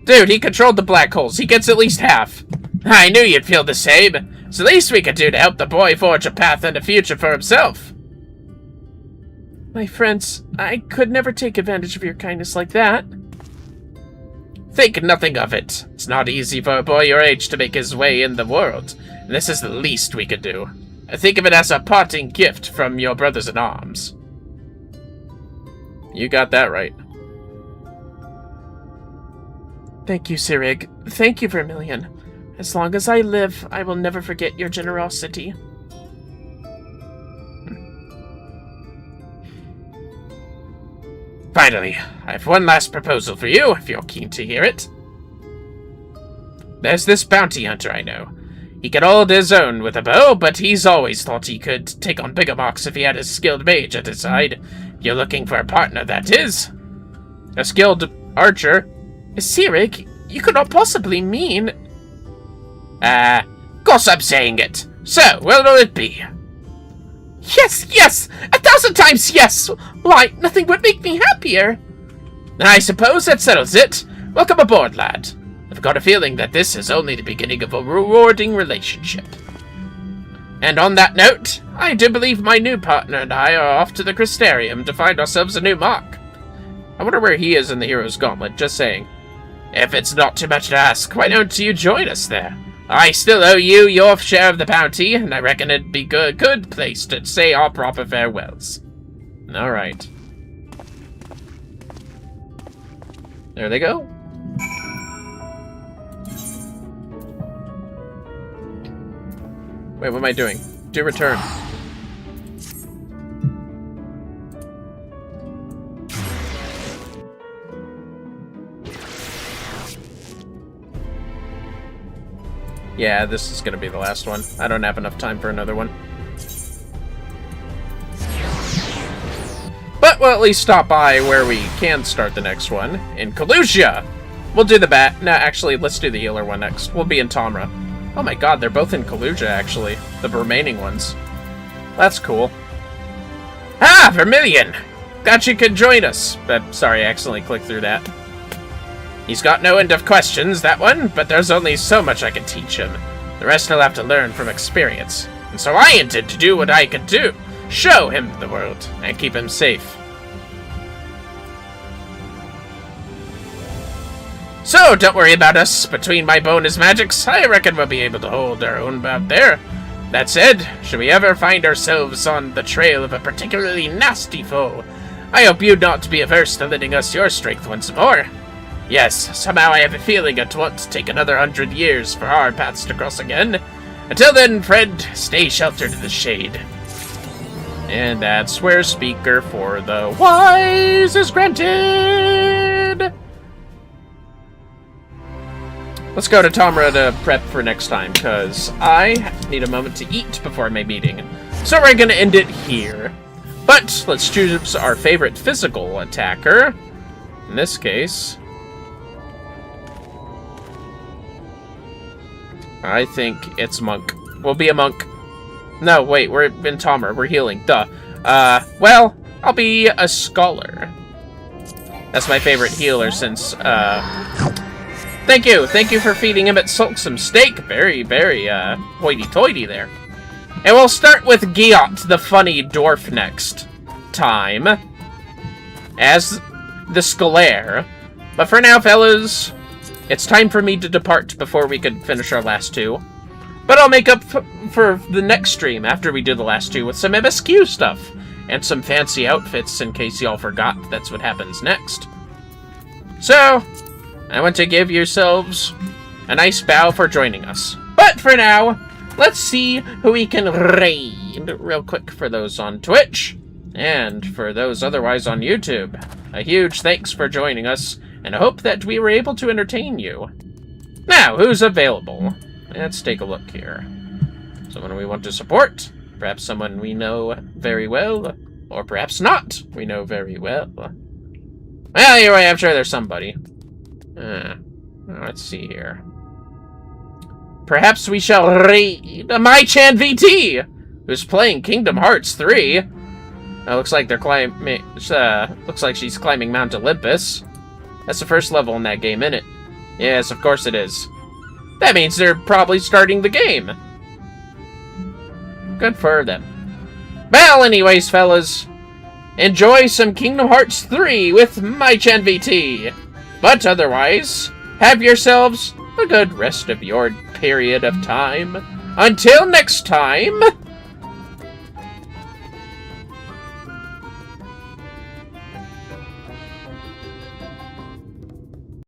Dude, he controlled the black holes. He gets at least half. I knew you'd feel the same. It's the least we could do to help the boy forge a path and a future for himself. My friends, I could never take advantage of your kindness like that. Think nothing of it. It's not easy for a boy your age to make his way in the world, and this is the least we could do. Think of it as a parting gift from your brothers-in-arms. You got that right. Thank you, Sirig. Thank you, Vermillion. As long as I live, I will never forget your generosity. Finally, I have one last proposal for you, if you're keen to hear it. There's this bounty hunter I know. He can hold his own with a bow, but he's always thought he could take on bigger marks if he had a skilled mage at his side. If you're looking for a partner, that is. A skilled archer. Sirig, you could not possibly mean... Course I'm saying it. So, where will it be? Yes, yes! 1,000 times yes! Why, nothing would make me happier. I suppose that settles it. Welcome aboard, lad. I've got a feeling that this is only the beginning of a rewarding relationship. And on that note, I do believe my new partner and I are off to the Crystarium to find ourselves a new mark. I wonder where he is in the Hero's Gauntlet, just saying. If it's not too much to ask, why don't you join us there? I still owe you your share of the bounty, and I reckon it'd be a good place to say our proper farewells. Alright. There they go. Wait, what am I doing? Do return. Yeah, this is gonna be the last one. I don't have enough time for another one. But we'll at least stop by where we can start the next one. In Kalusia! We'll do the bat. No, actually, let's do the healer one next. We'll be in Tomra. Oh my god, they're both in Kalusia, actually. The remaining ones. That's cool. Ah, Vermillion! Glad you could join us. Sorry, I accidentally clicked through that. He's got no end of questions, that one, but there's only so much I can teach him. The rest he'll have to learn from experience. And so I intend to do what I can do. Show him the world, and keep him safe. So, don't worry about us. Between my bonus magics, I reckon we'll be able to hold our own out there. That said, should we ever find ourselves on the trail of a particularly nasty foe, I hope you'd not be averse to lending us your strength once more. Yes, somehow I have a feeling it won't take another 100 years for our paths to cross again. Until then, friend, stay sheltered in the shade. And that's where Speaker for the Wise is granted! Let's go to Tomra to prep for next time, because I need a moment to eat before my meeting. So we're going to end it here. But let's choose our favorite physical attacker. In this case, I think it's Monk. We'll be a Monk. No, wait, we're in Tomra. We're healing. Duh. Well, I'll be a Scholar. That's my favorite healer since, Thank you! Thank you for feeding him at Sulksome Steak. Very, very, hoity-toity there. And we'll start with Giot, the funny dwarf, next time. As the Scholar. But for now, fellas, it's time for me to depart before we could finish our last two. But I'll make up for the next stream after we do the last two with some MSQ stuff. And some fancy outfits in case y'all forgot that's what happens next. So, I want to give yourselves a nice bow for joining us. But for now, let's see who we can raid real quick for those on Twitch. And for those otherwise on YouTube. A huge thanks for joining us, and I hope that we were able to entertain you. Now, who's available? Let's take a look here. Someone we want to support. Perhaps someone we know very well. Or perhaps not we know very well. Well, anyway, I'm sure there's somebody. Let's see here. Perhaps we shall raid MyChan VT, who's playing Kingdom Hearts 3. Looks like they're climbing. Looks like she's climbing Mount Olympus. That's the first level in that game, isn't it? Yes, of course it is. That means they're probably starting the game. Good for them. Well, anyways, fellas, enjoy some Kingdom Hearts 3 with MyChan VT. But otherwise, have yourselves a good rest of your period of time. Until next time.